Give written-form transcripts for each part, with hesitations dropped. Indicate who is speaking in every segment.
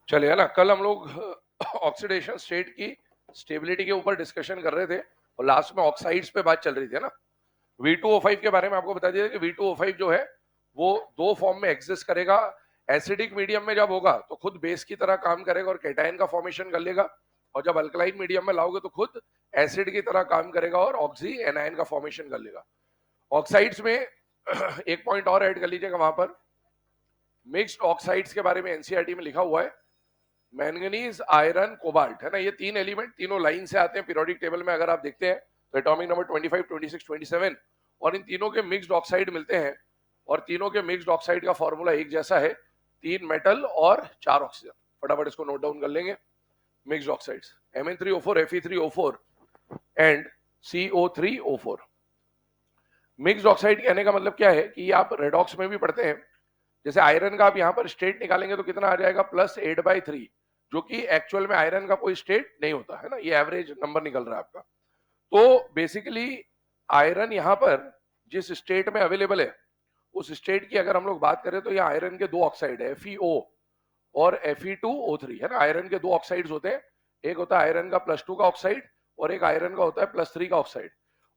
Speaker 1: चलिए, है ना। कल हम लोग ऑक्सीडेशन स्टेट की स्टेबिलिटी के ऊपर डिस्कशन कर रहे थे और लास्ट में ऑक्साइड्स पे बात चल रही थी, है ना। V2O5 के बारे में आपको बता दिया कि V2O5 जो है वो दो फॉर्म में एग्जिस्ट करेगा। एसिडिक मीडियम में जब होगा तो खुद बेस की तरह काम करेगा और कैटायन का फॉर्मेशन कर लेगा, और जब अल्कलाइन मीडियम में लाओगे तो खुद एसिड की तरह काम करेगा और ऑक्सी एनायन का फॉर्मेशन कर लेगा। ऑक्साइड्स में एक पॉइंट और ऐड कर लीजिएगा, वहां पर मिक्स्ड ऑक्साइड्स के बारे में एनसीईआरटी में लिखा हुआ है, मैंगनीज, आयरन, कोबाल्ट, है ना। ये तीन एलिमेंट तीनों लाइन से आते हैं पीरियोडिक टेबल में। अगर आप देखते हैं तो एटॉमिक नंबर 25, 26, 27, और इन तीनों के मिक्स्ड ऑक्साइड मिलते हैं, और तीनों के मिक्स्ड ऑक्साइड का फॉर्मूला एक जैसा है, 3 मेटल और 4 ऑक्सीजन। फटाफट इसको नोट डाउन कर लेंगे। Mixed oxides Mn3O4, Fe3O4 and CO3O4। Mixed oxide कहने का मतलब क्या है कि आप रेडॉक्स में भी पढ़ते हैं। जैसे आयरन का आप यहाँ पर स्टेट निकालेंगे तो कितना आ जाएगा, +8/3, जो कि एक्चुअल में आयरन का कोई स्टेट नहीं होता है ना, ये एवरेज नंबर निकल रहा है आपका। तो बेसिकली आयरन यहाँ पर जिस स्टेट में अवेलेबल है उस स्टेट की अगर हम लोग बात करें तो ये आयरन के दो ऑक्साइड है, FeO और Fe2O3, है ना। आयरन के दो ऑक्साइड्स होते हैं, एक होता है आयरन का +2 का ऑक्साइड और एक आयरन का होता है +3 का ऑक्साइड।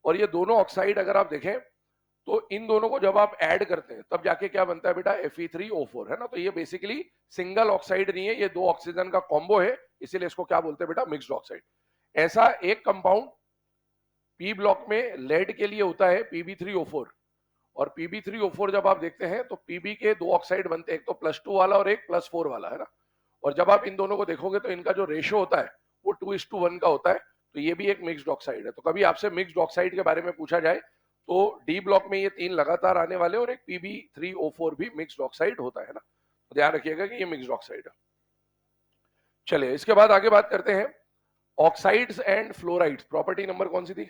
Speaker 1: और ये दोनों ऑक्साइड अगर आप देखें तो इन दोनों को जब आप ऐड करते हैं तब जाके क्या बनता है बेटा, Fe3O4, है ना। तो ये बेसिकली सिंगल ऑक्साइड नहीं है, ये दो ऑक्सीजन का कॉम्बो है, इसीलिए इसको क्या बोलते हैं बेटा, मिक्स्ड ऑक्साइड। ऐसा एक कंपाउंड पी ब्लॉक में लेड के लिए होता है, Pb3O4। और Pb3O4 जब आप देखते हैं तो Pb के दो ऑक्साइड बनते हैं, एक तो +2 वाला और एक +4 वाला, है ना। और जब आप इन दोनों को देखोगे तो इनका जो रेशियो होता है वो 2:1 का होता है। तो ये भी एक मिक्स्ड ऑक्साइड है। तो कभी आपसे मिक्स्ड ऑक्साइड के बारे में पूछा जाए तो डी ब्लॉक में ये तीन लगातार आने वाले, और एक Pb3O4 भी मिक्स्ड ऑक्साइड होता है ना। तो ध्यान रखिएगा कि ये मिक्स्ड ऑक्साइड है। चलिए, इसके बाद आगे बात करते हैं oxides and fluorides. Property number कौन सी थी,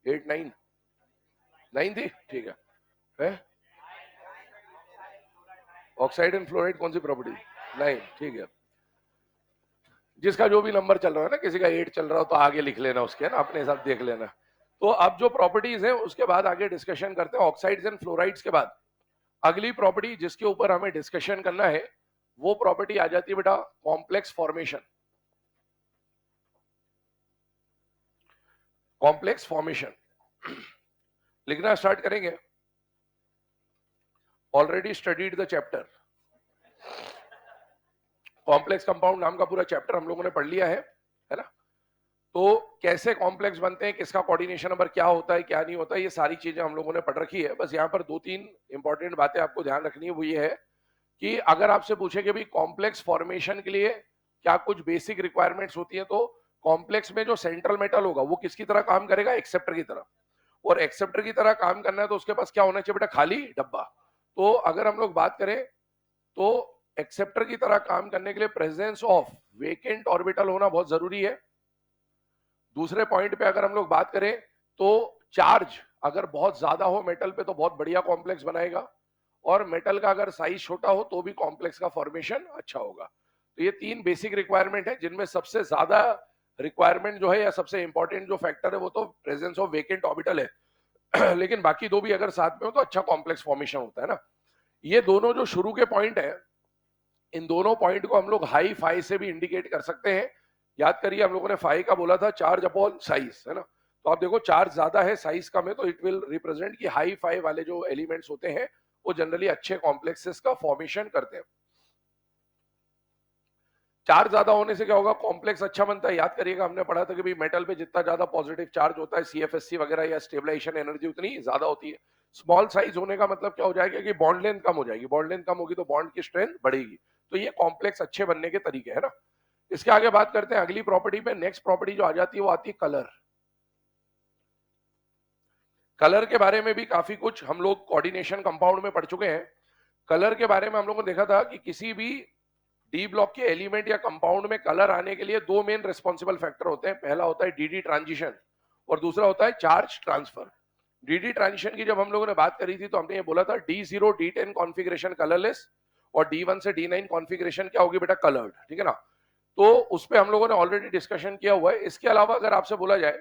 Speaker 1: 8, 9? 9 थी, ठीक है। ऑक्साइड एंड फ्लोराइड कौन सी प्रॉपर्टी, 9, ठीक है। जिसका जो भी नंबर चल रहा है ना, किसी का 8 चल रहा हो तो आगे लिख लेना उसके, है ना, अपने हिसाब देख लेना। तो अब जो प्रॉपर्टीज है उसके बाद आगे डिस्कशन करते हैं। ऑक्साइड्स एंड फ्लोराइड्स के बाद अगली प्रॉपर्टी जिसके ऊपर हमें डिस्कशन करना है वो प्रॉपर्टी आ जाती है बेटा, कॉम्प्लेक्स फॉर्मेशन। कॉम्प्लेक्स फॉर्मेशन लिखना स्टार्ट करेंगे। Already studied the chapter. Complex compound नाम का पूरा चैप्टर हम लोगों ने पढ़ लिया है ना। तो कैसे कॉम्प्लेक्स बनते हैं, किसका कोऑर्डिनेशन नंबर क्या होता है, क्या नहीं होता, ये सारी चीजें हम लोगों ने पढ़ रखी है। बस यहाँ पर 2-3 इंपॉर्टेंट बातें आपको ध्यान रखनी है। वो ये है कि अगर आपसे पूछे कि भाई कॉम्प्लेक्स फॉर्मेशन के लिए क्या कुछ बेसिक रिक्वायरमेंट्स होती है, तो कॉम्प्लेक्स में जो सेंट्रल मेटल होगा वो किसकी तरह काम करेगा, एक्सेप्टर की तरह। और एक्सेप्टर की तरह काम करना है तो उसके पास क्या होना चाहिए बेटा, खाली डब्बा। तो अगर हम लोग बात करें तो एक्सेप्टर की तरह काम करने के लिए प्रेजेंस ऑफ वेकेंट ऑर्बिटल होना बहुत जरूरी है। दूसरे पॉइंट पे अगर हम लोग बात करें तो चार्ज अगर बहुत ज्यादा हो मेटल पे तो बहुत बढ़िया कॉम्प्लेक्स बनाएगा, और मेटल का अगर साइज छोटा हो तो भी कॉम्प्लेक्स का फॉर्मेशन अच्छा होगा। तो ये तीन बेसिक रिक्वायरमेंट है, जिनमें सबसे ज्यादा रिक्वायरमेंट जो है या सबसे इंपॉर्टेंट जो फैक्टर है वो तो प्रेजेंस ऑफ वेकेंट ऑर्बिटल है लेकिन बाकी दो भी अगर साथ में हो तो अच्छा कॉम्प्लेक्स फॉर्मेशन होता है ना। ये दोनों जो शुरू के पॉइंट है, इन दोनों पॉइंट को हम लोग हाई फाई से भी इंडिकेट कर सकते हैं। याद करिए हम लोगों ने फाई का बोला था चार्ज अपॉन साइज, है ना। तो आप देखो चार्ज ज्यादा है साइज कम है, तो इट विल रिप्रेजेंट कि हाई फाई वाले जो एलिमेंट्स होते हैं वो जनरली अच्छे कॉम्प्लेक्सेस का फॉर्मेशन करते हैं। चार्ज ज्यादा होने से क्या होगा, कॉम्प्लेक्स अच्छा बनता है। याद करिएगा हमने पढ़ा था कि भाई मेटल पे जितना ज्यादा पॉजिटिव चार्ज होता है, CFSC वगैरह या स्टेबलाइजेशन एनर्जी उतनी ज्यादा होती है। स्मॉल साइज होने का मतलब क्या हो जाएगा कि बॉन्ड लेंथ कम हो जाएगी, बॉन्ड लेंथ कम होगी तो बॉन्ड की स्ट्रेंथ बढ़ेगी। तो ये कॉम्प्लेक्स अच्छे बनने के तरीके है ना। इसके आगे बात करते हैं अगली प्रॉपर्टी पे। नेक्स्ट प्रॉपर्टी जो आ जाती है वो आती है कलर। कलर के बारे में भी काफी कुछ हम लोग कोऑर्डिनेशन कंपाउंड में पढ़ चुके हैं। कलर के बारे में हम लोगों ने देखा था कि किसी भी डी ब्लॉक के एलिमेंट या कंपाउंड में कलर आने के लिए दो मेन रिस्पॉन्सिबल फैक्टर होते हैं। पहला होता है डीडी ट्रांजिशन और दूसरा होता है चार्ज ट्रांसफर। डीडी ट्रांजिशन की जब हम लोगों ने बात करी थी तो हमने ये बोला था D0 D10 कॉन्फ़िगरेशन कलरलेस और D1 से D9 कॉन्फ़िगरेशन क्या होगी बेटा, कलर्ड, ठीक है ना। तो उस पे हम लोगों ने ऑलरेडी डिस्कशन किया हुआ है। इसके अलावा अगर आपसे बोला जाए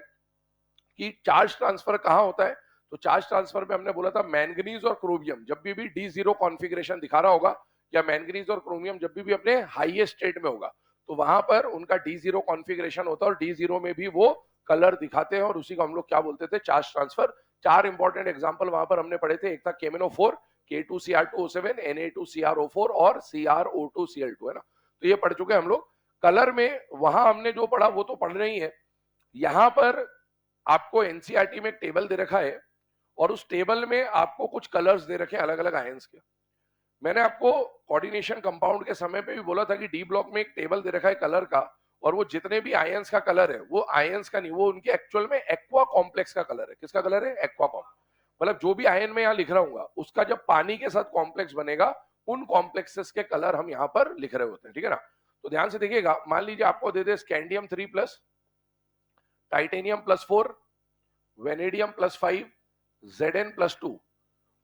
Speaker 1: कि चार्ज ट्रांसफर कहां होता है, तो चार्ज ट्रांसफर में हमने बोला था मैंगनीज और क्रोमियम जब भी D0 कॉन्फ़िगरेशन दिखा रहा होगा या मैंगनीज और क्रोमियम जब भी अपने हाईएस्ट स्टेट में होगा तो वहां पर उनका D0 कॉन्फ़िगरेशन होता है और D0 में भी वो कलर दिखाते हैं और उसी को हम लोग क्या बोलते थे, चार्ज ट्रांसफर। चार इंपॉर्टेंट एग्जांपल वहां पर हमने पढ़े थे, एक था KMnO4, K2Cr2O7, Na2CrO4 और CrO2Cl2, है ना। तो ये पढ़ चुके हम लोग। कलर में वहां हमने जो पढ़ा वो तो पढ़ रहे ही है। यहां पर आपको एनसीईआरटी में एक टेबल दे रखा है और उस टेबल में आपको कुछ कलर्स दे रखे हैं अलग अलग आयंस के। मैंने आपको कोऑर्डिनेशन कंपाउंड के समय पे भी बोला था कि डी ब्लॉक में एक टेबल दे रखा है कलर का, और वो जितने भी आयंस का कलर है वो आयंस का नहीं, वो उनके एक्चुअल में एक्वा कॉम्प्लेक्स का कलर है। किसका कलर है? Aqua complex. मतलब जो भी आयन में यहाँ लिख रहा हूँ उसका जब पानी के साथ कॉम्प्लेक्स बनेगा उन कॉम्प्लेक्सेस के कलर हम यहाँ पर लिख रहे होते हैं, ठीक है ना। तो ध्यान से देखिएगा, मान लीजिए आपको दे दे स्कैंडियम 3+, टाइटेनियम +4, वेनेडियम +5, Zn+2,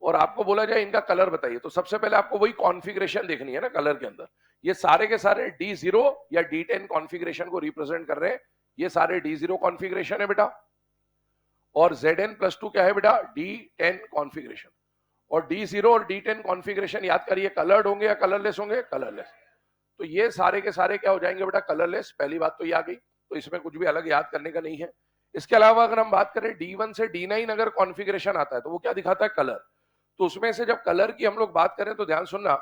Speaker 1: और आपको बोला जाए इनका कलर बताइए। तो सबसे पहले आपको वही कॉन्फ़िगरेशन देखनी है ना कलर के अंदर। ये सारे के सारे D0 या D10 कॉन्फ़िगरेशन को रिप्रेजेंट कर रहे हैं। ये सारे D0 कॉन्फ़िगरेशन है बेटा, और Zn+2 क्या है बेटा? D10 configuration. और D0 और D10 कॉन्फ़िगरेशन याद करिए, कलर्ड होंगे या कलरलेस होंगे? कलरलेस। तो ये सारे के सारे क्या हो जाएंगे बेटा? कलरलेस। पहली बात तो ये आ गई, तो इसमें कुछ भी अलग याद करने का नहीं है। इसके अलावा अगर हम बात करें D1 से D9 अगर कॉन्फ़िगरेशन आता है तो वो क्या दिखाता है? कलर। तो उसमें से जब कलर की हम लोग बात करें तो ध्यान सुनना,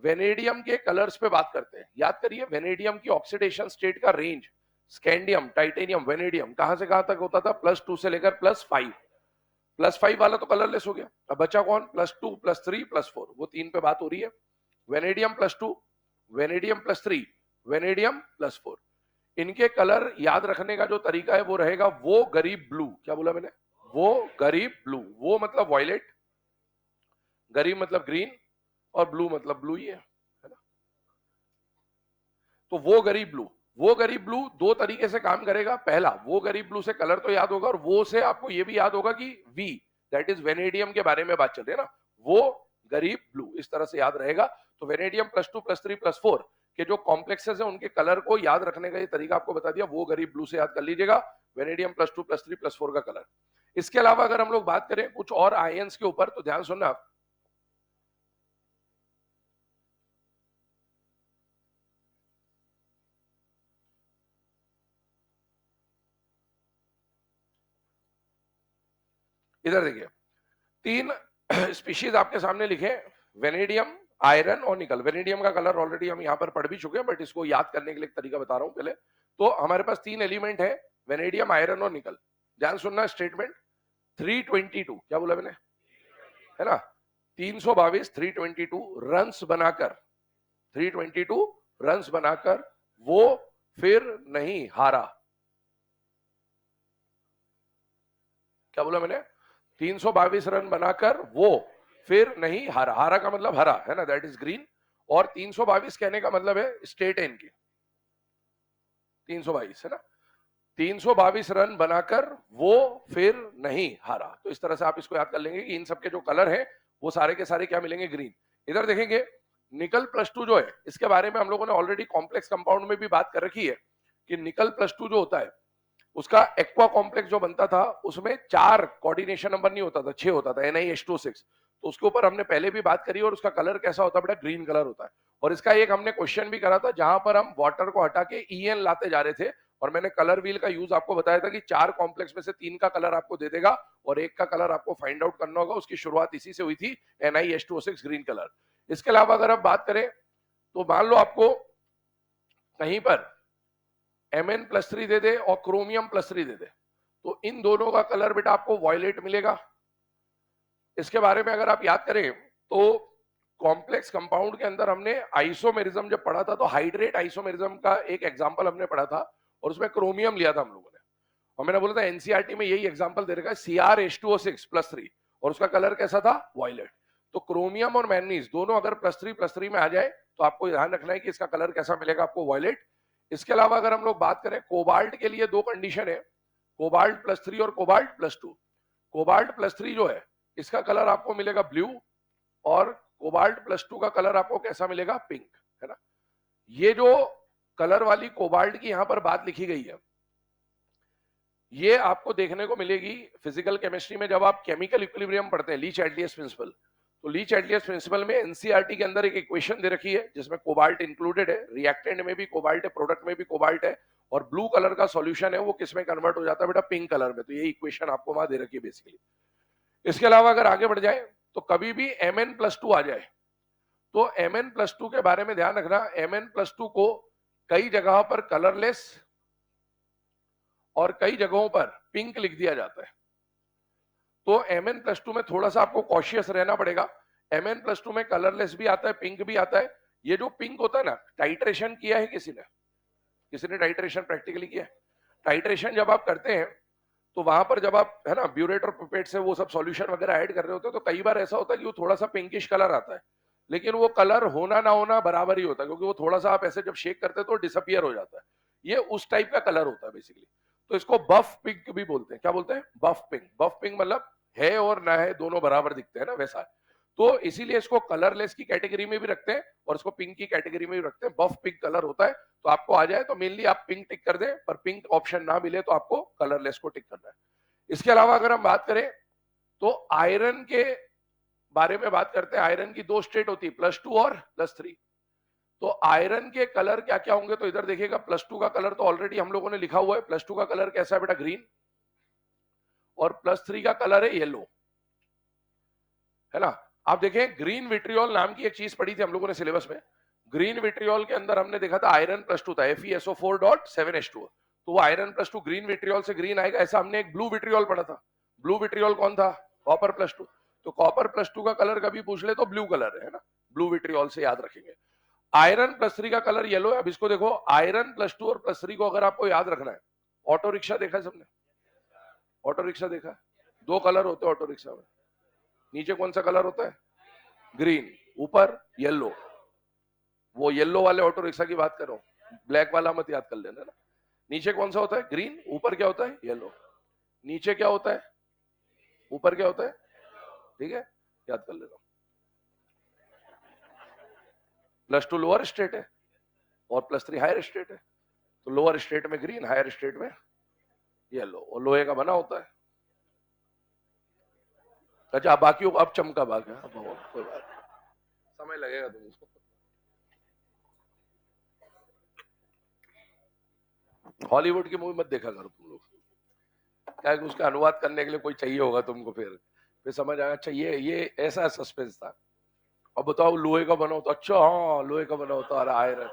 Speaker 1: वेनेडियम के कलर्स पे बात करते हैं। याद करिए, वेनेडियम की ऑक्सीडेशन स्टेट का रेंज, स्कैंडियम, टाइटेनियम, वेनेडियम कहां से कहां तक होता था? +2 से लेकर +5। +5 वाला तो कलरलेस हो गया। अब बचा कौन? +2, +3, +4। वो तीन पे बात हो रही है। Vanadium +2, vanadium +3, vanadium +4। इनके कलर याद रखने का जो तरीका है वो रहेगा वो गरीब ब्लू। क्या बोला मैंने? वो गरीब ब्लू। वो मतलब वॉयलेट, गरीब मतलब ग्रीन, और ब्लू मतलब ब्लू ही है ना। तो वो गरीब ब्लू, वो गरीब ब्लू दो तरीके से काम करेगा। पहला, वो गरीब ब्लू से कलर तो याद होगा, और वो से आपको ये भी याद होगा कि वी, दैट इज वेनेडियम के बारे में बात चल रही है ना, वो गरीब ब्लू, इस तरह से याद रहेगा। तो वेनेडियम +2, +3, +4 के जो कॉम्प्लेक्सेस है उनके कलर को याद रखने का ये तरीका आपको बता दिया। वो गरीब ब्लू से याद कर लीजिएगा, वेनेडियम +2, +3, +4 का कलर। इसके अलावा अगर हम लोग बात करें कुछ और आयंस के ऊपर तो ध्यान सुनना, इधर देखिए, तीन स्पीशीज आपके सामने लिखे, वेनेडियम, आयरन और निकल। वेनेडियम का कलर ऑलरेडी हम यहाँ पर पढ़ भी चुके हैं, बट इसको याद करने के लिए तरीका बता रहा हूँ पहले। तो हमारे पास तीन एलिमेंट है, वेनेडियम, आयरन और निकल। ध्यान सुनना स्टेटमेंट, 322, क्या बोला मैंने? है ना, 322, 322 रन्स बनाकर, 322 रन्स बनाकर वो फिर नहीं हारा। क्या बोला मैंने? 322 रन बनाकर वो फिर नहीं हारा। हारा का मतलब हरा है ना, दैट इज ग्रीन। और 322 कहने का मतलब है स्टेट है इनकी, 322 है ना। 322 रन बनाकर वो फिर नहीं हारा। तो इस तरह से आप इसको याद कर लेंगे कि इन सबके जो कलर हैं वो सारे के सारे क्या मिलेंगे? ग्रीन। इधर देखेंगे, निकल +2 जो है इसके बारे में हम लोगों ने ऑलरेडी कॉम्प्लेक्स कंपाउंड में भी बात कर रखी है कि निकल +2 जो होता है उसका एक्वा कॉम्प्लेक्स जो बनता था उसमें 4 कोऑर्डिनेशन नंबर नहीं होता था, 6 होता था, NiH2O6। तो उसके ऊपर हमने पहले भी बात करी, और उसका कलर कैसा होता है बेटा? ग्रीन कलर होता है। और इसका एक हमने क्वेश्चन भी करा था जहां पर हम वाटर को हटा के EN लाते जा रहे थे, और मैंने कलर व्हील का यूज आपको बताया था कि 4 कॉम्प्लेक्स में से 3 का कलर आपको दे देगा और एक का कलर आपको फाइंड आउट करना होगा। उसकी शुरुआत इसी से हुई थी, NiH2O6 ग्रीन कलर। इसके अलावा अगर आप बात करें तो मान लो आपको कहीं पर Mn+3 दे दे और क्रोमियम +3 दे दे, तो इन दोनों का कलर बेटा आपको वॉयलेट मिलेगा। इसके बारे में अगर आप याद करें तो कॉम्प्लेक्स कंपाउंड के अंदर हमने आइसोमेरिज्म जब पढ़ा था तो हाइड्रेट आइसोमेरिज्म का एक एग्जांपल हमने पढ़ा था, और उसमें क्रोमियम लिया था हम लोगों ने। और मैंने बोला था एनसीईआरटी में यही एग्जांपल दे रखा है, CrH2O6+3, और उसका कलर कैसा था? वॉयलेट। तो क्रोमियम और मैंगनीज दोनों अगर +3+3 में आ जाए तो आपको ध्यान रखना है कि इसका कलर कैसा मिलेगा? आपको वॉयलेट। इसके अलावा अगर हम लोग बात करें कोबाल्ट के लिए, दो कंडीशन है, कोबाल्ट +3 और कोबाल्ट +2। कोबाल्ट +3 जो है इसका कलर आपको मिलेगा ब्लू, और कोबाल्ट +2 का कलर आपको कैसा मिलेगा? पिंक, है ना। ये जो कलर वाली कोबाल्ट की यहां पर बात लिखी गई है ये आपको देखने को मिलेगी फिजिकल केमिस्ट्री में जब आप केमिकल इक्विलिब्रियम पढ़ते हैं, लीच एल्डियस प्रिंसिपल। तो ली चैटलियर्स प्रिंसिपल में एनसीईआरटी के अंदर एक इक्वेशन दे रखी है जिसमें कोबाल्ट इंक्लूडेड है, रिएक्टेंट में भी कोबाल्ट है, प्रोडक्ट में भी कोबाल्ट है, और ब्लू कलर का सॉल्यूशन है वो किस में कन्वर्ट हो जाता है बेटा, पिंक कलर में। तो ये इक्वेशन आपको वहां दे रखी है बेसिकली। इसके अलावा अगर आगे बढ़ जाए तो कभी भी Mn+2 आ जाए तो Mn+2 के बारे में ध्यान रखना, Mn+2 को कई जगह पर कलरलेस और कई जगहों पर पिंक लिख दिया जाता है। तो Mn+2 में थोड़ा सा आपको कॉशियस रहना पड़ेगा। Mn+2 में कलरलेस भी आता है, पिंक भी आता है। ये जो पिंक होता है ना, टाइट्रेशन किया है किसी ने टाइट्रेशन प्रैक्टिकली किया है? टाइट्रेशन जब आप करते हैं तो वहां पर जब आप है ना ब्यूरेट और पिपेट से वो सब सॉल्यूशन वगैरह ऐड कर रहे होते हैं तो कई बार ऐसा होता है कि वो थोड़ा सा पिंकिश कलर आता है, लेकिन वो कलर होना ना होना बराबर ही होता है, क्योंकि वो थोड़ा सा आप ऐसे जब शेक करते हैं तो डिसअपियर हो जाता है। ये उस टाइप का कलर होता है बेसिकली। तो इसको बफ पिंक भी बोलते हैं। क्या बोलते हैं? बफ पिंक। बफ पिंक मतलब है और ना है दोनों बराबर दिखते हैं ना, वैसा। तो इसीलिए इसको कलरलेस की कैटेगरी में भी रखते हैं और इसको पिंक की कैटेगरी में भी रखते हैं। बफ पिंक कलर होता है। तो आपको आ जाए तो मेनली आप पिंक टिक कर दें, पर पिंक ऑप्शन ना मिले तो आपको कलरलेस को टिक करना है। इसके अलावा अगर हम बात करें तो आयरन के बारे में बात करते हैं। आयरन की दो स्टेट होती है, +2 और +3। तो आयरन के कलर क्या क्या होंगे? तो इधर देखिएगा, +2 का कलर तो ऑलरेडी हम लोगों ने लिखा हुआ है। +2 का कलर कैसा है बेटा? ग्रीन। और +3 का कलर है येलो, है ना। आप देखें, ग्रीन विट्रियोल नाम की एक चीज पढ़ी थी हम लोगों ने सिलेबस में। ग्रीन विट्रियोल के अंदर हमने देखा था आयरन +2 था, FeSO4.7H2। तो वो आयरन +2 ग्रीन विट्रियोल से ग्रीन आएगा। ऐसा हमने एक ब्लू विट्रियोल पढ़ा था। ब्लू विट्रियोल कौन था? कॉपर +2। तो कॉपर +2 का कलर कभी पूछ ले तो ब्लू कलर है ना, ब्लू विट्रियोल से याद रखेंगे। आयरन +3 का कलर येलो है। अब इसको देखो, आयरन +2 और +3 को अगर आपको याद रखना है, ऑटो रिक्शा देखा है सबने? ऑटो रिक्शा देखा है? दो कलर होते हैं ऑटो रिक्शा में। नीचे कौन सा कलर होता है? ग्रीन, ऊपर येलो। वो येलो वाले ऑटो रिक्शा की बात कर रहा हूं, ब्लैक वाला मत याद कर लेना ना। नीचे कौन सा होता है? ग्रीन। ऊपर क्या होता है? येलो। नीचे क्या होता है? ऊपर क्या होता है? ठीक है, याद कर लेना। +2 लोअर स्टेट है और +3 हायर स्टेट है। तो लोअर स्टेट में ग्रीन, हायर स्टेट में येलो, और लोहे का बना होता है। अच्छा, बाकी अब चमका बाकी, कोई बात नहीं, समय लगेगा तुमको। हॉलीवुड की मूवी मत देखा करो तुम लोग, क्या है कि उसका अनुवाद करने के लिए कोई चाहिए होगा तुमको, फिर समझ आया। अच्छा, ये ऐसा सस्पेंस था। अब बताओ, लोहे का बना होता? अच्छा हाँ, लोहे का बना होता, अरे आयरन।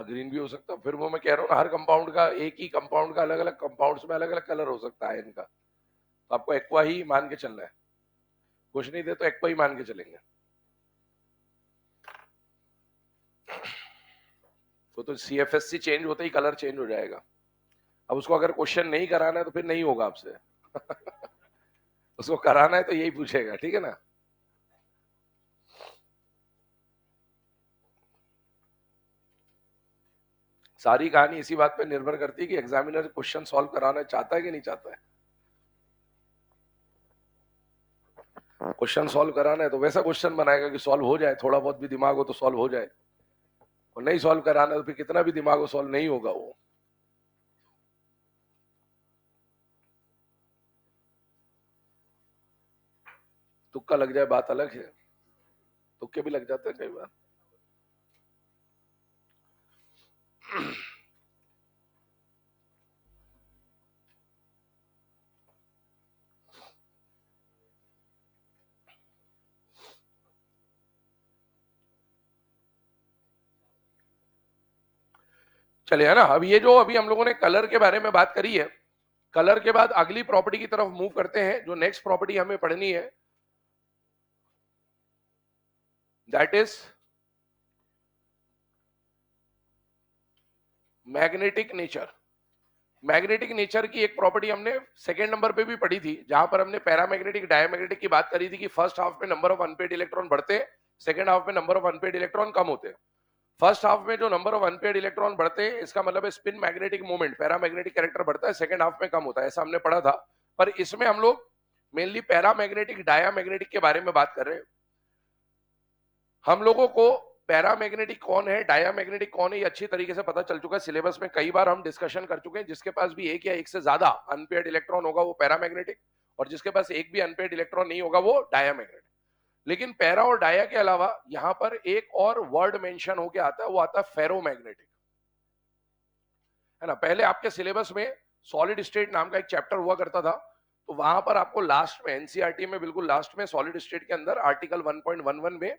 Speaker 1: ग्रीन भी हो सकता है। फिर वो मैं कह रहा हूँ, हर कंपाउंड का, एक ही कंपाउंड का अलग अलग कंपाउंड्स में अलग अलग कलर हो सकता है आयरन का। तो आपको एक्वा ही मान के चलना है, कुछ नहीं दे तो एक्वा ही मान के चलेंगे। तो CFSC चेंज होते ही कलर चेंज हो जाएगा। अब उसको अगर क्वेश्चन नहीं कराना है तो फिर नहीं होगा आपसे। उसको कराना है तो यही पूछेगा, ठीक है ना। सारी कहानी इसी बात पे निर्भर करती है कि एग्जामिनर क्वेश्चन सॉल्व कराना चाहता है कि नहीं चाहता है। क्वेश्चन सॉल्व कराना है तो वैसा क्वेश्चन बनाएगा कि सॉल्व हो जाए, थोड़ा बहुत भी दिमाग हो तो सॉल्व हो जाए, और नहीं सॉल्व कराना है तो फिर कितना भी दिमाग हो सॉल्व नहीं होगा वो। तुक्का लग जाए बात अलग है, तुक्के भी लग जाते हैं कई बार। चलिए, है ना। अब ये जो अभी हम लोगों ने कलर के बारे में बात करी है, कलर के बाद अगली प्रॉपर्टी की तरफ मूव करते हैं। जो नेक्स्ट प्रॉपर्टी हमें पढ़नी है, that is magnetic nature. Magnetic nature की एक प्रॉपर्टी हमने सेकंड नंबर पे भी पढ़ी थी, जहां पर हमने पैरामैग्नेटिक डायमैग्नेटिक की बात करी थी कि फर्स्ट हाफ में नंबर ऑफ अनपेड इलेक्ट्रॉन बढ़ते हैं, सेकंड हाफ में नंबर ऑफ अनपेड इलेक्ट्रॉन कम होते हैं। फर्स्ट हाफ में जो नंबर ऑफ अनपेड इलेक्ट्रॉन बढ़ते हैं, इसका मतलब है spin magnetic moment, paramagnetic character बढ़ता है, सेकंड हाफ में कम होता है, ऐसा हमने पढ़ा था। पर इसमें हम लोग मेनली पैरामैग्नेटिक डायामैग्नेटिक के बारे में बात कर रहे हैं। हम लोगों को पैरामैग्नेटिक कौन है, डायामैग्नेटिक कौन है, ये अच्छी तरीके से पता चल चुका है। सिलेबस में कई बार हम डिस्कशन कर चुके हैं। जिसके पास भी एक या एक से ज्यादा अनपेयर्ड इलेक्ट्रॉन होगा वो पैरामैग्नेटिक, और जिसके पास एक भी अनपेयर्ड इलेक्ट्रॉन नहीं होगा वो डायामैग्नेटिक। लेकिन पैरा और डाया के अलावा यहां पर एक और वर्ड मेंशन होके आता है, वो आता है फेरोमैग्नेटिक, है ना। पहले आपके सिलेबस में सॉलिड स्टेट नाम का एक चैप्टर हुआ करता था, तो वहां पर आपको लास्ट में एनसीईआरटी में बिल्कुल लास्ट में सॉलिड स्टेट के अंदर आर्टिकल 1.11 में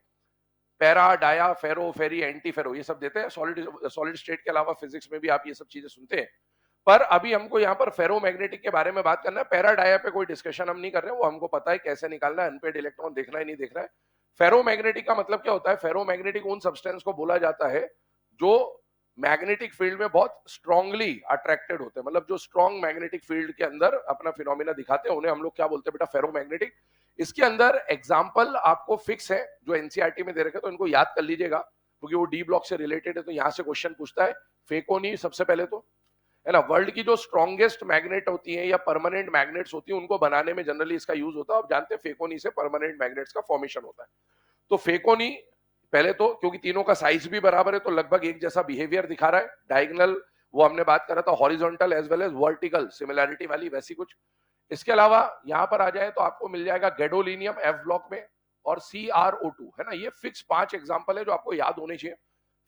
Speaker 1: पैरा, डाया, फेरो, फेरी, एंटी फेरो ये सब देते हैं। सॉलिड सॉलिड स्टेट के अलावा फिजिक्स में भी आप ये सब चीजें सुनते हैं। पर अभी हमको यहाँ पर फेरोमैग्नेटिक के बारे में बात करना है। पैरा डाया पे कोई डिस्कशन हम नहीं कर रहे हैं, वो हमको पता है कैसे निकालना है, अनपेड इलेक्ट्रॉन देखना है नहीं देखना है। फेरोमैग्नेटिक का मतलब क्या होता है? फेरोमैग्नेटिक उन सब्सटेंस को बोला जाता है जो मैग्नेटिक फील्ड में बहुत स्ट्रांगली अट्रैक्टेड होते हैं, मतलब जो स्ट्रॉन्ग मैग्नेटिक फील्ड के अंदर अपना फिनोमिना दिखाते हैं, उन्हें हम लोग क्या बोलते हैं बेटा? फेरोमैग्नेटिक। इसके अंदर एग्जाम्पल आपको फिक्स है जो एनसीईआरटी में दे रखे, तो इनको याद कर लीजिएगा क्योंकि वो डी ब्लॉक से रिलेटेड है, तो यहां से क्वेश्चन पूछता है। फेकोनी सबसे पहले तो, है ना, वर्ल्ड की जो स्ट्रॉन्गेस्ट मैग्नेट होती है या परमानेंट मैग्नेट्स होती है उनको बनाने में जनरली इसका यूज होता है। आप जानते हैं फेकोनी से परमानेंट मैग्नेट्स का फॉर्मेशन होता है। तो फेकोनी पहले तो, क्योंकि तीनों का साइज भी बराबर है तो लगभग एक जैसा बिहेवियर दिखा रहा है। डायगोनल वो हमने बात करा था, horizontal as well as vertical similarity वाली वैसी कुछ। इसके अलावा यहां पर आ जाए तो आपको मिल जाएगा गैडोलिनियम एफ ब्लॉक में और CrO2, है ना। ये फिक्स 5 एग्जांपल है जो आपको याद होने चाहिए।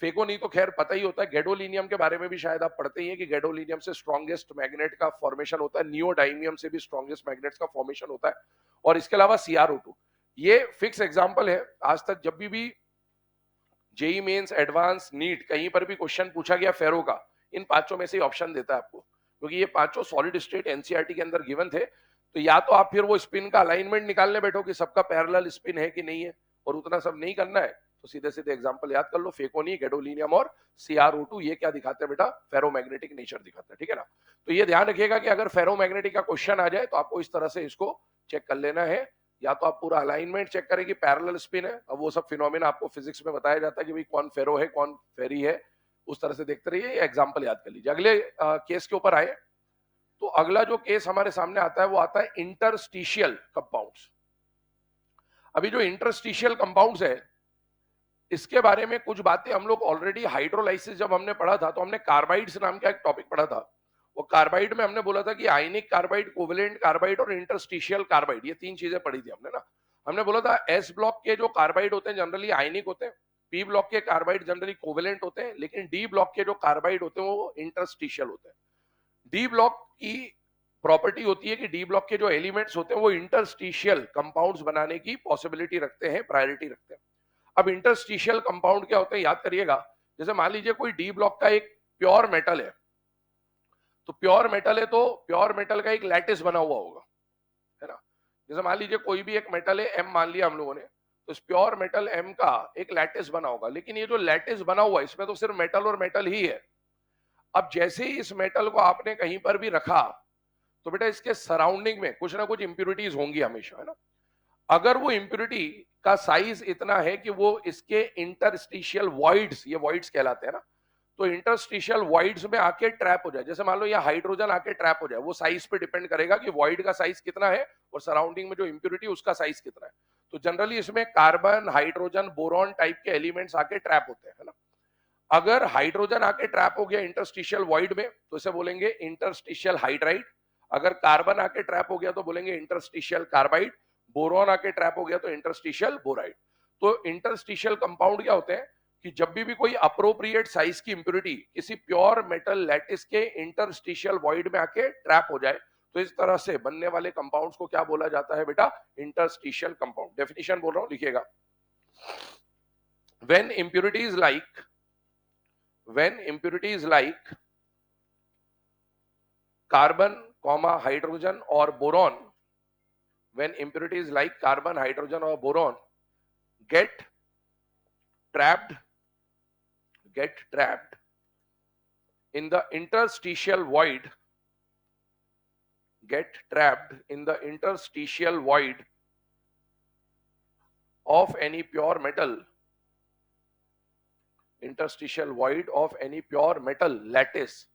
Speaker 1: फेकोनी तो खैर पता ही होता है। गैडोलिनियम के बारे में भी शायद आप पढ़ते ही हैं कि गैडोलिनियम से स्ट्रॉन्गेस्ट मैग्नेट का फॉर्मेशन होता है, नियोडाइमियम से भी स्ट्रॉन्गेस्ट मैग्नेट्स का फॉर्मेशन होता है, और इसके अलावा CrO2 ये फिक्स एग्जांपल है। आज तक जब भी जेई मेंस, एडवांस, नीट कहीं पर भी क्वेश्चन पूछा गया फेरो का, इन पांचों में से ऑप्शन देता है आपको, क्योंकि ये पांचों सॉलिड स्टेट एनसीईआरटी के अंदर गिवन थे। तो या तो आप फिर वो स्पिन का अलाइनमेंट निकालने बैठो कि सबका पैरेलल स्पिन है कि नहीं है, और उतना सब नहीं करना है तो सीधे सीधे एग्जांपल याद कर लो। फेकोनी, गैडोलिनियम और CrO2 ये क्या दिखाते हैं बेटा? फेरोमैग्नेटिक नेचर दिखाते हैं, ठीक है ना। तो ये ध्यान रखिएगा कि अगर फेरोमैग्नेटिक का क्वेश्चन आ जाए तो आपको इस तरह से इसको चेक कर लेना है। या तो आप पूरा अलाइनमेंट चेक करें कि पैरेलल स्पिन है, अब वो सब फिनोमेना आपको फिजिक्स में बताया जाता है कि भाई कौन फेरो है कौन फेरी है, उस तरह से देखते रहिए। एग्जांपल याद कर लीजिए। अगले केस के ऊपर आए तो अगला जो केस हमारे सामने आता है वो आता है इंटरस्टिशियल कंपाउंड्स। अभी जो इंटरस्टिशियल कंपाउंड्स है इसके बारे में कुछ बातें हम लोग ऑलरेडी हाइड्रोलाइसिस जब हमने पढ़ा था तो हमने कार्बाइड्स नाम का एक टॉपिक पढ़ा था। वो कार्बाइड में हमने बोला था कि आयनिक कार्बाइड, कोवेलेंट कार्बाइड और इंटरस्टिशियल कार्बाइड, ये तीन चीजें पढ़ी थी हमने ना। हमने बोला था एस ब्लॉक के जो कार्बाइड होते हैं जनरली आयनिक होते हैं, पी ब्लॉक के कार्बाइड जनरली कोवेलेंट होते हैं, लेकिन डी ब्लॉक के जो कार्बाइड होते हैं वो इंटरस्टिशियल होते हैं। डी ब्लॉक की प्रॉपर्टी होती है कि डी ब्लॉक के जो एलिमेंट्स होते हैं वो इंटरस्टिशियल कंपाउंड्स बनाने की पॉसिबिलिटी रखते हैं, प्रायोरिटी रखते हैं। अब इंटरस्टिशियल कंपाउंड क्या होते हैं याद करिएगा। जैसे मान लीजिए कोई डी ब्लॉक का एक प्योर मेटल है, तो प्योर मेटल है तो प्योर मेटल का एक लैटिस बना हुआ होगा, है ना। जैसे मान लीजिए कोई भी एक मेटल है एम, मान लिया हम लोगों ने, तो इस प्योर मेटल एम का एक लैटिस बना होगा, लेकिन ये जो लैटिस बना हुआ है इसमें तो सिर्फ मेटल और मेटल ही है। अब जैसे ही इस मेटल को आपने कहीं पर भी रखा तो बेटा इसके सराउंडिंग में कुछ ना कुछ इंप्यूरिटीज होंगी हमेशा, है ना। अगर वो इंप्यूरिटी का साइज इतना है कि वो इसके इंटरस्टिशियल वॉइड्स, ये वॉइड्स कहलाते हैं ना, तो इंटरस्टिशियल वॉइड्स में आके ट्रैप हो जाए, जैसे मान लो यहाँ हाइड्रोजन आके ट्रैप हो जाए, वो साइज पे डिपेंड करेगा कि वॉइड का साइज कितना है और सराउंडिंग में जो इंप्यूरिटी उसका साइज कितना है। तो जनरली इसमें कार्बन, हाइड्रोजन, बोरॉन टाइप के एलिमेंट्स आके ट्रैप होते हैं, है ना। अगर हाइड्रोजन आके ट्रैप हो गया इंटरस्टिशियल वॉइड में तो इसे बोलेंगे इंटरस्टिशियल हाइड्राइड। अगर कार्बन आके ट्रैप हो गया तो बोलेंगे इंटरस्टिशियल कार्बाइड। बोरॉन आके ट्रैप हो गया तो इंटरस्टिशियल बोराइड। तो इंटरस्टिशियल कंपाउंड क्या होते हैं कि जब भी कोई अप्रोप्रिएट साइज की इंप्योरिटी किसी प्योर मेटल लैटिस के इंटरस्टिशियल वॉइड में आके ट्रैप हो जाए तो इस तरह से बनने वाले कंपाउंड्स को क्या बोला जाता है बेटा? Interstitial compound. डेफिनेशन बोल रहा हूं, लिखिएगा। when impurities like when impurities like carbon, hydrogen or boron, when impurities like carbon, hydrogen or boron get trapped in the interstitial void, of any pure metal, lattice,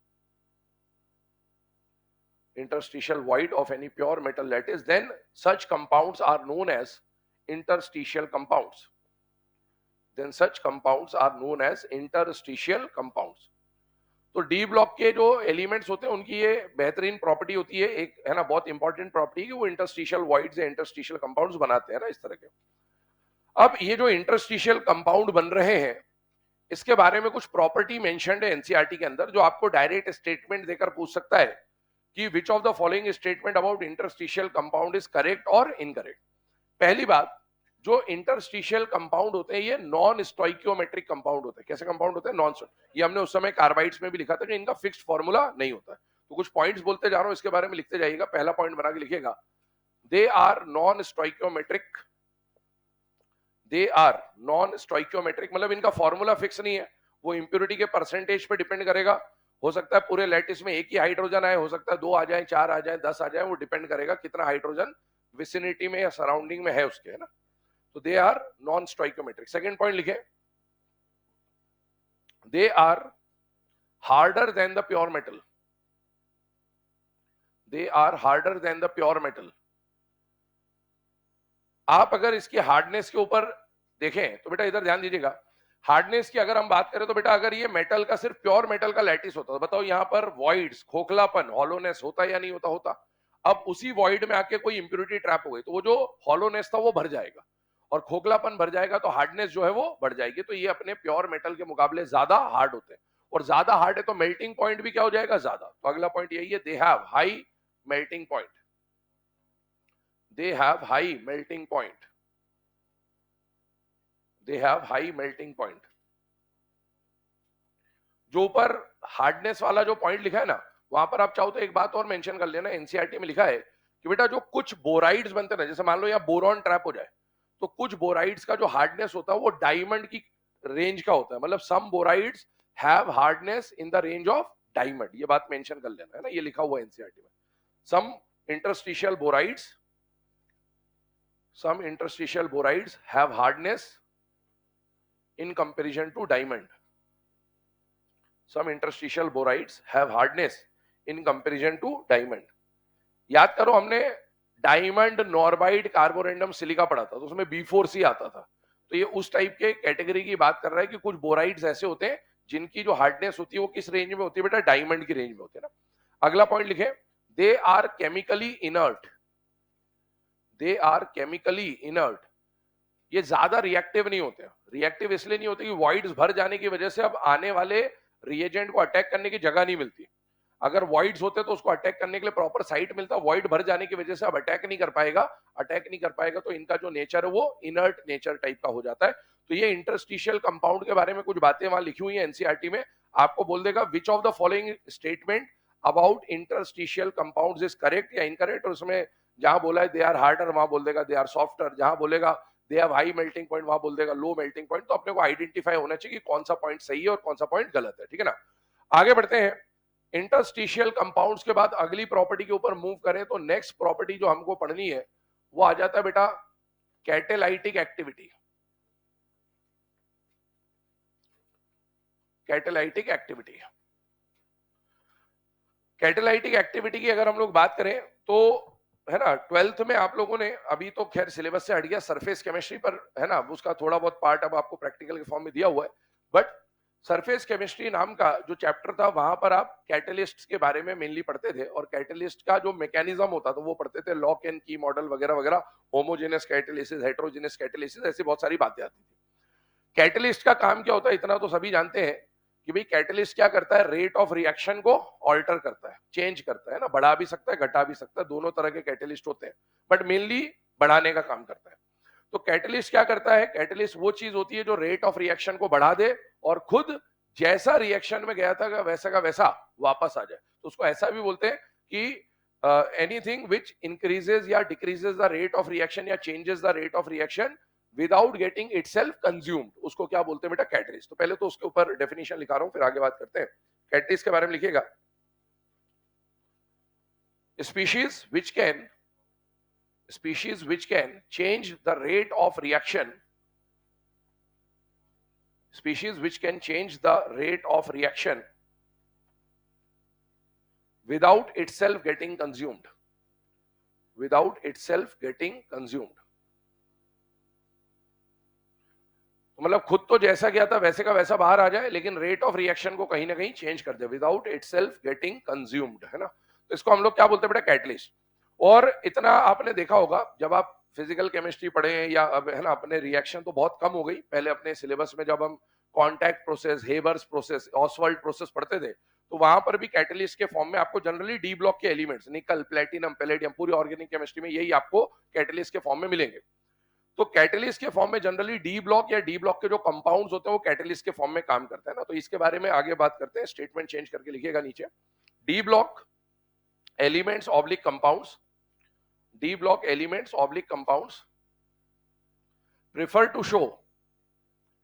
Speaker 1: interstitial void of any pure metal lattice, then such compounds are known as interstitial compounds. Then such compounds are known as interstitial compounds. तो D block के जो elements होते हैं उनकी ये बेहतरीन property होती है, एक है ना बहुत इंपॉर्टेंट प्रॉपर्टी कि वो इंटरस्टिशियल वॉइड्स या इंटरस्टिशियल कंपाउंड्स बनाते हैं ना इस तरह के। अब ये जो इंटरस्टिशियल कंपाउंड बन रहे हैं इसके बारे में कुछ प्रॉपर्टी मेंशन्ड है एनसीईआरटी के अंदर, जो आपको डायरेक्ट स्टेटमेंट देकर पूछ सकता है कि विच of the following statement about interstitial compound is correct और इनकरेक्ट। पहली बात, जो इंटरस्टिशियल कंपाउंड होते हैं ये नॉन स्टोइकियोमेट्रिक कंपाउंड होते हैं। कैसे कंपाउंड होते हैं? नॉन, ये हमने उस समय कार्बाइड्स में भी लिखा था कि इनका फिक्स्ड फॉर्मूला नहीं होता है। तो कुछ पॉइंट्स बोलते जा रहा हूं, इसके बारे में लिखते जाइएगा। पहला पॉइंट बना के लिखिएगा, they are non stoichiometric. They are non stoichiometric मतलब इनका फॉर्मूला फिक्स नहीं है, वो इंप्योरिटी के परसेंटेज पे डिपेंड करेगा। हो सकता है पूरे लैटिस में एक ही हाइड्रोजन आए, हो सकता है 2 आ जाए, 4 आ जाए, 10 आ जाए, वो डिपेंड करेगा कितना हाइड्रोजन विसिनिटी में या सराउंडिंग में है उसके, है ना। तो they are non stoichiometric. Second point लिखे, they are harder than the pure metal. They are harder than the pure metal. आप अगर इसकी हार्डनेस के ऊपर देखें तो बेटा इधर ध्यान दीजिएगा, हार्डनेस की अगर हम बात करें तो बेटा अगर ये मेटल का सिर्फ प्योर मेटल का लैटिस होता तो बताओ यहां पर वॉइड्स, खोखलापन, हॉलोनेस होता या नहीं होता? होता। अब उसी वॉइड में आके कोई इंप्योरिटी ट्रैप हो गई तो वो जो हॉलोनेस था वो भर जाएगा और खोखलापन भर जाएगा, तो हार्डनेस जो है वो बढ़ जाएगी। तो ये अपने प्योर मेटल के मुकाबले ज्यादा हार्ड होते हैं, और ज्यादा हार्ड है तो मेल्टिंग पॉइंट भी क्या हो जाएगा? ज्यादा। तो अगला पॉइंट यही है, they have high melting point. They have high melting point. They have high melting point. जो ऊपर हार्डनेस वाला जो पॉइंट लिखा है ना, वहां पर आप चाहो तो एक बात और मेंशन कर लेना, एनसीईआरटी में लिखा है कि बेटा जो कुछ बोराइड्स बनते हैं ना, जैसे मान लो यहाँ बोरॉन ट्रैप हो जाए, तो कुछ बोराइड्स का जो हार्डनेस होता है वो डायमंड की रेंज का होता है। मतलब some borides have hardness in the range of diamond. ये बात मेंशन कर लेना, है ना, ये लिखा हुआ है एनसीईआरटी में। Some interstitial borides, some interstitial borides have hardness in comparison to diamond. Some interstitial borides have hardness in comparison to diamond. याद करो हमने डायमंड नॉर्बाइड कार्बोरेंडम सिलिका पढ़ा था, तो उसमें B4C आता था। तो ये उस टाइप के कैटेगरी की बात कर रहा है कि कुछ बोराइड्स ऐसे होते हैं जिनकी जो हार्डनेस होती है वो किस रेंज में होती है बेटा? डायमंड की रेंज में होती है ना। अगला पॉइंट लिखे, they are chemically inert. They are chemically inert. ये ज्यादा रिएक्टिव नहीं होते। रिएक्टिव इसलिए नहीं होते कि वॉइड्स भर जाने की वजह से अब आने वाले रिएजेंट को अटैक करने की जगह नहीं मिलती। अगर वॉइड्स होते तो उसको अटैक करने के लिए प्रॉपर साइट मिलता, वॉइड भर जाने की वजह से अब अटैक नहीं कर पाएगा। अटैक नहीं कर पाएगा तो इनका जो नेचर है वो इनर्ट नेचर टाइप का हो जाता है। तो ये इंटरस्टिशियल कंपाउंड के बारे में कुछ बातें वहां लिखी हुई है एनसीईआरटी में। आपको बोल देगा विच of the following statement about interstitial compounds is correct या इनकरेक्ट, और उसमें जहां बोला है दे आर हार्डर वहां बोल देगा दे आर सॉफ्टर, जहां बोलेगा they have high melting point वहां बोल देगा लो मेल्टिंग पॉइंट। तो अपने को आइडेंटिफाई होना चाहिए कि कौन सा पॉइंट सही है और कौन सा पॉइंट गलत है, ठीक है ना। आगे बढ़ते हैं, इंटरस्टिशियल कंपाउंड्स के बाद अगली प्रॉपर्टी के ऊपर मूव करें तो नेक्स्ट प्रॉपर्टी जो हमको पढ़नी है वो आ जाता है बेटा catalytic activity. Catalytic activity, catalytic activity की अगर हम लोग बात करें तो है ना, 12th में आप लोगों ने, अभी तो खैर सिलेबस से हट गया, सरफेस केमिस्ट्री पर है ना, उसका थोड़ा बहुत पार्ट अब आपको प्रैक्टिकल के फॉर्म में दिया हुआ है। बट सरफेस केमिस्ट्री नाम का जो चैप्टर था वहां पर आप कैटलिस्ट के बारे में मेनली पढ़ते थे, और कैटलिस्ट का जो मैकेनिज्म होता था वो पढ़ते थे, लॉक एंड की मॉडल वगैरह वगैरह, होमोजेनस कैटलिसिस, हेटेरोजेनस कैटलिसिस, ऐसी बहुत सारी बातें आती थी। कैटलिस्ट का काम क्या होता है इतना तो सभी जानते हैं कि भाई कैटलिस्ट क्या करता है? रेट ऑफ रिएक्शन को ऑल्टर करता है, चेंज करता है ना, बढ़ा भी सकता है घटा भी सकता है, दोनों तरह के कैटलिस्ट होते हैं, बट मेनली बढ़ाने का काम करता है। तो कैटलिस्ट क्या करता है? कैटलिस्ट वो चीज होती है जो रेट ऑफ रिएक्शन को बढ़ा दे और खुद जैसा रिएक्शन में गया था वैसा का वैसा वापस आ जाए। तो उसको ऐसा भी बोलते हैं कि एनीथिंग विच इंक्रीजेज या decreases the rate of reaction या changes the rate of reaction without getting itself consumed, उसको क्या बोलते हैं बेटा? कैटलिस्ट। तो पहले तो उसके ऊपर डेफिनेशन लिखा रहा हूं, फिर आगे बात करते हैं। कैटलिस्ट के बारे में लिखिएगा, species which can change the rate of reaction, species which can change the rate of reaction without itself getting consumed, without itself getting consumed. मतलब खुद तो जैसा गया था वैसे का वैसा बाहर आ जाए, लेकिन रेट ऑफ रिएक्शन को कहीं ना कहीं चेंज कर दे, विदाउट इटसेल्फ गेटिंग कंज्यूम्ड, है ना। तो इसको हम लोग क्या बोलते हैं बेटा, कैटलिस्ट। और इतना आपने देखा होगा जब आप फिजिकल केमिस्ट्री पढ़े या अब, है ना, अपने रिएक्शन तो बहुत कम हो गई, पहले अपने सिलेबस में जब हम contact process, Haber's process, Oswald process पढ़ते थे, तो वहां पर भी कैटलिस्ट के फॉर्म में आपको जनरली डी ब्लॉक के एलिमेंट्स, निकल, प्लेटिनम, पैलेडियम, पूरी ऑर्गेनिक केमिस्ट्री में यही आपको कैटलिस्ट के फॉर्म में मिलेंगे। तो कैटलिस्ट के फॉर्म में जनरली डी ब्लॉक या डी ब्लॉक के जो कंपाउंड्स होते हैं वो कैटलिस्ट के फॉर्म में काम करते हैं ना। तो इसके बारे में आगे बात करते हैं, स्टेटमेंट चेंज करके लिखिएगा नीचे। D block elements oblique compounds, D block elements oblique compounds prefer to show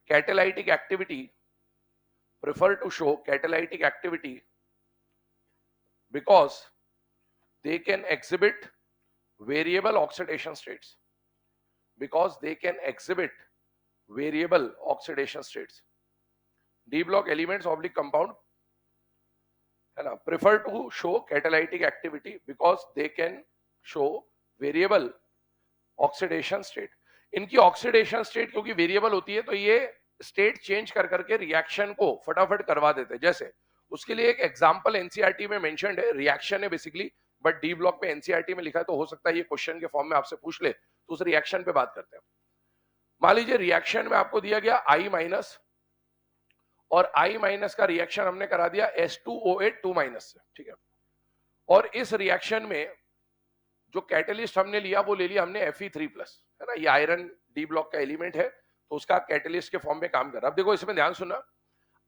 Speaker 1: catalytic activity, prefer to show catalytic activity because they can exhibit variable oxidation states, because they can exhibit variable oxidation states। D block elements oblique compound, है ना, prefer to show catalytic activity because they can show variable oxidation state। इनकी oxidation state क्योंकि variable होती है, तो ये state change कर करके रिएक्शन को फटाफट करवा देते हैं। जैसे उसके लिए एक एग्जांपल एनसीईआरटी में मेंशन्ड है, रिएक्शन है बेसिकली, बट डी ब्लॉक में एनसीईआरटी में लिखा है, तो हो सकता है ये क्वेश्चन के फॉर्म में आपसे पूछ ले, तो उस रिएक्शन पे बात करते हैं। मान लीजिए रिएक्शन में आपको दिया गया I माइनस, और I माइनस का रिएक्शन हमने करा दिया H2OH 2 माइनस से, ठीक है। और इस रिएक्शन में जो कैटलिस्ट हमने लिया वो ले लिया हमने Fe3 प्लस, है ना, ये आयरन डी ब्लॉक का एलिमेंट है, तो उसका कैटलिस्ट के फॉर्म में काम कर रहा है। अब देखो इसमें ध्यान सुनना,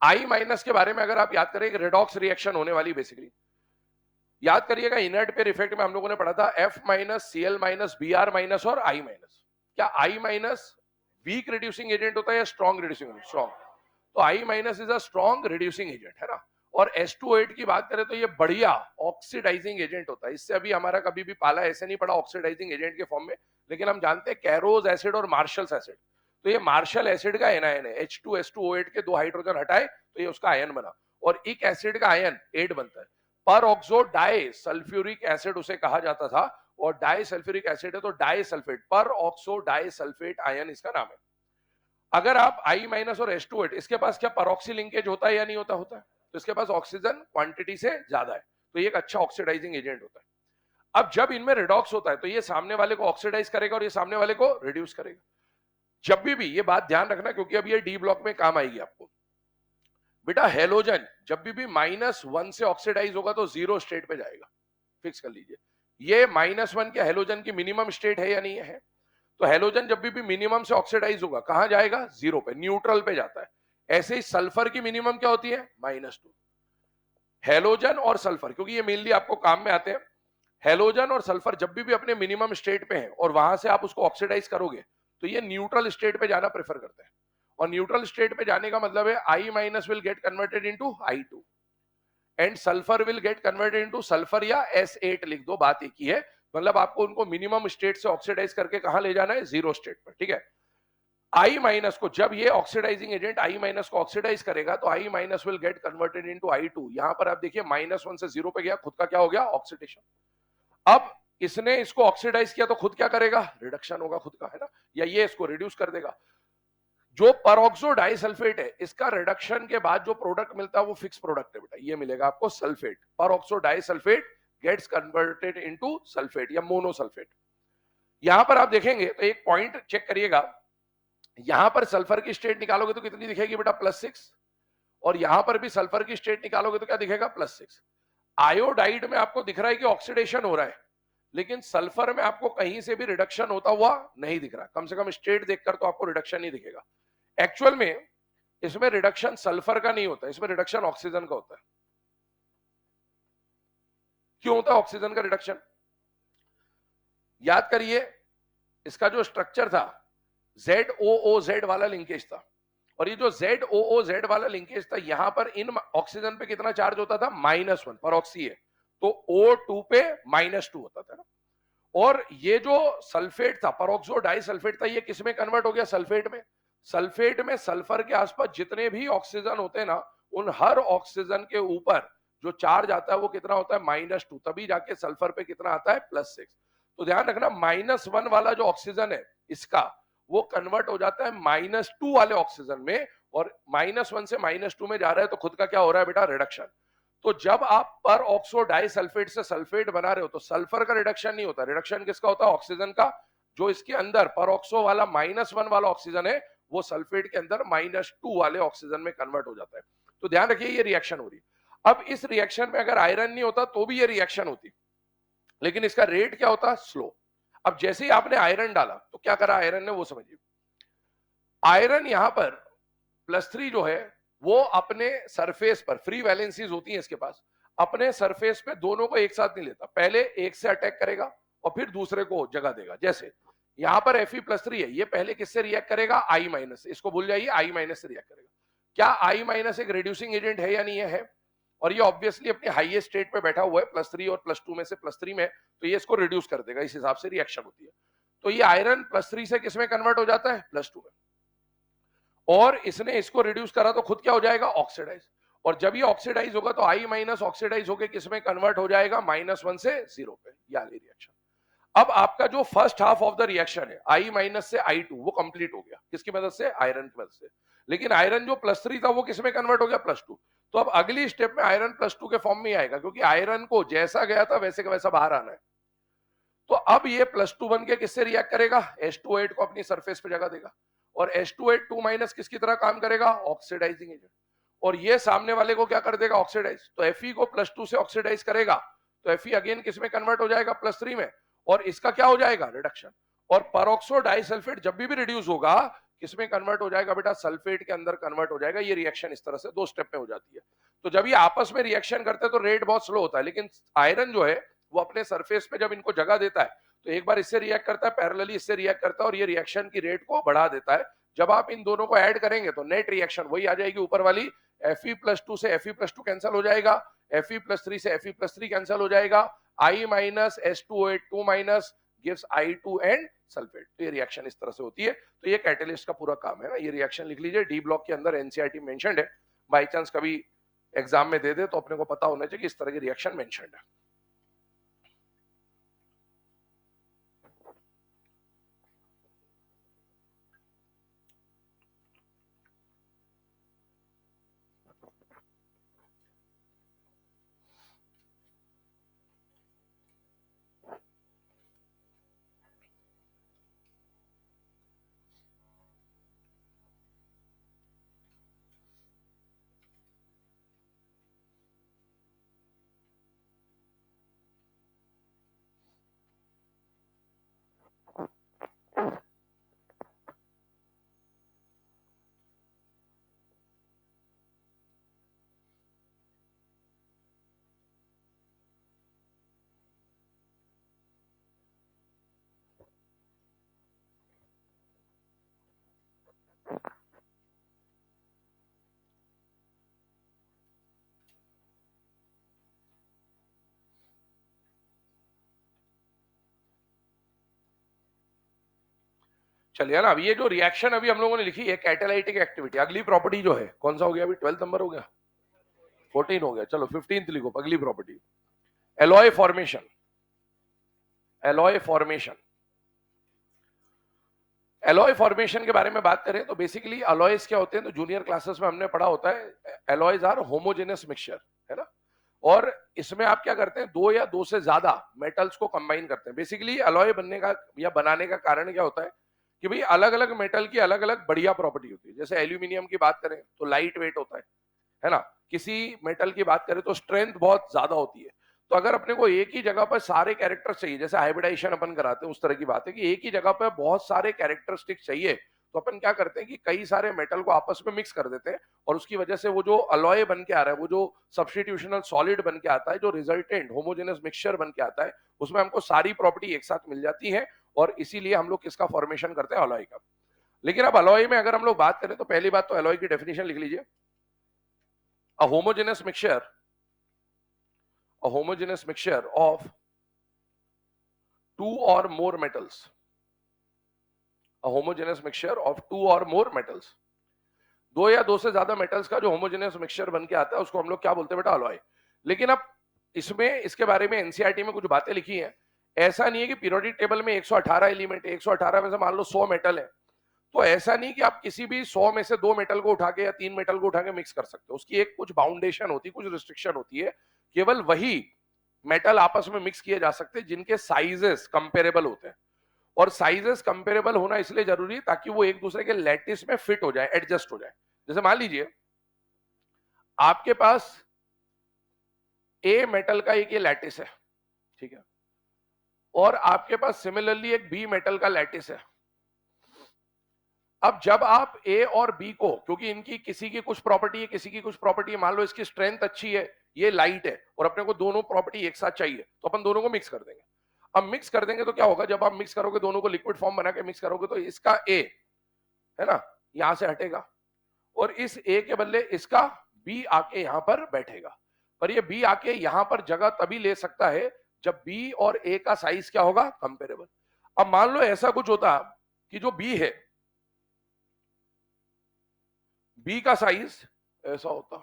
Speaker 1: I माइनस के बारे में अगर आप याद करें, रेडॉक्स रिएक्शन होने वाली, बेसिकली याद करिएगा इनर्ट पेयर इफेक्ट में हम लोगों ने पढ़ा था F minus, Cl minus, Br minus और I माइनस। क्या I minus weak reducing agent होता है या स्ट्रॉन्ग रिड्यूसिंग एजेंट? स्ट्रॉन्ग। तो I minus is a strong reducing agent, है ना। और H2O8 की बात करें तो ये बढ़िया ऑक्सीडाइजिंग एजेंट होता है। इससे अभी हमारा कभी भी पाला ऐसे नहीं पड़ा ऑक्सीडाइजिंग एजेंट के फॉर्म में, लेकिन हम जानते हैं कैरोज एसिड और मार्शल्स एसिड, तो ये मार्शल एसिड का एनायन है। H2SO8 के 2 हाइड्रोजन हटाए तो ये उसका आयन बना, और इक एसिड का आयन 8 बनता है। पर ऑक्सो डाई सल्फ्यूरिक एसिड उसे कहा जाता था, और डाई सल्फ्यूरिक एसिड है तो डाई सल्फेट, पर ऑक्सो डाई सल्फेट आयन इसका नाम है। अगर आप I माइनस और H2OH, इसके पास क्या परऑक्सी लिंकेज होता है या नहीं होता? होता है। तो इसके पास ऑक्सीजन क्वांटिटी से ज्यादा है, तो ये एक अच्छा ऑक्सीडाइजिंग एजेंट होता है। अब जब इनमें रिडॉक्स होता है तो ये सामने वाले को ऑक्सीडाइज करेगा और ये सामने वाले को रिड्यूस करेगा। जब भी ये बात ध्यान रखना, क्योंकि अब ये डी ब्लॉक में काम आएगी आपको। बेटा हेलोजन जब भी -1 से ऑक्सीडाइज होगा तो 0 स्टेट पे जाएगा, फिक्स कर लीजिए। ये -1 क्या हेलोजन की मिनिमम स्टेट है या नहीं है? तो हेलोजन जब भी मिनिमम से ऑक्सीडाइज होगा कहां जाएगा? 0 पे, न्यूट्रल पे जाता है। ऐसे ही सल्फर की मिनिमम क्या होती है? -2। हेलोजन और सल्फर, क्योंकि ये मेनली आपको काम में आते हैं, हेलोजन और सल्फर जब भी अपने मिनिमम स्टेट पे हैं और वहां से आप उसको ऑक्सीडाइज करोगे तो ये न्यूट्रल स्टेट पे जाना प्रेफर करते हैं। और न्यूट्रल स्टेट पे जाने का मतलब है I minus will get converted into I2 and sulphur will get converted into sulphur या S8 लिख दो, बात एक ही है। मतलब आपको उनको मिनिमम स्टेट से ऑक्सीडाइज करके कहां ले जाना है? 0 स्टेट पर, ठीक है। I माइनस को जब ये ऑक्सीडाइजिंग एजेंट I माइनस को ऑक्सीडाइज करेगा तो I minus will get converted into I2। यहां पर आप देखिए -1 से 0 पे गया, खुद का क्या हो गया? ऑक्सीडेशन। अब इसने इसको ऑक्सीडाइज किया तो खुद क्या करेगा? रिडक्शन होगा खुद का, है ना, या ये इसको रिड्यूस कर देगा। जो परऑक्सो डाइसल्फेट है इसका रिडक्शन के बाद जो प्रोडक्ट मिलता है वो फिक्स प्रोडक्ट है बेटा, ये मिलेगा आपको sulphate. Peroxo disulphate gets converted into sulphate या मोनोसल्फेट। यहां पर आप देखेंगे तो एक पॉइंट चेक करिएगा, यहां पर सल्फर की स्टेट निकालोगे तो कितनी दिखेगी बेटा? +6। और यहां पर भी सल्फर की स्टेट निकालोगे तो क्या दिखेगा? +6। आयोडाइड में आपको दिख रहा है कि ऑक्सीडेशन हो रहा है, लेकिन सल्फर में आपको कहीं से भी रिडक्शन होता हुआ नहीं दिख रहा। कम से कम स्टेट देखकर तो आपको रिडक्शन नहीं दिखेगा। एक्चुअल में इसमें रिडक्शन सल्फर का नहीं होता, इसमें रिडक्शन ऑक्सीजन का होता है। क्यों होता है ऑक्सीजन का रिडक्शन? याद करिए, इसका जो स्ट्रक्चर था ZOOZ वाला लिंकेज था, और ये जो ZOOZ वाला लिंकेज था यहां पर इन ऑक्सीजन पे कितना चार्ज होता था? -1 पर ऑक्सी है, तो O2 पे -2 होता था ना। और ये जो सल्फेट था, परऑक्सो डाइसल्फेट था, ये किस में कन्वर्ट हो गया? सल्फेट में। सल्फेट में सल्फर के आसपास जितने भी ऑक्सीजन होते हैं ना, उन हर ऑक्सीजन के ऊपर जो चार्ज आता है वो कितना होता है -2, तभी जाके सल्फर पे कितना आता है +6। तो ध्यान रखना -1 वाला जो ऑक्सीजन है इसका वो कन्वर्ट हो जाता है -2 वाले ऑक्सीजन में, और -1 से -2 में जा रहा है तो खुद का क्या हो रहा है बेटा, रिडक्शन। तो जब आप पर ऑक्सो डाई सल्फेट से सल्फेट बना रहे हो तो सल्फर का रिडक्शन नहीं होता, रिडक्शन किसका होता है, ऑक्सीजन का। जो इसके अंदर पर ऑक्सो वाला -1 वाला ऑक्सीजन है वो सल्फेट के अंदर -2 वाले ऑक्सीजन में कन्वर्ट हो जाता है। तो ध्यान रखिए ये रिएक्शन हो रही है। अब इस रिएक्शन में अगर आयरन नहीं होता तो भी ये रिएक्शन होती, लेकिन इसका रेट क्या होता, स्लो। अब जैसे ही आपने आयरन डाला तो क्या करा आयरन ने, वो समझिए। आयरन यहां पर +3 जो है वो अपने सरफेस पर, फ्री वैलेंसीज होती हैं इसके पास, अपने सरफेस पे दोनों को एक साथ नहीं लेता, पहले एक से अटैक करेगा और फिर दूसरे को जगह देगा। जैसे यहां पर Fe+3 है, ये पहले किससे रिएक्ट करेगा, I-, इसको भूल जाइए, I- से रिएक्ट करेगा। क्या I- एक रिड्यूसिंग एजेंट है या नहीं है? और ये ऑब्वियसली अपनी हाईएस्ट स्टेट पे बैठा हुआ है, +3 और +2 में से +3 में, तो ये इसको रिड्यूस कर देगा, इस हिसाब से रिएक्शन होती है। तो ये आयरन +3 से किसमें कन्वर्ट हो जाता है, +2 में, और इसने इसको रिड्यूस करा तो खुद क्या हो जाएगा, ऑक्सीडाइज। और जब ये ऑक्सीडाइज होगा तो I- ऑक्सीडाइज होकर किसमें कन्वर्ट हो जाएगा, -1 से 0 पे, ये आगे रिएक्शन। अब आपका जो first half of the reaction है I- से I2 वो कंप्लीट हो गया, किसकी मदद से, आयरन की मदद से। लेकिन आयरन जो +3 था वो किसमें कन्वर्ट हो गया, +2। तो अब अगली स्टेप में आयरन +2 के फॉर्म में आएगा, क्योंकि आयरन को जैसा गया था वैसे का वैसा बाहर आना है। तो अब ये +2 बन के किससे रिएक्ट करेगा, H2O8 को अपनी सरफेस पे जगह देगा, और H2O8 2- किसकी तरह काम करेगा, ऑक्सीडाइजिंग एजेंट। और ये सामने वाले को क्या कर देगा, ऑक्सीडाइज। तो Fe को +2 से ऑक्सीडाइज करेगा तो Fe अगेन किसमें कन्वर्ट हो जाएगा, +3 में, और इसका क्या हो जाएगा, रिडक्शन। और परऑक्सो डाइसल्फेट जब भी रिड्यूस होगा किसमें कन्वर्ट हो जाएगा बेटा, सल्फेट के अंदर कन्वर्ट हो जाएगा। ये रिएक्शन इस तरह से 2 स्टेप में हो जाती है। तो जब ये आपस में रिएक्शन करते हैं तो रेट बहुत स्लो होता है, लेकिन आयरन जो है वो अपने सरफेस पे जब इनको जगह देता है तो एक बार इससे रिएक्ट करता है, पैरेलली इससे रिएक्ट करता है, और ये रिएक्शन की रेट को बढ़ा देता है। जब आप इन दोनों को ऐड करेंगे तो नेट रिएक्शन वही आ जाएगी ऊपर वाली, Fe+2 से Fe+2 कैंसिल हो जाएगा, Fe+3 से Fe+3 कैंसिल हो जाएगा, I- H2O8 2- gives I2 and sulphate. तो ये रिएक्शन इस तरह से होती है। तो ये कैटलिस्ट का पूरा काम है ना, ये रिएक्शन लिख लीजिए, डी ब्लॉक के अंदर एनसीईआरटी मेंशन्ड है, बाय चांस कभी एग्जाम में दे दे तो अपने को पता होना चाहिए कि इस तरह की रिएक्शन मेंशन्ड है। चलिए ना, अब ये जो रिएक्शन अभी हम लोगों ने लिखी है कैटालाइटिक एक्टिविटी, अगली प्रॉपर्टी जो है कौन सा हो गया अभी, 12 नंबर हो गया, 14 हो गया, चलो 15th लिखो अगली property, alloy formation. Alloy formation, alloy formation के बारे में बात करें तो बेसिकली अलॉयज क्या होते हैं, तो जूनियर क्लासेस में हमने पढ़ा होता है, एलॉयज आर होमोजेनस मिक्सचर, है ना। और इसमें आप क्या करते हैं, दो या दो से ज्यादा मेटल्स को कंबाइन करते हैं। बेसिकली अलॉय बनने का या बनाने का कारण क्या होता है कि भाई अलग अलग मेटल की अलग अलग बढ़िया प्रॉपर्टी होती है। जैसे एल्यूमिनियम की बात करें तो लाइट वेट होता है ना। किसी मेटल की बात करें तो स्ट्रेंथ बहुत ज्यादा होती है। तो अगर अपने को एक ही जगह पर सारे कैरेक्टर चाहिए, जैसे हाइब्रिडाइजेशन अपन कराते हैं उस तरह की बात है कि एक ही जगह पर बहुत सारे कैरेक्टरिस्टिक चाहिए, तो अपन क्या करते हैं कि कई सारे मेटल को आपस में मिक्स कर देते हैं, और उसकी वजह से वो जो अलॉय बन के आ रहा है, वो जो सब्स्टिट्यूशनल सॉलिड बन के आता है, जो रिजल्टेंट होमोजेनस मिक्सचर बन के आता है, उसमें हमको सारी प्रॉपर्टी एक साथ मिल जाती है, और इसीलिए हम लोग किसका फॉर्मेशन करते हैं, अलॉय का। लेकिन अब अलॉय में अगर हम लोग बात करें तो पहली बात तो अलॉय की डेफिनेशन लिख लीजिए, a homogeneous mixture, a homogeneous mixture of two or more metals, a homogeneous mixture of two or more metals, दो या दो से ज्यादा मेटल्स का जो होमोजेनियस मिक्सचर बन के आता है उसको हम लोग क्या बोलते हैं बेटा, अलॉय। लेकिन अब इसमें इसके बारे में एनसीईआरटी में कुछ बातें लिखी हैं। ऐसा नहीं है कि पीरियोडिक टेबल में 118 एलिमेंट है, 118 में से मान लो 100 मेटल है, तो ऐसा नहीं कि आप किसी भी 100 में से 2 मेटल को उठा के या 3 मेटल को उठा के मिक्स कर सकते हो। उसकी एक कुछ बाउंडेशन होती है, कुछ रिस्ट्रिक्शन होती है। केवल वही मेटल आपस में मिक्स किए जा सकते हैं जिनके साइजेस कंपेरेबल होते हैं। और साइजेस कंपेरेबल होना इसलिए जरूरी है ताकि वो एक दूसरे के लैटिस में फिट हो जाए, एडजस्ट हो जाए। जैसे मान लीजिए आपके पास ए मेटल का एक ये लैटिस है, ठीक है, और आपके पास सिमिलरली एक बी मेटल का लैटिस है। अब जब आप ए और बी को, क्योंकि इनकी किसी की कुछ प्रॉपर्टी है, किसी की कुछ प्रॉपर्टी है, मान लो इसकी स्ट्रेंथ अच्छी है, ये लाइट है, और अपने को दोनों प्रॉपर्टी एक साथ चाहिए, तो अपन दोनों को मिक्स कर देंगे। अब मिक्स कर देंगे तो क्या होगा, जब आप मिक्स करोगे दोनों को लिक्विड फॉर्म बना के मिक्स करोगे, तो इसका ए है ना यहां से हटेगा, और इस ए के बदले इसका बी आके यहां पर बैठेगा। पर ये बी आके यहां पर जगह तभी ले सकता है जब बी और ए का साइज क्या होगा, कंपेरेबल। अब मान लो ऐसा कुछ होता कि जो बी है, बी का साइज ऐसा होता,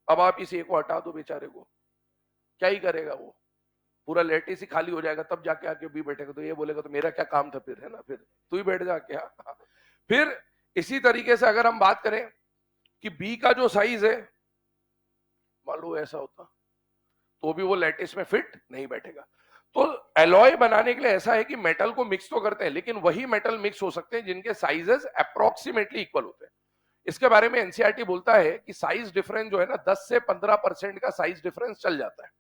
Speaker 1: अब आप इस ए को हटा दो बेचारे को, क्या ही करेगा वो, पूरा लेटिस ही खाली हो जाएगा, तब जाके आके बी बैठेगा। तो ये बोलेगा तो मेरा क्या काम था फिर, है ना, फिर तू ही बैठ जा क्या। फिर इसी तरीके से अगर हम बात करें कि बी का जो साइज है, मान लो ऐसा होता, तो भी वो लैटिस में फिट नहीं बैठेगा। तो एलॉय बनाने के लिए ऐसा है कि मेटल को मिक्स तो करते हैं, लेकिन वही मेटल मिक्स हो सकते हैं जिनके साइजेस अप्रोक्सीमेटली इक्वल होते हैं। इसके बारे में एनसीईआरटी बोलता है कि साइज डिफरेंस जो है ना, 10 से 15% का साइज डिफरेंस चल जाता है।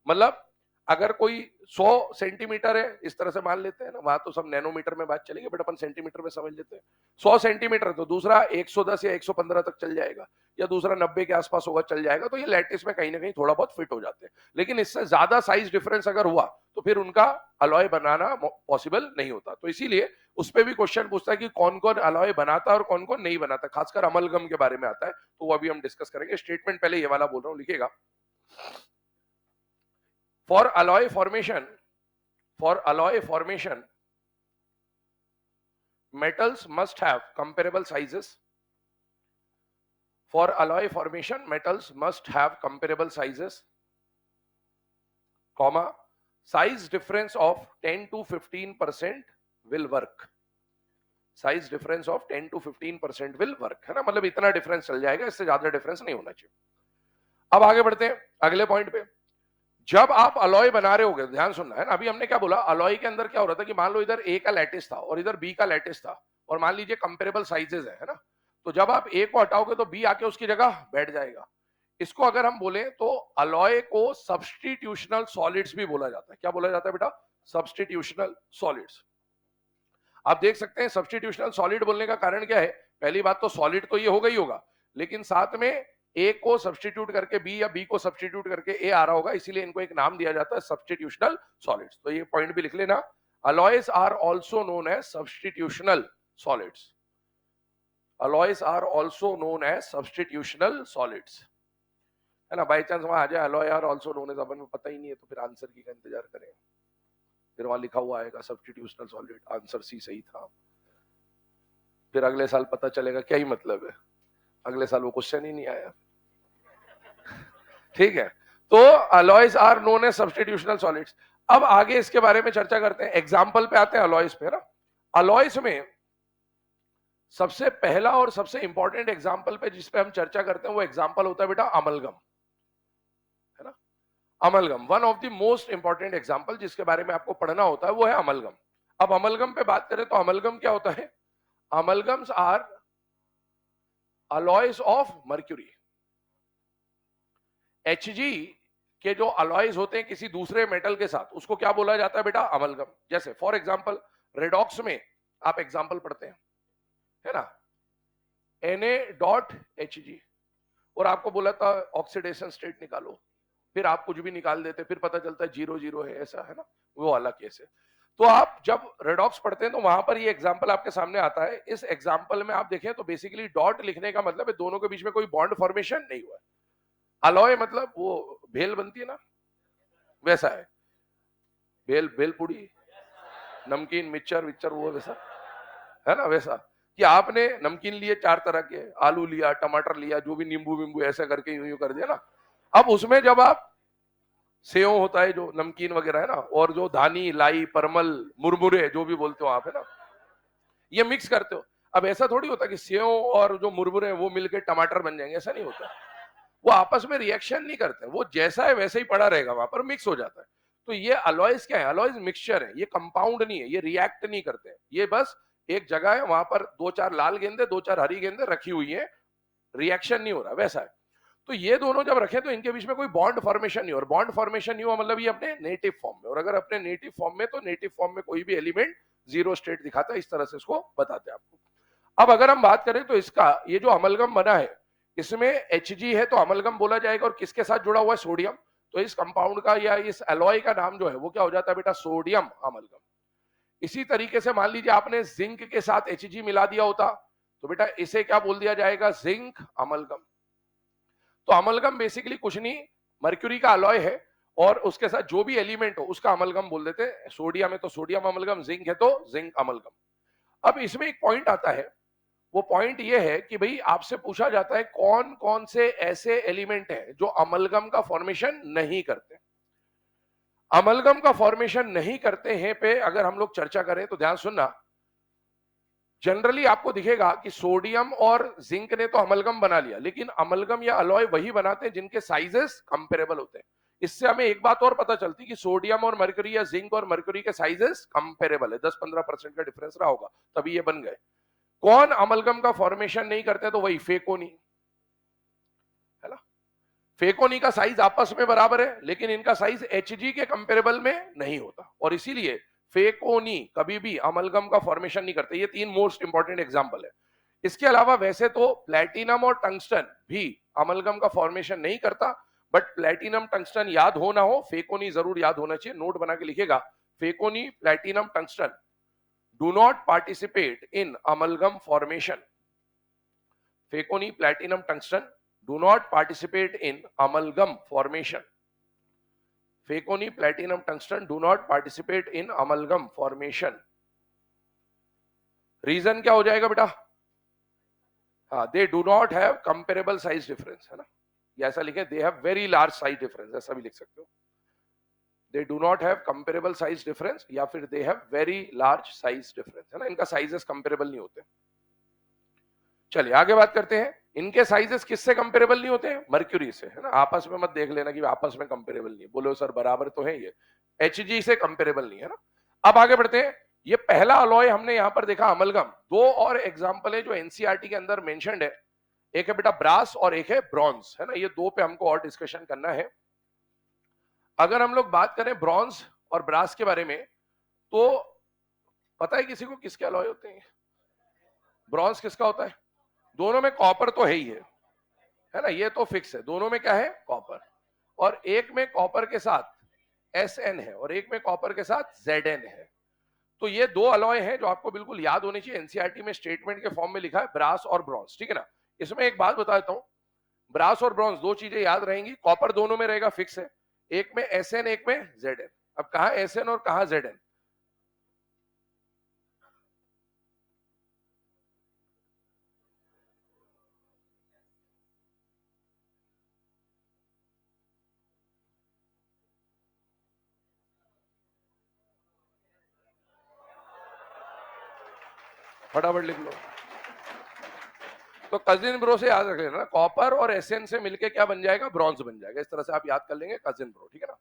Speaker 1: मतलब अगर कोई 100 सेंटीमीटर है, इस तरह से मान लेते हैं ना, वहां तो सब नैनोमीटर में बात चलेगी, बट अपन सेंटीमीटर में समझ लेते हैं। 100 सेंटीमीटर तो दूसरा 110 या 115 तक चल जाएगा, या दूसरा 90 के आसपास होगा, चल जाएगा। तो ये लैटिस में कहीं ना कहीं थोड़ा बहुत फिट हो जाते हैं। लेकिन इससे ज्यादा साइज डिफरेंस अगर हुआ तो फिर उनका अलॉय बनाना पॉसिबल नहीं होता। तो इसीलिए उस पर भी क्वेश्चन पूछता है कि कौन कौन अलॉय बनाता है और कौन कौन नहीं बनाता, खासकर अमलगम के बारे में आता है, तो वो अभी हम डिस्कस करेंगे। स्टेटमेंट पहले ये वाला बोल रहा हूं, लिखिएगा। For alloy formation, metals must have comparable sizes. For alloy formation, metals must have comparable sizes, comma, size difference of 10 to 15% will work. Size difference of 10 to 15% will work, है ना, मतलब इतना डिफरेंस चल जाएगा, इससे ज्यादा डिफरेंस नहीं होना चाहिए। अब आगे बढ़ते हैं अगले पॉइंट पे। जब आप अलॉय बना रहे होगे, ध्यान सुनना है ना, अभी हमने क्या बोला, अलॉय के अंदर क्या हो रहा था कि मान लो इधर ए का लैटिस था और इधर बी का लैटिस था, और मान लीजिए कंपेरेबल साइजेस है ना, तो जब आप ए को हटाओगे तो बी आके उसकी जगह बैठ जाएगा। इसको अगर हम बोले तो अलॉय को सब्स्टिट्यूशनल सॉलिड्स भी बोला जाता है। क्या बोला जाता है बेटा, सब्स्टिट्यूशनल सॉलिड्स। आप देख सकते हैं सब्स्टिट्यूशनल सॉलिड बोलने का कारण क्या है। पहली बात तो सॉलिड तो ये होगा ही होगा, लेकिन साथ में ए को सब्स्टिट्यूट करके बी या बी को सब्स्टिट्यूट करके ए आ रहा होगा, इसीलिए इनको एक नाम दिया जाता है सब्स्टिट्यूशनल सॉलिड्स। तो ये पॉइंट भी लिख लेना, alloys are also known as substitutional solids. Alloys are also known as substitutional solids, है ना। बाई चांस वहां आ जाए alloy are also known as, अपन को पता ही नहीं है तो फिर आंसर की का इंतजार करें, फिर वहां लिखा हुआ आएगा सब्स्टिट्यूशनल सॉलिड, आंसर सी सही था, फिर अगले साल पता चलेगा क्या ही मतलब है, अगले साल वो क्वेश्चन ही नहीं आया। ठीक है, तो alloys are known as substitutional solids. अब आगे इसके बारे में चर्चा करते हैं, एग्जांपल पे आते हैं अलॉयज पे ना। अलॉयज में सबसे पहला और सबसे इंपॉर्टेंट एग्जांपल पे जिस पे हम चर्चा करते हैं वो एग्जांपल होता है बेटा अमलगम, है ना। Amalgam one of the most important example जिसके बारे में आपको पढ़ना होता है वो है अमलगम। अब अमलगम पे बात करें तो अमलगम क्या होता है, amalgams are alloys of mercury. Hg के जो अलॉयज होते हैं किसी दूसरे मेटल के साथ, उसको क्या बोला जाता है बेटा, अमलगम। जैसे फॉर एग्जांपल रेडॉक्स में आप एग्जांपल पढ़ते हैं, है ना, Na.Hg, और आपको बोला था ऑक्सीडेशन स्टेट निकालो, फिर आप कुछ भी निकाल देते, फिर पता चलता है 0 0 है, ऐसा है ना, वो अलग केस है। तो आप जब रेडॉक्स पढ़ते हैं तो वहां पर ये एग्जांपल आपके सामने आता है। इस एग्जांपल में आप देखें तो बेसिकली डॉट लिखने का मतलब है दोनों के बीच में कोई बॉन्ड फॉर्मेशन नहीं हुआ है। अलॉय मतलब वो भेल बनती है ना, वैसा है, भेल भेल पूड़ी, नमकीन मिक्सचर विक्चर, वो वैसा है ना, वैसा। कि आपने नमकीन लिए 4 तरह के, आलू लिया, टमाटर लिया, जो भी नींबू वींबू ऐसा करके यूं यूं कर दिया ना। अब उसमें जब आप सेव होता है जो नमकीन वगैरह है ना, और जो धानी, लाई, परमल, मुरमुरे जो भी बोलते हो आप, है ना, ये मिक्स करते हो। अब ऐसा थोड़ी होता कि सेव और जो मुरमुरे हैं वो मिलके टमाटर बन जाएंगे, ऐसा नहीं होता। वो आपस में रिएक्शन नहीं करते, वो जैसा है वैसे ही पड़ा रहेगा, वहां पर मिक्स हो जाता है। तो ये अलॉयज क्या है? अलॉयज मिक्सचर है, ये कंपाउंड नहीं है, ये रिएक्ट नहीं करते, ये बस एक जगह है, वहां पर दो चार लाल गेंदे, दो चार हरी गेंदे रखी हुई है, रिएक्शन नहीं हो रहा, वैसा है। तो ये दोनों जब रखे तो इनके बीच में कोई बॉन्ड फॉर्मेशन नहीं हो, और बॉन्ड फॉर्मेशन नहीं हुआ मतलब ये अपने नेटिव फॉर्म में, और अगर अपने नेटिव फॉर्म में, तो नेटिव फॉर्म में कोई भी एलिमेंट जीरो स्टेट दिखाता है, इस तरह से इसको बताते हैं आपको। अब अगर हम बात करें तो इसका ये जो अमलगम बना है, इसमें Hg है तो अमलगम बोला जाएगा, और किसके साथ जुड़ा हुआ है? सोडियम। तो इस कंपाउंड का या इस एलॉय का नाम जो है वो क्या हो जाता है बेटा? Sodium amalgam. इसी तरीके से मान लीजिए आपने जिंक के साथ Hg मिला दिया होता, तो बेटा इसे क्या बोल दिया जाएगा? Zinc amalgam. तो अमलगम बेसिकली कुछ नहीं, मर्क्यूरी का अलॉय है, और उसके साथ जो भी एलिमेंट हो उसका अमलगम बोल देते हैं। सोडियम है तो सोडियम अमलगम, जिंक है तो जिंक अमलगम। अब इसमें एक पॉइंट आता है, वो पॉइंट ये है कि भाई आपसे पूछा जाता है कौन कौन से ऐसे एलिमेंट हैं जो अमलगम का फॉर्मेशन नहीं करते। अमलगम का फॉर्मेशन नहीं करते हैं पे अगर हम लोग चर्चा करें तो ध्यान सुनना, जनरली आपको दिखेगा कि सोडियम और जिंक ने तो अमलगम बना लिया, लेकिन अमलगम या अलॉय वही बनाते हैं जिनके साइजेस कंपेरेबल होते हैं। इससे हमें एक बात और पता चलती कि सोडियम और मरकरी या जिंक और मरकरी के साइजेस कंपेरेबल है, 10-15% का डिफरेंस रहा होगा, तभी ये बन गए। कौन अमलगम का फॉर्मेशन नहीं करते? तो वही फेकोनी, है ना। फेकोनी का साइज आपस में बराबर है, लेकिन इनका साइज Hg के कंपेरेबल में नहीं होता, और इसीलिए फेकोनी कभी भी अमलगम का फॉर्मेशन नहीं करते। ये तीन मोस्ट इंपॉर्टेंट एग्जांपल है। इसके अलावा वैसे तो प्लैटिनम और टंगस्टन भी अमलगम का फॉर्मेशन नहीं करता, बट प्लैटिनम टंगस्टन याद हो ना हो, फेकोनी जरूर याद होना चाहिए, नोट बना के लिखेगा। FeCoNi, platinum, tungsten do not participate in amalgam formation. FeCoNi, platinum, tungsten do not participate in amalgam formation. Faconi, platinum, tungsten do not participate in amalgam formation. Reason क्या हो जाएगा बेटा? हाँ, they do not have comparable size difference, है ना, या ऐसा लिखे they have very large size difference, ऐसा भी लिख सकते हो। They do not have comparable size difference, या फिर they have very large size difference, है ना, इनका साइजेस कंपेरेबल नहीं होते। चलिए आगे बात करते हैं, इनके साइजेस किससे कंपेरेबल नहीं होते? मर्क्यूरी से, है ना। आपस में मत देख लेना कि आपस में कंपेरेबल नहीं, बोलो सर बराबर तो है, ये Hg से कंपेरेबल नहीं है ना। अब आगे बढ़ते हैं, ये पहला अलॉय हमने यहां पर देखा अमलगम। दो और एग्जांपल है जो एनसीईआरटी के अंदर मेंशन्ड है, एक है बेटा ब्रास और एक है ब्रॉन्ज, है ना। ये दो पे हमको और डिस्कशन करना है। अगर हम लोग बात करें ब्रॉन्ज और ब्रास के बारे में, तो पता है किसी को किसके अलॉय होते हैं? ब्रॉन्ज किसका होता है? दोनों में कॉपर तो है ना, ये तो फिक्स है, दोनों में क्या है? कॉपर। और एक में कॉपर के साथ Sn है, और एक में कॉपर के साथ Zn है। तो ये दो अलॉय हैं जो आपको बिल्कुल याद होनी चाहिए, एनसीईआरटी में स्टेटमेंट के फॉर्म में लिखा है, ब्रास और ब्रॉन्ज, ठीक है ना। इसमें एक बात बता देता हूं, ब्रास और ब्रॉन्ज दो चीजें याद रहेंगी, कॉपर दोनों में रहेगा, फिक्स है, एक में Sn एक में Zn। अब कहा Sn और कहा Zn? फटाफट लिख लो। तो कजिन ब्रो से याद रख लेना, कॉपर और Sn से मिलके क्या बन जाएगा? ब्रॉन्ज बन जाएगा, इस तरह से आप याद कर लेंगे कजिन ब्रो, ठीक है ना।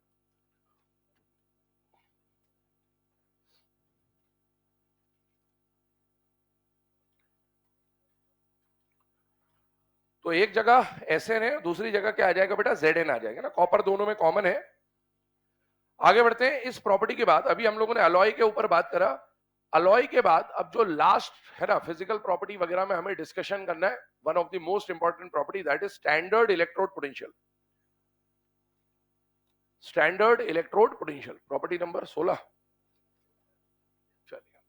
Speaker 1: तो एक जगह Sn है, दूसरी जगह क्या आ जाएगा बेटा? Zn आ जाएगा ना, कॉपर दोनों में कॉमन है। आगे बढ़ते हैं, इस प्रॉपर्टी के बाद अभी हम लोगों ने अलॉय के ऊपर बात करा, अलॉय के बाद अब जो लास्ट है ना फिजिकल प्रॉपर्टी वगैरह में हमें डिस्कशन करना है, one of the most important property, that is standard electrode potential. Standard electrode potential property number 16। चलिए,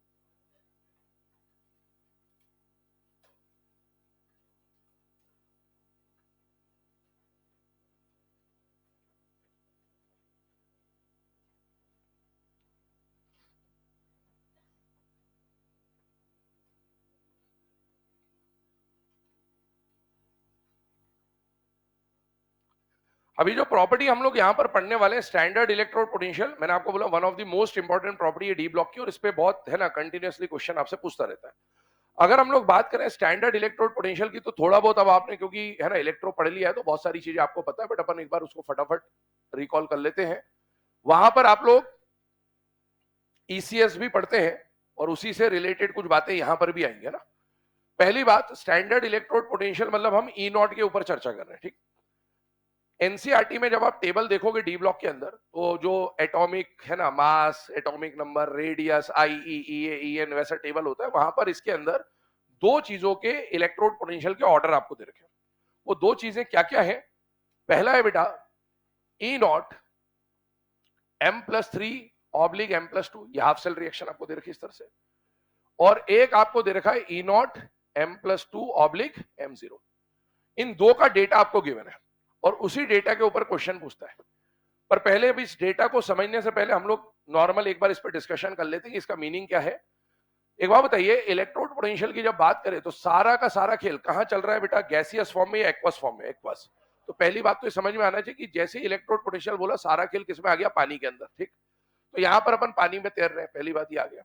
Speaker 1: अभी जो प्रॉपर्टी हम लोग यहाँ पर पढ़ने वाले हैं, स्टैंडर्ड इलेक्ट्रोड पोटेंशियल, मैंने आपको बोला one of the most important property है डी ब्लॉक की, और इस पे बहुत है ना कंटिन्यूअसली क्वेश्चन आपसे पूछता रहता है। अगर हम लोग बात करें स्टैंडर्ड इलेक्ट्रोड पोटेंशियल की, तो थोड़ा बहुत अब आपने, क्योंकि है ना इलेक्ट्रो पढ़ लिया है तो बहुत सारी चीजें आपको पता है, बट अपन एक बार उसको फटाफट रिकॉल कर लेते हैं। वहां पर आप लोग ईसीएस भी पढ़ते हैं और उसी से रिलेटेड कुछ बातें यहां पर भी आएंगे ना। पहली बात, स्टैंडर्ड इलेक्ट्रोड पोटेंशियल मतलब हम ई नॉट के ऊपर चर्चा कर रहे हैं, ठीक। एनसीईआरटी में जब आप टेबल देखोगे डी ब्लॉक के अंदर, तो जो एटॉमिक है ना mass, atomic number, radius, IE, EA, EN वैसा टेबल होता है, वहां पर इसके अंदर दो चीजों के इलेक्ट्रोड पोटेंशियल के ऑर्डर आपको दे रखे हैं। वो दो चीजें क्या क्या है? पहला है बेटा ई नॉट M+3/M+2, ये हाफ सेल रिएक्शन आपको दे रखी है इस तरह से, और एक आपको दे रखा है ई नॉट M+2/M0। इन दो का डेटा आपको गिवन है और उसी डेटा के ऊपर क्वेश्चन पूछता है। पर पहले अभी इस डेटा को समझने से पहले हम लोग नॉर्मल एक बार इस पर डिस्कशन कर लेते हैं कि इसका मीनिंग क्या है। एक बात बताइए, इलेक्ट्रोड पोटेंशियल की जब बात करें तो सारा का सारा खेल कहां चल रहा है बेटा? गैसियस फॉर्म में या एक्वस फॉर्म में? एक्वस। तो पहली बात तो ये समझ में आना चाहिए कि जैसे इलेक्ट्रोड पोटेंशियल बोला, सारा खेल किसमें आ गया? पानी के अंदर, ठीक। तो यहां पर अपन पानी में तैर रहे हैं, पहली बात ये आ गया।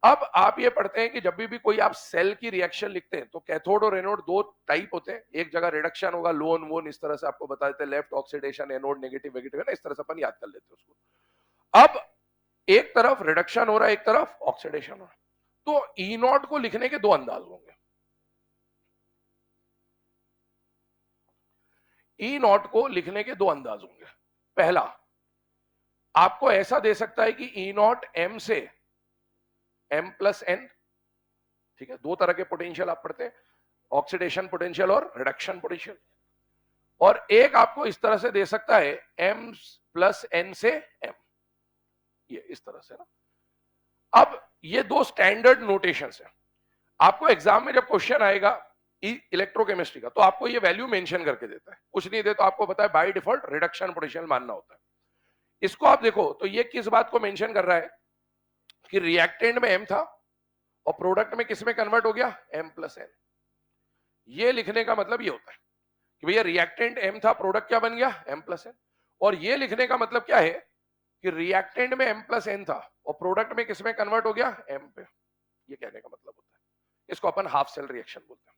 Speaker 1: अब आप ये पढ़ते हैं कि जब भी कोई आप सेल की रिएक्शन लिखते हैं तो कैथोड और एनोड दो टाइप होते हैं। एक जगह रिडक्शन होगा, लोन वोन इस तरह से आपको बता देते हैं, लेफ्ट ऑक्सीडेशन, एनोड नेगेटिव वेगेटिव, है ना, इस तरह से अपन याद कर लेते हैं उसको। अब एक तरफ रिडक्शन हो रहा है, एक तरफ ऑक्सीडेशन हो रहा है, तो ई नॉट को लिखने के दो अंदाज होंगे। ई नॉट को लिखने के दो अंदाज होंगे। पहला, आपको ऐसा दे सकता है कि ई नॉट एम से M+N, ठीक है। दो तरह के पोटेंशियल आप पढ़ते हैं, ऑक्सीडेशन पोटेंशियल और रिडक्शन पोटेंशियल। और एक आपको इस तरह से दे सकता है M+N से M, ये इस तरह से ना। अब ये दो स्टैंडर्ड नोटेशंस है। आपको एग्जाम में जब क्वेश्चन आएगा इलेक्ट्रोकेमिस्ट्री का, तो आपको ये वैल्यू मेंशन करके देता है, कुछ नहीं दे तो आपको पता है बाय डिफॉल्ट रिडक्शन पोटेंशियल मानना होता है। इसको आप देखो तो ये किस बात को मेंशन कर रहा है कि रिएक्टेंट में M था और प्रोडक्ट में किस में कन्वर्ट हो गया? M+N। ये लिखने का मतलब ये होता है कि भैया रिएक्टेंट M था, प्रोडक्ट क्या बन गया? M+N। और ये लिखने का मतलब क्या है कि रिएक्टेंट में M+N था और प्रोडक्ट में किस में कन्वर्ट हो गया? M पे। ये कहने का मतलब होता है। इसको अपन हाफ सेल रिएक्शन बोलते हैं।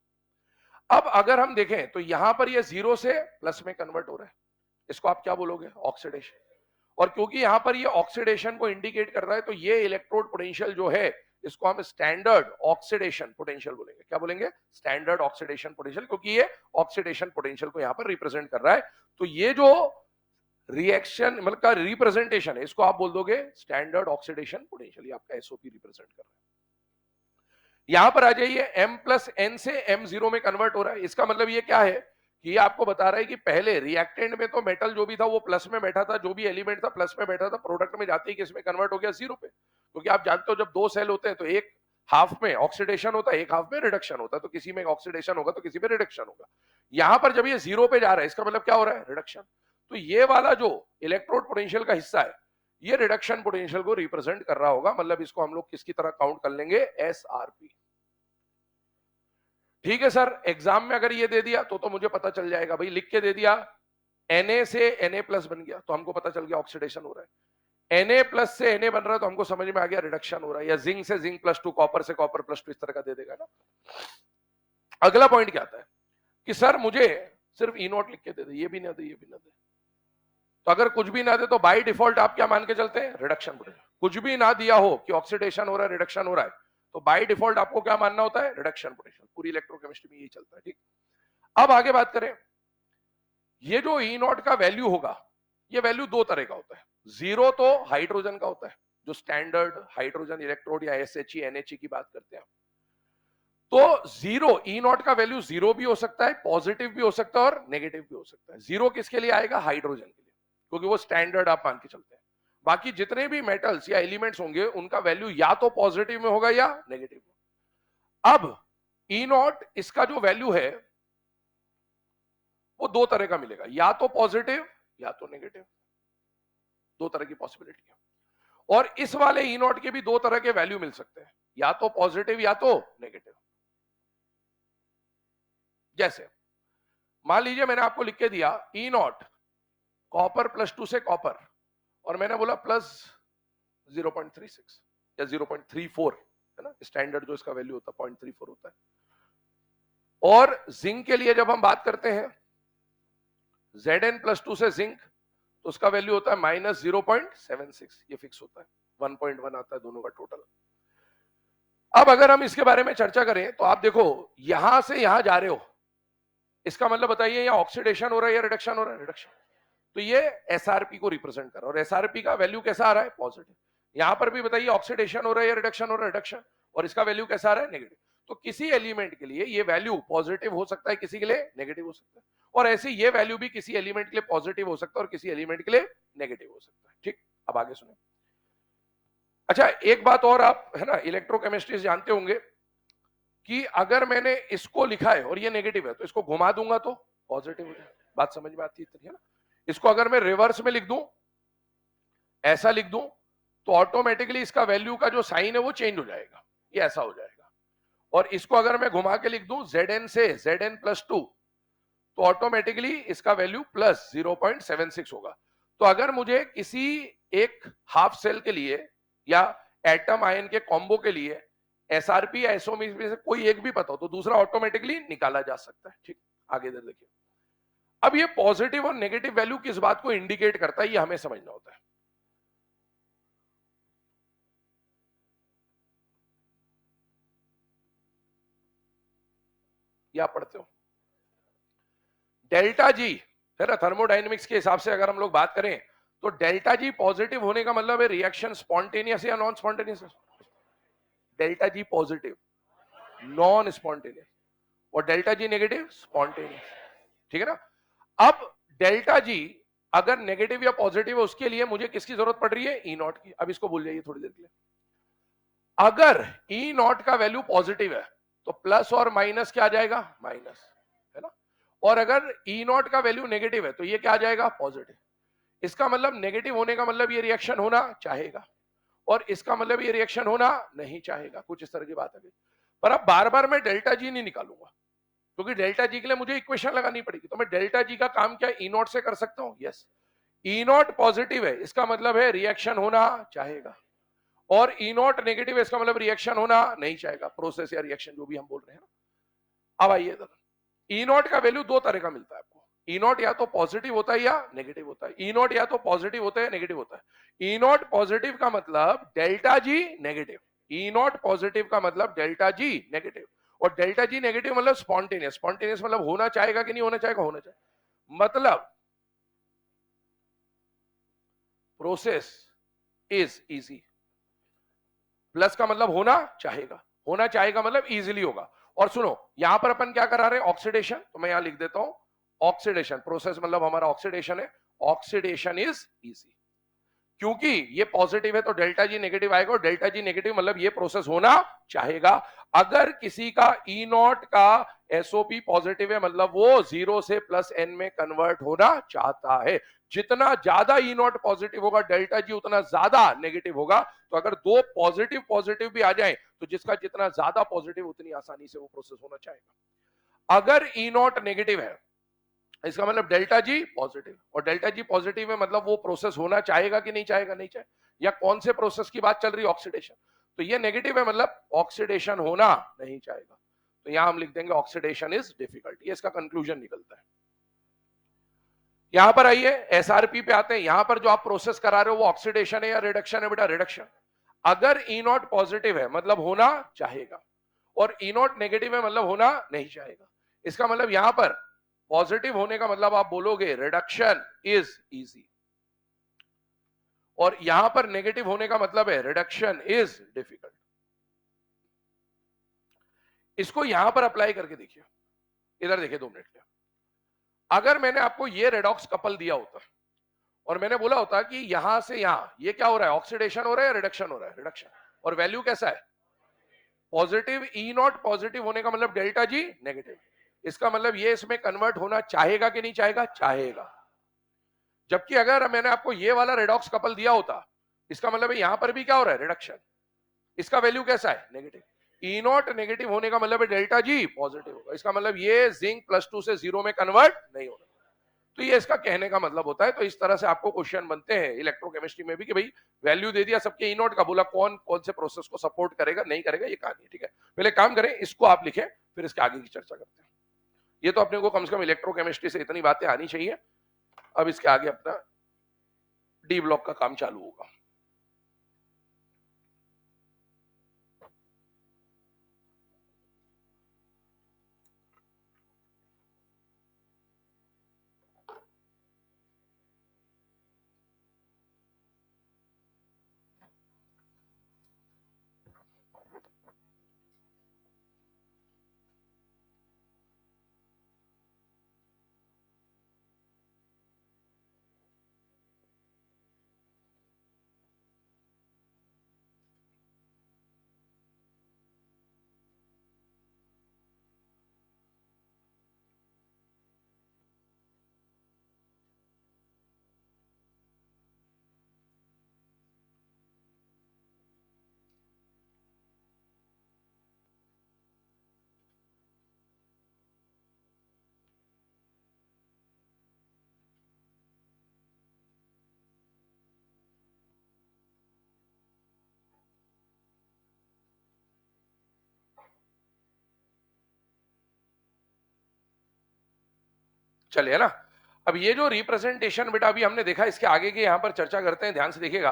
Speaker 1: अब अगर हम देखें तो यहां पर ये 0 से प्लस में कन्वर्ट हो रहा है, इसको आप क्या बोलोगे? ऑक्सीडेशन। और क्योंकि यहां पर ये ऑक्सीडेशन को इंडिकेट कर रहा है, तो ये इलेक्ट्रोड पोटेंशियल जो है इसको हम स्टैंडर्ड ऑक्सीडेशन पोटेंशियल बोलेंगे। क्या बोलेंगे? स्टैंडर्ड ऑक्सीडेशन पोटेंशियल, क्योंकि ये ऑक्सीडेशन पोटेंशियल को यहां पर रिप्रेजेंट कर रहा है। तो ये जो रिएक्शन मतलब का रिप्रेजेंटेशन है, इसको आप बोल दोगे स्टैंडर्ड ऑक्सीडेशन पोटेंशियल। ये आपका एसओपी रिप्रेजेंट कर रहा है। यहां पर आ जाइए, M+N से M0 में कन्वर्ट हो रहा है। इसका मतलब ये क्या है कि ये आपको बता रहा है कि पहले रिएक्टेंट में तो मेटल जो भी था वो प्लस में बैठा था, जो भी एलिमेंट था प्लस में बैठा था, प्रोडक्ट में जाते ही किसमें कन्वर्ट हो गया? 0 पे। क्योंकि आप जानते हो जब दो सेल होते हैं तो एक हाफ में ऑक्सीडेशन होता है, एक हाफ में रिडक्शन होता है, तो किसी में ऑक्सीडेशन होगा तो किसी में रिडक्शन होगा। यहां पर जब ये 0 पे जा रहा है, इसका मतलब क्या हो रहा है? रिडक्शन। तो ये वाला जो इलेक्ट्रोड पोटेंशियल का हिस्सा है, ये रिडक्शन पोटेंशियल को रिप्रेजेंट कर रहा होगा। मतलब इसको हम लोग किसकी तरह काउंट कर लेंगे? SRP। ठीक है सर, एग्जाम में अगर ये दे दिया तो मुझे पता चल जाएगा, भाई लिख के दे दिया Na से Na+ बन गया तो हमको पता चल गया ऑक्सीडेशन हो रहा है, Na+ से Na बन रहा है तो हमको समझ में आ गया रिडक्शन हो रहा है, या जिंक से Zn+2, कॉपर से कॉपर+2, इस तरह का दे देगा ना। अगला पॉइंट क्या आता है कि सर मुझे सिर्फ ई नॉट लिख के दे दे, ये भी ना दे, ये भी ना दे। तो अगर कुछ भी ना दे तो बाय डिफॉल्ट आप क्या मान के चलते हैं? Reduction potential. कुछ भी ना दिया हो कि ऑक्सीडेशन हो रहा है, रिडक्शन हो रहा है, तो बाय डिफॉल्ट आपको क्या मानना होता है? Reduction potential. पूरी इलेक्ट्रोकेमिस्ट्री में यही चलता है, ठीक। अब आगे बात करें, ये जो ई नॉट का वैल्यू होगा, ये वैल्यू दो तरह का होता है। 0 तो हाइड्रोजन का होता है, जो स्टैंडर्ड हाइड्रोजन इलेक्ट्रोड या SHE NHE की बात करते हैं। तो 0 ई नॉट का वैल्यू 0 भी हो सकता है, पॉजिटिव भी हो सकता है और नेगेटिव भी हो सकता है। 0 किसके लिए आएगा? हाइड्रोजन के लिए, क्योंकि वो स्टैंडर्ड आप मान के चलते हैं। बाकी जितने भी मेटल्स या एलिमेंट्स होंगे उनका वैल्यू या तो पॉजिटिव में होगा या नेगेटिव में। अब ई नॉट इसका जो वैल्यू है वो दो तरह का मिलेगा, या तो पॉजिटिव या तो नेगेटिव, दो तरह की पॉसिबिलिटी है। और इस वाले ई नॉट के भी दो तरह के वैल्यू मिल सकते हैं, या तो पॉजिटिव या तो नेगेटिव। जैसे मान लीजिए मैंने आपको लिख के दिया ई नॉट कॉपर +2 से कॉपर, और मैंने बोला प्लस 0.36 या 0.34, है ना, स्टैंडर्ड जो इसका वैल्यू होता है 0.34 होता है। और जिंक के लिए जब हम बात करते हैं Zn+2 से जिंक, तो उसका वैल्यू होता है -0.76, ये फिक्स होता है, 1.1 आता है दोनों का टोटल। अब अगर हम इसके बारे में चर्चा करें तो आप देखो यहां से यहां जा रहे हो, इसका मतलब बताइए यहाँ ऑक्सीडेशन हो रहा है या रिडक्शन हो रहा है? रिडक्शन। तो ये एसआरपी को रिप्रेजेंट कर रहा है, और एसआरपी का वैल्यू कैसा आ रहा है? पॉजिटिव। यहां पर भी बताइए ऑक्सीडेशन हो रहा है या रिडक्शन हो रहा है? रिडक्शन। और इसका वैल्यू कैसा आ रहा है? नेगेटिव। तो किसी एलिमेंट के लिए ये वैल्यू पॉजिटिव हो सकता है, किसी के लिए नेगेटिव हो सकता है, और ऐसे ये वैल्यू भी किसी एलिमेंट के लिए पॉजिटिव हो सकता है और किसी एलिमेंट के लिए नेगेटिव हो सकता है। ठीक, अब आगे सुने। अच्छा, एक बात और, आप है ना इलेक्ट्रोकेमिस्ट्री से जानते होंगे कि अगर मैंने इसको लिखा है और ये नेगेटिव है, तो इसको घुमा दूंगा तो पॉजिटिव हो जाए। बात समझ में आती है ना? इसको अगर मैं रिवर्स में लिख दूं, ऐसा लिख दूं, तो ऑटोमेटिकली इसका वैल्यू का जो साइन है वो चेंज हो जाएगा, ये ऐसा हो जाएगा। और इसको अगर मैं घुमा के लिख दूं Zn से Zn+2, तो ऑटोमेटिकली इसका वैल्यू प्लस 0.76 होगा। तो अगर मुझे किसी एक हाफ सेल के लिए या एटम आयन के कॉम्बो के लिए एसआरपी या एसओमी में से कोई एक भी पता हो, तो दूसरा ऑटोमेटिकली निकाला जा सकता है। ठीक, आगे इधर देखिए। अब ये पॉजिटिव और नेगेटिव वैल्यू किस बात को इंडिकेट करता है, ये हमें समझना होता है। ये आप पढ़ते हो डेल्टा जी, है ना, थर्मोडायनेमिक्स के हिसाब से अगर हम लोग बात करें तो डेल्टा जी पॉजिटिव होने का मतलब है रिएक्शन स्पॉन्टेनियस या non spontaneous. Delta G positive non spontaneous, और डेल्टा जी नेगेटिव स्पॉन्टेनियस। ठीक है ना? अब डेल्टा जी अगर नेगेटिव या पॉजिटिव है, उसके लिए मुझे किसकी जरूरत पड़ रही है? ई नॉट की। अब इसको भूल जाइए थोड़ी देर के लिए। अगर ई नॉट का वैल्यू पॉजिटिव है तो प्लस और माइनस क्या आ जाएगा? माइनस, है ना? और अगर ई नॉट का वैल्यू नेगेटिव है तो ये क्या आ जाएगा? पॉजिटिव। इसका मतलब नेगेटिव होने का मतलब ये रिएक्शन होना चाहेगा, और इसका मतलब ये रिएक्शन होना नहीं चाहेगा। कुछ इस तरह की बात है। पर अब बार बार मैं डेल्टा जी नहीं निकालूंगा, क्योंकि डेल्टा जी के लिए मुझे इक्वेशन लगानी पड़ेगी। तो मैं डेल्टा जी का काम क्या ई नॉट से कर सकता हूं? यस। ई नॉट पॉजिटिव है, इसका मतलब है रिएक्शन होना चाहेगा, और ई नॉट नेगेटिव है, इसका मतलब रिएक्शन होना नहीं चाहेगा। प्रोसेस या रिएक्शन जो भी हम बोल रहे हैं। अब आइए, ई नॉट का वैल्यू दो तरह का मिलता है आपको। ई नॉट या तो पॉजिटिव होता है या नेगेटिव होता है। ई नॉट या तो पॉजिटिव होता है या नेगेटिव होता है। ई नॉट पॉजिटिव का मतलब delta G negative, E not positive का मतलब डेल्टा जी नेगेटिव, और डेल्टा जी नेगेटिव मतलब स्पॉन्टेनियस। स्पॉन्टेनियस मतलब होना चाहेगा कि नहीं होना चाहेगा? होना चाहेगा। मतलब प्रोसेस इज इजी। प्लस का मतलब होना चाहेगा, होना चाहेगा मतलब इजीली होगा। और सुनो, यहां पर अपन क्या करा रहे हैं? ऑक्सीडेशन। तो मैं यहां लिख देता हूं ऑक्सीडेशन। प्रोसेस मतलब हमारा ऑक्सीडेशन है, ऑक्सीडेशन इज इजी। क्योंकि ये पॉजिटिव है तो डेल्टा जी नेगेटिव आएगा, और डेल्टा जी नेगेटिव मतलब ये प्रोसेस होना चाहेगा। अगर किसी का ई नॉट का एसओपी पॉजिटिव है मतलब वो 0 से +n में कन्वर्ट होना चाहता है। जितना ज्यादा ई नॉट पॉजिटिव होगा डेल्टा जी उतना ज्यादा नेगेटिव होगा। तो अगर दो पॉजिटिव पॉजिटिव भी आ जाए तो जिसका जितना ज्यादा पॉजिटिव उतनी आसानी से वो प्रोसेस होना चाहेगा। अगर ई नॉट नेगेटिव है इसका मतलब डेल्टा जी पॉजिटिव, और डेल्टा जी पॉजिटिव है मतलब वो प्रोसेस होना चाहेगा कि नहीं चाहेगा? नहीं चाहे। या कौन से प्रोसेस की बात चल रही है? ऑक्सीडेशन। तो ये नेगेटिव है मतलब ऑक्सीडेशन होना नहीं चाहेगा। तो यहां हम लिख देंगे ऑक्सीडेशन इज डिफिकल्ट। ये इसका कंक्लूजन निकलता है। यहां पर आइए एसआरपी पे आते हैं। यहां पर जो आप प्रोसेस करा रहे हो वो ऑक्सीडेशन है या रिडक्शन है? बेटा रिडक्शन। अगर ई नॉट पॉजिटिव है मतलब होना चाहेगा, और ई नॉट नेगेटिव है मतलब होना नहीं चाहेगा। इसका मतलब यहां पर पॉजिटिव होने का मतलब आप बोलोगे रिडक्शन इज इजी, और यहां पर नेगेटिव होने का मतलब है रिडक्शन इज डिफिकल्ट। इसको यहां पर अप्लाई करके देखिए। इधर देखिए 2 मिनट के। अगर मैंने आपको ये रेडॉक्स कपल दिया होता और मैंने बोला होता कि यहां से यहां ये क्या हो रहा है? ऑक्सीडेशन हो रहा है या रिडक्शन हो रहा है? रिडक्शन। और वैल्यू कैसा है? पॉजिटिव। ई नॉट पॉजिटिव होने का मतलब डेल्टा जी नेगेटिव। इसका मतलब ये इसमें कन्वर्ट होना चाहेगा कि नहीं चाहेगा? चाहेगा। जबकि अगर मैंने आपको ये वाला रेडॉक्स कपल दिया होता, इसका मतलब यहां पर भी क्या हो रहा है? रिडक्शन। इसका वैल्यू कैसा है? नेगेटिव। ई नॉट नेगेटिव होने का मतलब है डेल्टा जी पॉजिटिव होगा। इसका मतलब ये जिंक +2 से 0 में कन्वर्ट नहीं होगा। तो ये इसका कहने का मतलब होता है। तो इस तरह से आपको क्वेश्चन बनते हैं इलेक्ट्रोकेमिस्ट्री में भी कि भाई वैल्यू दे दिया सबके ई नॉट का, बोला कौन कौन से प्रोसेस को सपोर्ट करेगा नहीं करेगा, ये कहानी है। ठीक है, पहले काम करें, इसको आप लिखें, फिर इसके आगे की चर्चा करते हैं। ये तो अपने को कम से कम इलेक्ट्रोकेमिस्ट्री से इतनी बातें आनी चाहिए। अब इसके आगे अपना डी ब्लॉक का काम चालू होगा। चलिए ना, अब ये जो रिप्रेजेंटेशन बेटा अभी हमने देखा, इसके आगे की यहां पर चर्चा करते हैं, ध्यान से देखिएगा।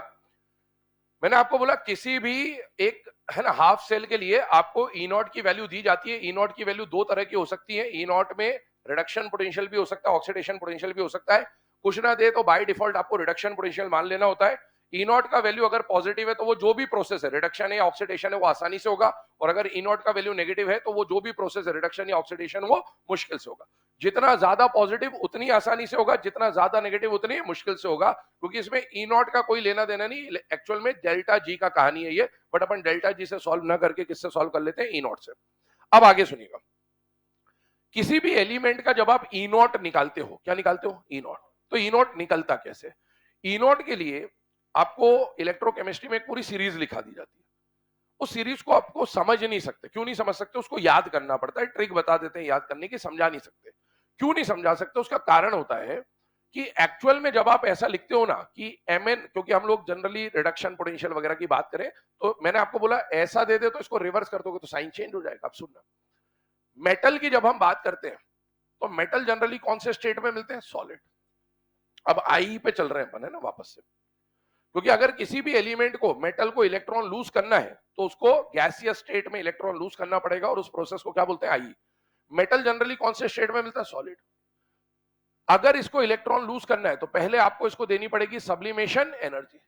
Speaker 1: मैंने आपको बोला किसी भी एक है ना हाफ सेल के लिए आपको ई नॉट की वैल्यू दी जाती है। ई नॉट की वैल्यू दो तरह की हो सकती है। ई नॉट में रिडक्शन पोटेंशियल भी हो सकता है, ऑक्सीडेशन पोटेंशियल भी हो सकता है। कुछ ना दे तो बाय डिफॉल्ट आपको रिडक्शन पोटेंशियल मान लेना होता है। ई नॉट का वैल्यू अगर पॉजिटिव है तो वो जो भी प्रोसेस है, रिडक्शन है या ऑक्सीडेशन है, वो आसानी से होगा। और अगर ई नॉट का वैल्यू नेगेटिव है तो वो जो भी प्रोसेस है, रिडक्शन या ऑक्सीडेशन, वो मुश्किल से होगा। जितना ज्यादा पॉजिटिव उतनी आसानी से होगा, जितना ज्यादा नेगेटिव उतनी मुश्किल से होगा, क्योंकि इसमें ई नॉट का कोई लेना देना नहीं। एक्चुअल में डेल्टा जी का कहानी है ये, बट अपन डेल्टा जी से सॉल्व ना करके किससे सॉल्व कर लेते हैं, ई नॉट से। अब आगे सुनिएगा, किसी भी एलिमेंट का जब आप ई नॉट निकालते हो, क्या निकालते हो, ई नॉट, तो ई नॉट निकलता कैसे? ई नॉट के लिए आपको इलेक्ट्रोकेमिस्ट्री में एक पूरी सीरीज लिखा दी जाती है। उस सीरीज को आपको समझ नहीं सकते। क्यों नहीं समझ सकते? उसको याद करना पड़ता है। ट्रिक बता देते हैं याद करने की, समझा नहीं सकते। क्यों नहीं समझा सकते? उसका कारण होता है कि एक्चुअल में जब आप ऐसा लिखते हो ना कि एम एन, क्योंकि हम लोग जनरली रिडक्शन पोटेंशियल वगैरह की बात करें, तो मैंने आपको बोला ऐसा दे दे तो इसको रिवर्स कर दोगे तो साइन चेंज हो जाएगा। अब सुनना, मेटल की जब हम बात करते हैं तो मेटल जनरली कौन से स्टेट में मिलते हैं, सॉलिड। अब आई पे चल रहे हैं अपन, है ना, वापस से, क्योंकि अगर किसी भी एलिमेंट को, मेटल को इलेक्ट्रॉन लूज करना है तो उसको गैसियस स्टेट में इलेक्ट्रॉन लूज करना पड़ेगा, और उस प्रोसेस को क्या बोलते हैं, आई। मेटल जनरली कौन से स्टेट में मिलता है, सॉलिड। अगर इसको इलेक्ट्रॉन लूज करना है तो पहले आपको इसको देनी पड़ेगी सब्लिमेशन एनर्जी।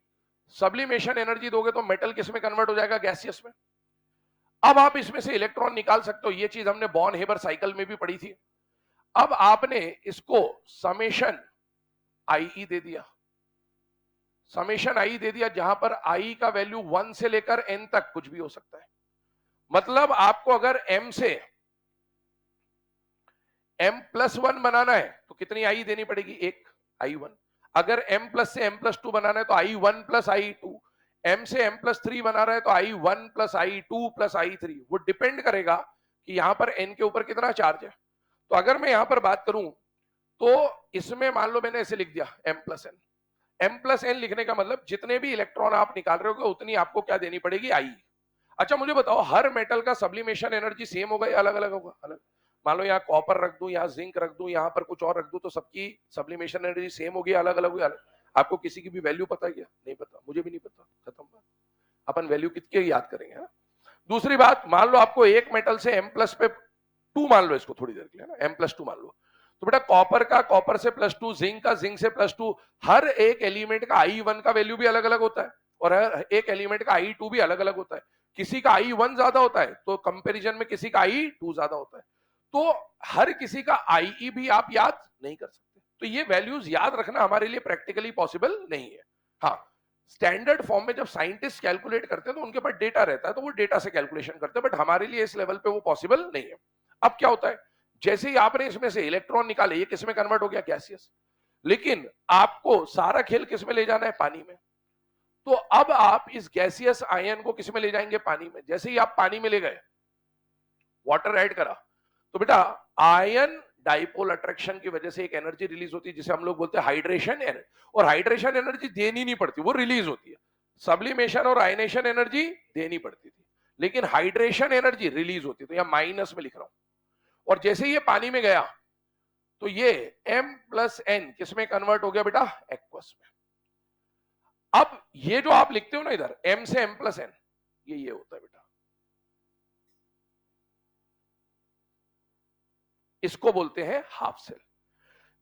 Speaker 1: सब्लिमेशन एनर्जी दोगे तो मेटल किस में कन्वर्ट हो जाएगा, गैसियस में। अब आप इसमें से इलेक्ट्रॉन निकाल सकते हो। ये चीज हमने बॉर्न हेबर साइकिल में भी पढ़ी थी। अब आपने इसको समेशन आई दे दिया, समेशन आई दे दिया, जहां पर आई का वैल्यू 1 से लेकर एन तक कुछ भी हो सकता है। मतलब आपको अगर एम से एम प्लस 1 बनाना है तो कितनी आई देनी पड़ेगी, एक, आई 1। अगर एम प्लस से एम प्लस 2 बनाना है तो आई 1 प्लस आई 2। एम से एम प्लस 3 बना रहा है तो आई 1 प्लस आई 2 प्लस आई 3। वो डिपेंड करेगा कि यहां पर एन के ऊपर कितना चार्ज है। तो अगर मैं यहां पर बात करूं तो इसमें मान लो मैंने ऐसे लिख दिया M plus N. M plus N लिखने का मतलब जितने भी इलेक्ट्रॉन आप निकाल रहे हो उतनी आपको क्या देनी पड़ेगी, आई। अच्छा मुझे बताओ, हर मेटल का सब्लिमेशन एनर्जी सेम होगा या अलग अलग होगा, अलग। मान लो यहाँ कॉपर रख दूं, यहाँ जिंक रख दूं, यहाँ पर कुछ और रख दूं, तो सबकी सब्लिमेशन एनर्जी सेम होगी, अलग अलग होगी, अलग। आपको किसी की भी वैल्यू पता है क्या, नहीं पता, मुझे भी नहीं पता, खत्म बात। अपन वैल्यू कितनी याद करेंगे, है? दूसरी बात, मान लो आपको एक मेटल से एम प्लस पे 2 मान लो, इसको थोड़ी देर के लिए ना, एम प्लस 2 मान लो, तो बेटा कॉपर का कॉपर से +2, जिंक का जिंक से +2, हर एक एलिमेंट का आई 1 का वैल्यू भी अलग अलग होता है, और हर एक एलिमेंट का आई 2 भी अलग अलग होता है। किसी का आई 1 ज्यादा होता है तो कंपैरिजन में किसी का आई 2 ज्यादा होता है। तो हर किसी का आई भी आप याद नहीं कर सकते। तो ये वैल्यूज याद रखना हमारे लिए प्रैक्टिकली पॉसिबल नहीं है। हाँ, स्टैंडर्ड फॉर्म में जब साइंटिस्ट कैलकुलेट करते हैं तो उनके पास डेटा रहता है, तो वो डेटा से कैलकुलेशन करते हैं, बट हमारे लिए इस लेवल पे वो पॉसिबल नहीं है। अब क्या होता है, जैसे ही आपने इसमें से इलेक्ट्रॉन निकाले, ये किस में कन्वर्ट हो गया, गैसियस। लेकिन आपको सारा खेल किस में ले जाना है, पानी में। तो अब आप इस गैसियस आयन को किस में ले जाएंगे, पानी में। जैसे ही आप पानी में ले गए, वाटर ऐड करा, तो बेटा आयन डाइपोल अट्रैक्शन की वजह से एक एनर्जी रिलीज होती है जिसे हम लोग बोलते हैं हाइड्रेशन एनर्जी, और हाइड्रेशन एनर्जी देनी नहीं पड़ती, वो रिलीज होती है। सब्लिमेशन और आयनेशन एनर्जी देनी पड़ती थी, लेकिन हाइड्रेशन एनर्जी रिलीज होती है। तो यहां माइनस में लिख रहा हूं। और जैसे ये पानी में गया तो ये M+N किसमें कन्वर्ट हो गया बेटा? एक्वस में। अब ये जो आप लिखते हो ना इधर M से M+N, ये होता है बेटा, इसको बोलते हैं हाफ सेल।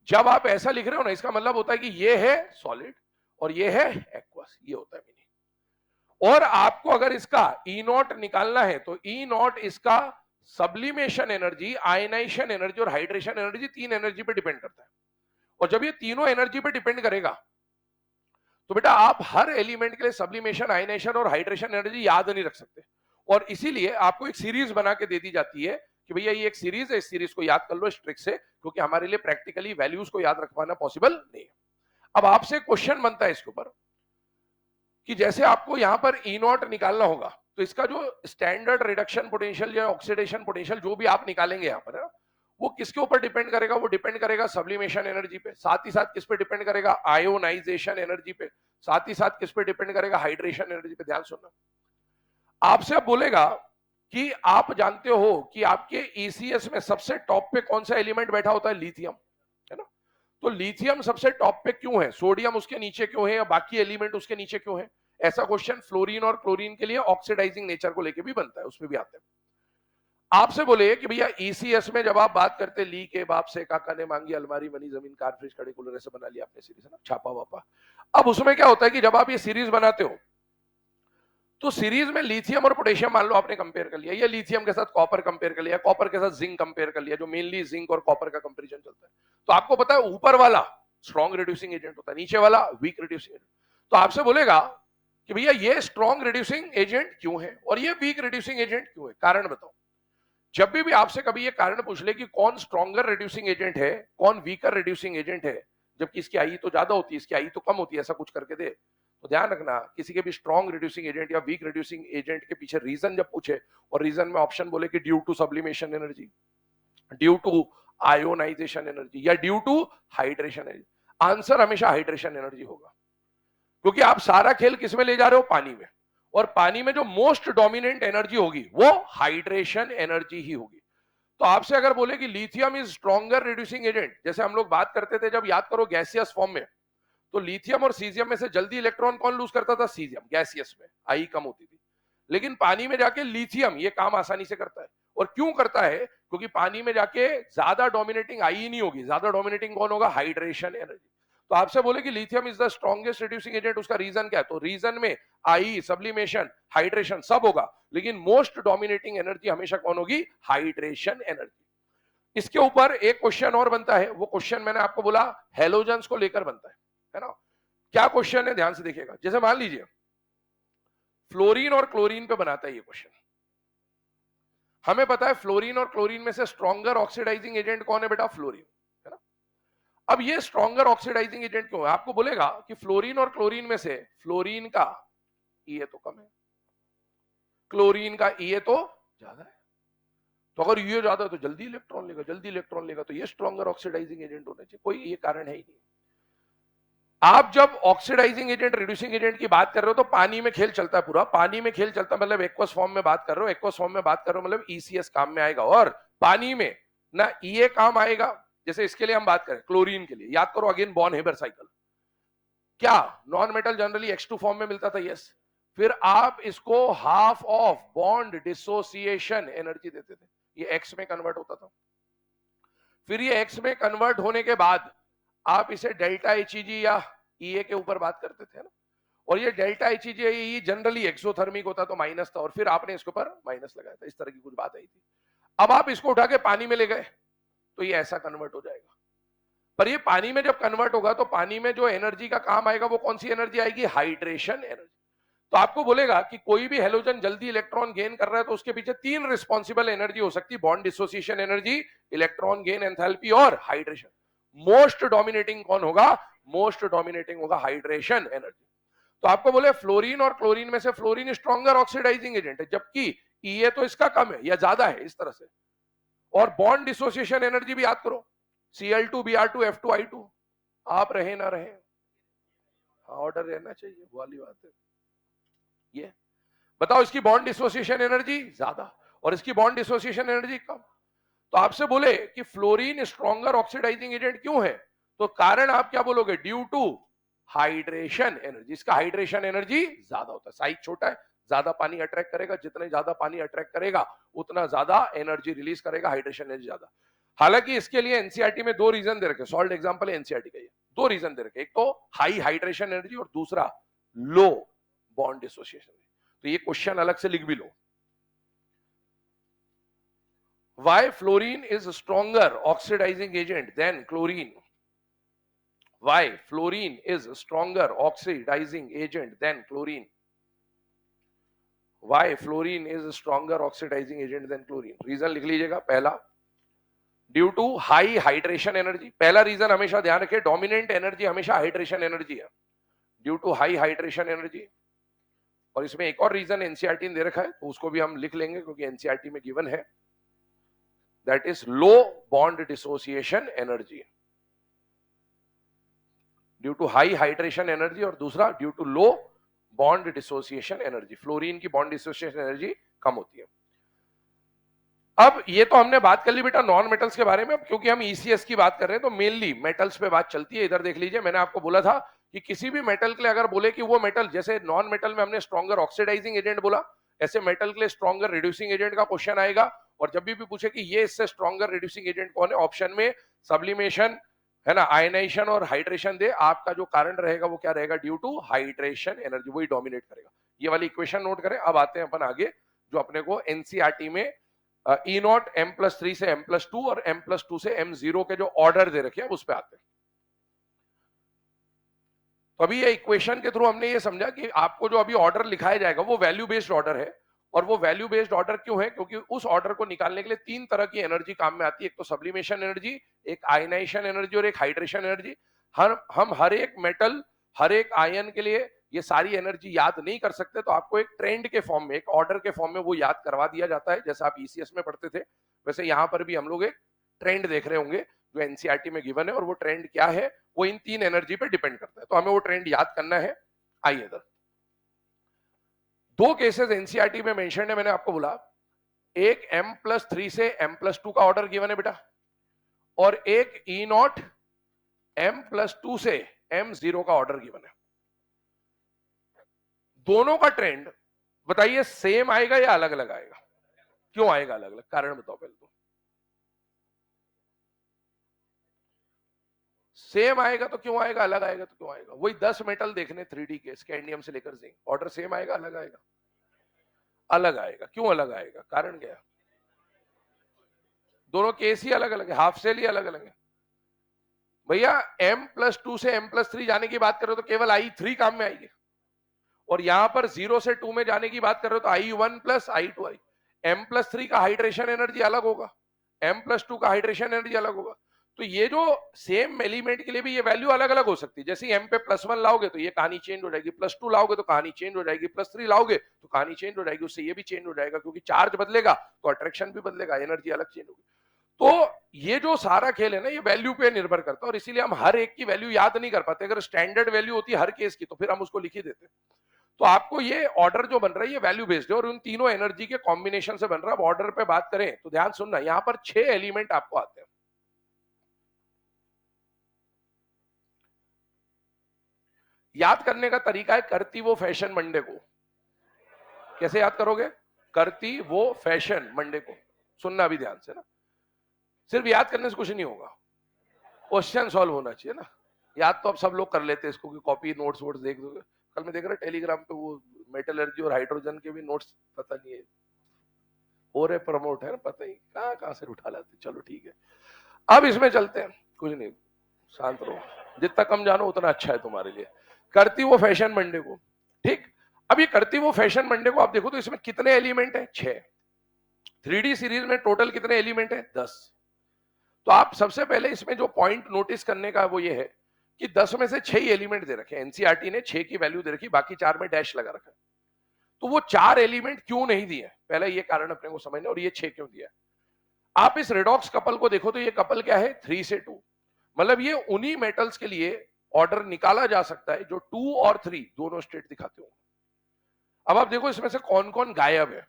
Speaker 1: जब आप ऐसा लिख रहे हो ना, इसका मतलब होता है कि ये है सॉलिड और ये है एक्वस, ये होता है मीनिंग। और आपको अगर इसका E0 निकालना है तो E0 इसका सब्लिमेशन एनर्जी, आयनाइजेशन एनर्जी और हाइड्रेशन एनर्जी, 3 एनर्जी पे डिपेंड करता है। और जब ये तीनों एनर्जी पे डिपेंड करेगा तो बेटा आप हर एलिमेंट के लिए सब्लिमेशन, आयनाइजेशन और हाइड्रेशन एनर्जी याद नहीं रख सकते। और इसीलिए आपको एक सीरीज बना के दे दी जाती है कि भैया ये एक सीरीज है, इस सीरीज को याद कर लो इस ट्रिक से, क्योंकि हमारे लिए प्रैक्टिकली वैल्यूज को याद रख पाना पॉसिबल नहीं है। अब आपसे क्वेश्चन बनता है इसके ऊपर कि जैसे आपको यहां पर E0 निकालना होगा, तो इसका जो स्टैंडर्ड रिडक्शन पोटेंशियल या ऑक्सीडेशन पोटेंशियल जो भी आप निकालेंगे यहां पर, है ना, वो किसके ऊपर डिपेंड करेगा? वो डिपेंड करेगा सब्लिमेशन एनर्जी पे, साथ ही साथ किस पे डिपेंड करेगा? आयोनाइजेशन एनर्जी पे, साथ ही साथ किस पे डिपेंड करेगा? हाइड्रेशन एनर्जी पे। ध्यान सुनना, आपसे अब बोलेगा कि आप जानते हो कि आपके ECS में सबसे टॉप पे कौन सा एलिमेंट बैठा होता है? लिथियम, है ना। तो लिथियम सबसे टॉप पे क्यों है? सोडियम उसके नीचे क्यों है, या बाकी एलिमेंट उसके नीचे क्यों है? ऐसा क्वेश्चन फ्लोरीन और क्लोरीन के लिए ऑक्सीडाइजिंग नेचर को लेके भी बनता है, उसमें भी आते हैं। आपसे बोले कि भैया ECS में जब आप बात करते ली के बाप से काका ने मांगी अलमारी, बनी जमीन, कार, फ्रिज, कड़े, कूलर, ऐसे बना लिया आपने सीरीज, है ना, छापा वापा। अब उसमें क्या होता है कि जब आप ये सीरीज बनाते हो तो सीरीज में लिथियम और पोटेशियम मान लो आपने कंपेयर कर लिया, या लिथियम के साथ कॉपर कंपेयर कर लिया, कॉपर के साथ जिंक कंपेयर कर लिया, जो मेनली जिंक और कॉपर का कंपैरिजन चलता है। तो आपको पता है ऊपर वाला स्ट्रॉन्ग रिड्यूसिंग एजेंट होता है, नीचे वाला वीक रिड्यूसिंग एजेंट। तो आपसे बोलेगा कि भैया ये स्ट्रॉन्ग रिड्यूसिंग एजेंट क्यों है और ये वीक रिड्यूसिंग एजेंट क्यों है, कारण बताओ। जब भी आपसे कभी ये कारण पूछ ले कि कौन स्ट्रॉन्गर रिड्यूसिंग एजेंट है, कौन वीकर रिड्यूसिंग एजेंट है, जबकि इसकी आई तो ज्यादा होती है, इसकी आई तो कम होती है, ऐसा कुछ करके दे, तो ध्यान रखना किसी के भी स्ट्रॉन्ग रिड्यूसिंग एजेंट या वीक रिड्यूसिंग एजेंट के पीछे रीजन जब पूछे और रीजन में ऑप्शन बोले कि due to sublimation energy, due to ionisation energy या due to hydration energy, answer हमेशा हाइड्रेशन एनर्जी होगा। क्योंकि आप सारा खेल किसमें ले जा रहे हो? पानी में। और पानी में जो मोस्ट डोमिनेंट एनर्जी होगी वो हाइड्रेशन एनर्जी ही होगी। तो आपसे अगर बोले कि lithium is stronger reducing agent, जैसे हम लोग बात करते थे जब याद करो गैसियस फॉर्म में, तो लिथियम और सीजियम में से जल्दी इलेक्ट्रॉन कौन लूज करता था? सीजियम, गैसियस में आई कम होती थी। लेकिन पानी में जाके लिथियम ये काम आसानी से करता है। और क्यों करता है? क्योंकि पानी में जाके ज्यादा डोमिनेटिंग आई नहीं होगी, ज्यादा डोमिनेटिंग कौन होगा? Hydration energy. तो आपसे बोले कि lithium is the strongest reducing agent, उसका रीजन क्या है? तो रीजन में आई, सब्लिमेशन, हाइड्रेशन सब होगा, लेकिन मोस्ट डोमिनेटिंग एनर्जी हमेशा कौन होगी? Hydration energy. इसके ऊपर एक क्वेश्चन और बनता है, वो क्वेश्चन मैंने आपको बोला हेलोजेंस को लेकर बनता है ना। क्या क्वेश्चन है? ध्यान से देखिएगा। जैसे मान लीजिए फ्लोरीन और क्लोरीन पे बनाता है ये क्वेश्चन। हमें पता है फ्लोरीन और क्लोरीन में से स्ट्रॉन्गर ऑक्सीडाइजिंग एजेंट कौन है बेटा? फ्लोरीन, है ना। अब ये स्ट्रॉन्गर ऑक्सीडाइजिंग एजेंट क्यों है? आपको बोलेगा कि फ्लोरीन और क्लोरीन में से फ्लोरीन का ये तो कम है, क्लोरीन का ये तो ज्यादा है। तो अगर ये ज्यादा है तो जल्दी इलेक्ट्रॉन लेगा, जल्दी इलेक्ट्रॉन लेगा, तो ये स्ट्रॉन्गर ऑक्सीडाइजिंग एजेंट होना चाहिए। कोई ये कारण है ही नहीं। आप जब ऑक्सीडाइजिंग एजेंट, रिड्यूसिंग एजेंट की बात कर रहे हो तो पानी में खेल चलता है पूरा, पानी में खेल चलता है मतलब एक्वस फॉर्म में बात कर रहे हो, एक्वस फॉर्म में बात कर रहे हो मतलब ECS काम में आएगा। और पानी में ना ये काम आएगा, जैसे इसके लिए हम बात करें क्लोरीन के लिए, याद करो अगेन बॉर्न हेबर साइकिल, क्या non metal generally H2 form में मिलता था? यस। फिर आप इसको half of bond dissociation energy देते थे, ये X में कन्वर्ट होता था। फिर ये X में कन्वर्ट होने के बाद आप इसे डेल्टा HEG या EA के ऊपर बात करते थे ना, और ये डेल्टा HEG जनरली एक्सोथर्मिक होता तो माइनस था, और फिर आपने इसके ऊपर माइनस लगाया था, इस तरह की कुछ बात आई थी। अब आप इसको उठा के पानी में ले गए तो ये ऐसा कन्वर्ट हो जाएगा। पर ये पानी में जब कन्वर्ट होगा तो पानी में जो एनर्जी का काम आएगा वो कौन सी एनर्जी आएगी? Hydration energy. तो आपको बोलेगा कि कोई भी हेलोजन जल्दी इलेक्ट्रॉन गेन कर रहा है तो उसके पीछे 3 रिस्पॉन्सिबल एनर्जी हो सकती है, bond dissociation energy, electron gain enthalpy और हाइड्रेशन। मोस्ट डोमिनेटिंग कौन होगा? मोस्ट डोमिनेटिंग होगा हाइड्रेशन एनर्जी। तो आपको बोले फ्लोरीन और क्लोरीन में से फ्लोरीन स्ट्रॉन्गर ऑक्सीडाइजिंग एजेंट है, जबकि ये तो इसका कम है या ज्यादा है, इस तरह से। और बॉन्ड डिसोसिएशन एनर्जी भी याद करो, Cl2Br2F2I2, आप रहे ना रहे, ऑर्डर रहना चाहिए, वो वाली बात है। ये बताओ, इसकी बॉन्ड डिसोसिएशन एनर्जी ज्यादा और इसकी बॉन्ड डिसोसिएशन एनर्जी कम। तो आपसे बोले कि फ्लोरीन स्ट्रॉन्गर ऑक्सीडाइजिंग एजेंट क्यों है, तो कारण आप क्या बोलोगे, ड्यू टू हाइड्रेशन एनर्जी। इसका हाइड्रेशन एनर्जी ज्यादा होता है, साइज छोटा है, ज्यादा पानी अट्रैक्ट करेगा, जितने ज्यादा पानी अट्रैक्ट करेगा उतना ज्यादा एनर्जी रिलीज करेगा, हाइड्रेशन एनर्जी ज्यादा। हालांकि इसके लिए एनसीईआरटी में दो रीजन दे रखे, सॉल्ट एग्जांपल है एनसीईआरटी का, ये दो रीजन दे रखे, एक तो हाई हाइड्रेशन एनर्जी और दूसरा लो बॉन्ड डिसोसिएशन। तो ये क्वेश्चन अलग से लिख भी लो, why fluorine is stronger oxidizing agent than chlorine, why fluorine is stronger oxidizing agent than chlorine, why fluorine is stronger oxidizing agent than chlorine। Reason लिख लीजिएगा, पहला due to high hydration energy, पहला reason हमेशा ध्यान रखिए, dominant energy हमेशा hydration energy है, due to high hydration energy. और इसमें एक और रीजन एनसीईआरटी ने दे रखा है, तो उसको भी हम लिख लेंगे क्योंकि एनसीईआरटी में गिवन है, that is low bond dissociation energy due to high hydration energy, और दूसरा due to low bond dissociation energy। Fluorine की bond dissociation energy कम होती है। अब ये तो हमने बात कर ली बेटा नॉन मेटल्स के बारे में, अब क्योंकि हम ईसीएस की बात कर रहे हैं तो मेनली मेटल्स पे बात चलती है। इधर देख लीजिए, मैंने आपको बोला था कि किसी भी मेटल के लिए अगर बोले कि वो मेटल, जैसे नॉन मेटल में हमने स्ट्रॉन्गर ऑक्सीडाइजिंग एजेंट बोला, ऐसे मेटल के लिए स्ट्रॉन्गर रिड्यूसिंग एजेंट का क्वेश्चन आएगा। और जब भी पूछे कि ये इससे स्ट्रॉन्गर रिड्यूसिंग एजेंट कौन है, ऑप्शन में सब्लिमेशन है ना, आयनाइजेशन और हाइड्रेशन दे, आपका जो कारण रहेगा वो क्या रहेगा, ड्यू टू हाइड्रेशन एनर्जी, वही डोमिनेट करेगा। ये वाली इक्वेशन नोट करें। अब आते हैं अपन आगे, जो अपने को एनसीईआरटी में E0 M+3 से M+2 और M+2 से M0 के जो ऑर्डर दे रखे हैं उस पे आते हैं। तो अभी ये इक्वेशन के थ्रू हमने ये समझा कि आपको जो अभी ऑर्डर लिखाया जाएगा वो वैल्यू बेस्ड ऑर्डर है। और वो वैल्यू बेस्ड ऑर्डर क्यों है, क्योंकि उस ऑर्डर को निकालने के लिए तीन तरह की एनर्जी काम में आती है, एक तो सब्लिमेशन एनर्जी, एक आयनाइजेशन एनर्जी और एक हाइड्रेशन एनर्जी। हम हर एक मेटल, हर एक आयन के लिए ये सारी एनर्जी याद नहीं कर सकते, तो आपको एक ट्रेंड के फॉर्म में, एक ऑर्डर के फॉर्म में वो याद करवा दिया जाता है, जैसे आप ईसीएस में पढ़ते थे वैसे यहाँ पर भी हम लोग एक ट्रेंड देख रहे होंगे जो एनसीईआरटी में गिवन है। और वो ट्रेंड क्या है, वो इन तीन एनर्जी पे डिपेंड करता है, तो हमें वो ट्रेंड याद करना है। आइए इधर दो केसेस एनसीईआरटी में मेंशन है, मैंने आपको बोला, एक M+3 से M+2 का ऑर्डर गिवन है बेटा, और एक E0 M+2 से M0 का ऑर्डर गिवन है। दोनों का ट्रेंड बताइए सेम आएगा या अलग अलग आएगा? क्यों आएगा अलग अलग, कारण बताओ पहले तो। सेम आएगा तो क्यों आएगा, अलग आएगा तो क्यों आएगा? वही 10 मेटल देखने 3D के, स्कैंडियम से लेकर जिंक, ऑर्डर सेम आएगा अलग आएगा? अलग आएगा। क्यों अलग आएगा, कारण क्या है? दोनों केस ही अलग अलग है, हाफ सेल ही अलग अलग है भैया। M+2 से M+3 जाने की बात कर रहे हो तो केवल I3 काम में आएगी, और यहां पर 0 से 2 में जाने की बात कर रहे हो तो I1 प्लस I2। M+3 का हाइड्रेशन एनर्जी अलग होगा, M+2 का हाइड्रेशन एनर्जी अलग होगा। तो ये जो सेम एलिमेंट के लिए भी ये वैल्यू अलग अलग हो सकती है। जैसे M पे +1 लाओगे तो ये कहानी चेंज हो जाएगी, +2 लाओगे तो कहानी चेंज हो जाएगी, +3 लाओगे तो कहानी चेंज हो जाएगी, उससे ये भी चेंज हो जाएगा, क्योंकि चार्ज बदलेगा तो अट्रैक्शन भी बदलेगा, एनर्जी अलग चेंज होगी। तो ये जो सारा खेल है ना, ये वैल्यू पे निर्भर करता है, और इसीलिए हम हर एक की वैल्यू याद नहीं कर पाते। अगर स्टैंडर्ड वैल्यू होती हर केस की तो फिर हम उसको लिख ही देते। तो आपको ये ऑर्डर जो बन रहा है ये वैल्यू बेस्ड है, और उन तीनों एनर्जी के कॉम्बिनेशन से बन रहा है। अब ऑर्डर पे बात करें तो ध्यान सुनना, यहां पर 6 एलिमेंट आपको आते हैं। याद करने का तरीका है, करती वो फैशन मंडे को। कैसे याद करोगे? करती वो फैशन मंडे को। सुनना भी ध्यान से ना, सिर्फ याद करने से कुछ नहीं होगा, क्वेश्चन सॉल्व होना चाहिए ना। याद तो अब सब लोग कर लेते हैं इसको कि कॉपी नोट्स वोट्स देख दोगे। कल मैं देख रहा टेलीग्राम पे वो मेटलर्जी और हाइड्रोजन के भी नोट्स, पता नहीं है हो रहे प्रमोट है ना, पता ही कहां कहां से उठा लाते। चलो ठीक है, अब इसमें चलते हैं। कुछ नहीं, शांत रहो, जितना कम जानो उतना अच्छा है तुम्हारे लिए। करती वो फैशन मंडे को, ठीक। अब ये करती वो फैशन मंडे को आप देखो तो इसमें कितने एलिमेंट है? 6। 3D सीरीज में टोटल कितने एलिमेंट है? 10। तो आप सबसे पहले इसमें जो पॉइंट नोटिस करने का वो ये है कि 10 में से 6 ही एलिमेंट दे रखे हैं। एनसीईआरटी ने 6 की वैल्यू दे रखी, बाकी 4 में डैश लगा रखा है। तो वो 4 एलिमेंट क्यों नहीं दिए, पहले ये कारण अपने को समझना, और ये 6 क्यों दिया। आप इस रेडॉक्स कपल को देखो तो ये कपल क्या है 3 से 2, मतलब ये उन्हीं मेटल्स के लिए ऑर्डर निकाला जा सकता है जो 2 और 3 दोनों स्टेट दिखाते हो। अब आप देखो इसमें से कौन कौन गायब है।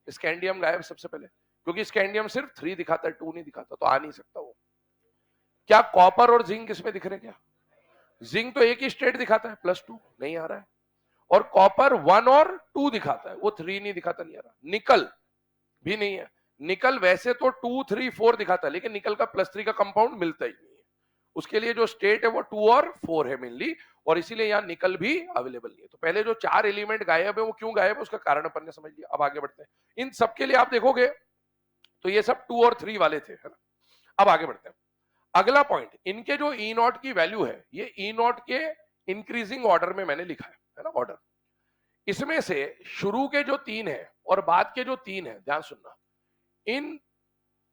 Speaker 1: स्कैंडियम गायब सबसे पहले, क्योंकि स्कैंडियम सिर्फ 3 दिखाता है, 2 नहीं दिखाता, तो आ नहीं सकता वो। क्या कॉपर और जिंक इसमें दिख रहे? क्या जिंक तो एक ही स्टेट दिखाता है +2, नहीं आ रहा है। और कॉपर 1 और 2 दिखाता है, वो 3 नहीं दिखाता, नहीं आ रहा। निकल भी नहीं है। निकल वैसे तो 2, 3, 4 दिखाता है, लेकिन निकल का +3 का कंपाउंड मिलता ही नहीं है। उसके लिए जो स्टेट है वो 2 और 4 है मेनली, और इसीलिए यहां निकल भी अवेलेबल नहीं है। तो पहले जो 4 एलिमेंट गायब है वो क्यों गायब है, उसका कारण अपन ने समझ लिया। अब आगे बढ़ते हैं। इन सबके लिए आप देखोगे तो ये सब 2 और 3 वाले थे, है ना। अब आगे बढ़ते हैं। अगला पॉइंट, इनके जो ई नॉट की वैल्यू है, ये ई नॉट के इंक्रीजिंग ऑर्डर में मैंने लिखा है ना, ऑर्डर। इसमें से शुरू के जो 3 है और बाद के जो 3 है, ध्यान सुनना, इन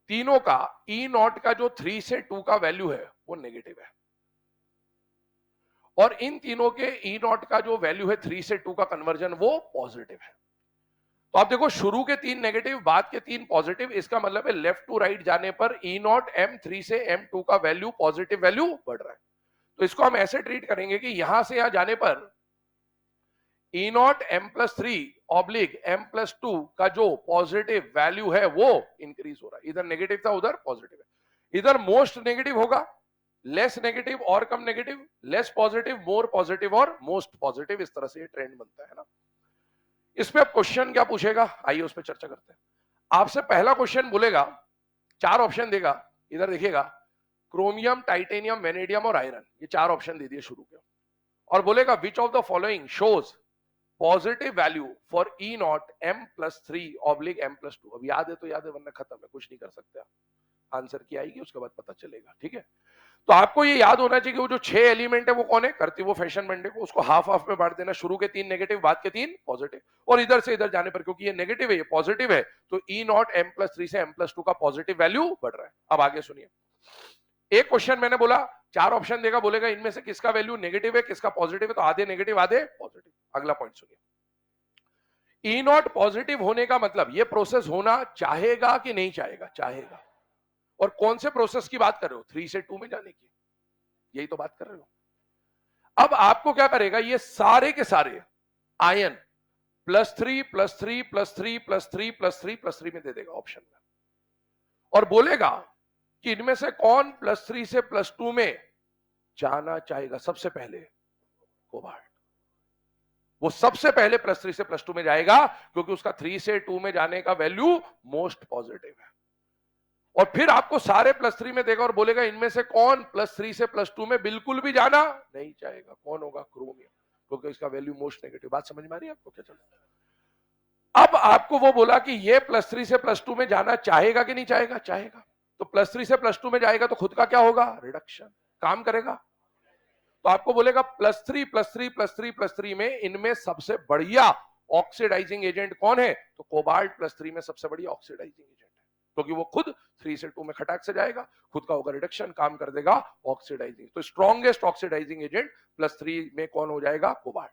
Speaker 1: तीनों का ई नॉट का जो 3 से 2 का वैल्यू है वो नेगेटिव है, और इन तीनों के ई नॉट का जो वैल्यू है 3 से 2 का कन्वर्जन वो पॉजिटिव है। तो आप देखो शुरू के 3 नेगेटिव, बाद के 3 पॉजिटिव, इसका मतलब है लेफ्ट टू राइट जाने पर ई नॉट M3 से M2 का वैल्यू पॉजिटिव वैल्यू बढ़ रहा है। तो इसको हम ऐसे ट्रीट करेंगे कि यहां से यहां जाने पर ई नॉट M+3 ऑब्लिक M+2 का जो पॉजिटिव वैल्यू है वो इंक्रीज हो रहा है। इधर नेगेटिव था, उधर पॉजिटिव है। इधर मोस्ट नेगेटिव होगा, लेस नेगेटिव और कम negative, less positive, more positive और मोस्ट पॉजिटिव, इस तरह से ये ट्रेंड बनता है ना। इस पे अब क्वेश्चन क्या पूछेगा, आइए उस पर चर्चा करते हैं। आपसे पहला क्वेश्चन बोलेगा, 4 ऑप्शन देगा, इधर देखिएगा, क्रोमियम, टाइटेनियम, वेनेडियम और आयरन, ये 4 ऑप्शन दे दिए शुरू के, और बोलेगा विच of the following shows positive value for E not M+3 oblique M+2। अब याद है तो याद है, वरना खत्म है, कुछ नहीं कर सकते आप। आंसर की आएगी उसके बाद पता चलेगा, ठीक है। तो आपको ये याद होना चाहिए कि वो जो 6 एलिमेंट है वो कौन है, करती वो फैशन मंडे को, उसको हाफ हाफ में बांट देना, शुरू के 3 नेगेटिव, बाद के 3 पॉजिटिव, और इधर से इधर जाने पर क्योंकि ये नेगेटिव है ये पॉजिटिव है, तो ई नॉट M+3 से M+2 का पॉजिटिव वैल्यू बढ़ रहा है। अब आगे सुनिए, एक क्वेश्चन मैंने बोला 4 ऑप्शन देगा, बोलेगा इनमें से किसका वैल्यू नेगेटिव है, किसका पॉजिटिव है, तो आधे नेगेटिव आधे पॉजिटिव। अगला पॉइंट सुनिए, ई नॉट पॉजिटिव होने का मतलब ये प्रोसेस होना चाहेगा कि नहीं चाहेगा, चाहेगा। और कौन से प्रोसेस की बात कर रहे हो, 3 से 2 में जाने की, यही तो बात कर रहे हो। अब आपको क्या करेगा, ये सारे के सारे आयन +3 +3 +3 +3 +3 +3 में दे देगा ऑप्शन में, और बोलेगा कि इनमें से कौन +3 से +2 में जाना चाहेगा सबसे पहले, कोबाल्ट। वो सबसे पहले +3 से +2 में जाएगा, क्योंकि उसका 3 से 2 में जाने का वैल्यू मोस्ट पॉजिटिव है। और फिर आपको सारे +3 में देगा और बोलेगा इनमें से कौन +3 से +2 में बिल्कुल भी जाना नहीं चाहेगा, कौन होगा, क्रोमियम, क्योंकि इसका वैल्यू मोस्ट नेगेटिव। बात समझ में आ रही है आपको, क्या चल रहा है। अब आपको वो बोला कि ये +3 से +2 में जाना चाहेगा कि नहीं चाहेगा, चाहेगा। तो +3 से +2 में जाएगा तो खुद का क्या होगा, रिडक्शन, काम करेगा। तो आपको बोलेगा +3 +3 +3 +3 में इनमें सबसे बढ़िया ऑक्सीडाइजिंग एजेंट कौन है, तो कोबाल्ट +3 में सबसे बढ़िया ऑक्सीडाइजिंग एजेंट है, क्योंकि वो खुद 3 से 2 में खटाक से जाएगा, खुद का होगा रिडक्शन, काम कर देगा ऑक्सीडाइजिंग। तो स्ट्रॉन्गेस्ट ऑक्सीडाइजिंग एजेंट +3 में कौन हो जाएगा, कोबाल्ट।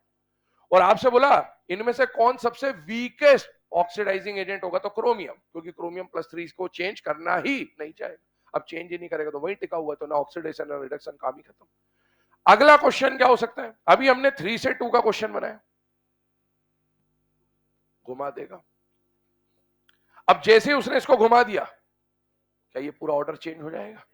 Speaker 1: और आपसे बोला इनमें से कौन सबसे वीकेस्ट ऑक्सीडाइजिंग एजेंट होगा, तो क्रोमियम, क्योंकि क्रोमियम +3 को चेंज करना ही नहीं चाहेगा। अब चेंज ही नहीं करेगा तो वही टिका हुआ है, तो ना ऑक्सीडेशन ना रिडक्शन, काम ही खत्म। अगला क्वेश्चन क्या हो सकता है, अभी हमने 3 से 2 का क्वेश्चन बनाया, घुमा देगा। अब जैसे उसने इसको घुमा दिया, क्या ये पूरा ऑर्डर चेंज हो जाएगा।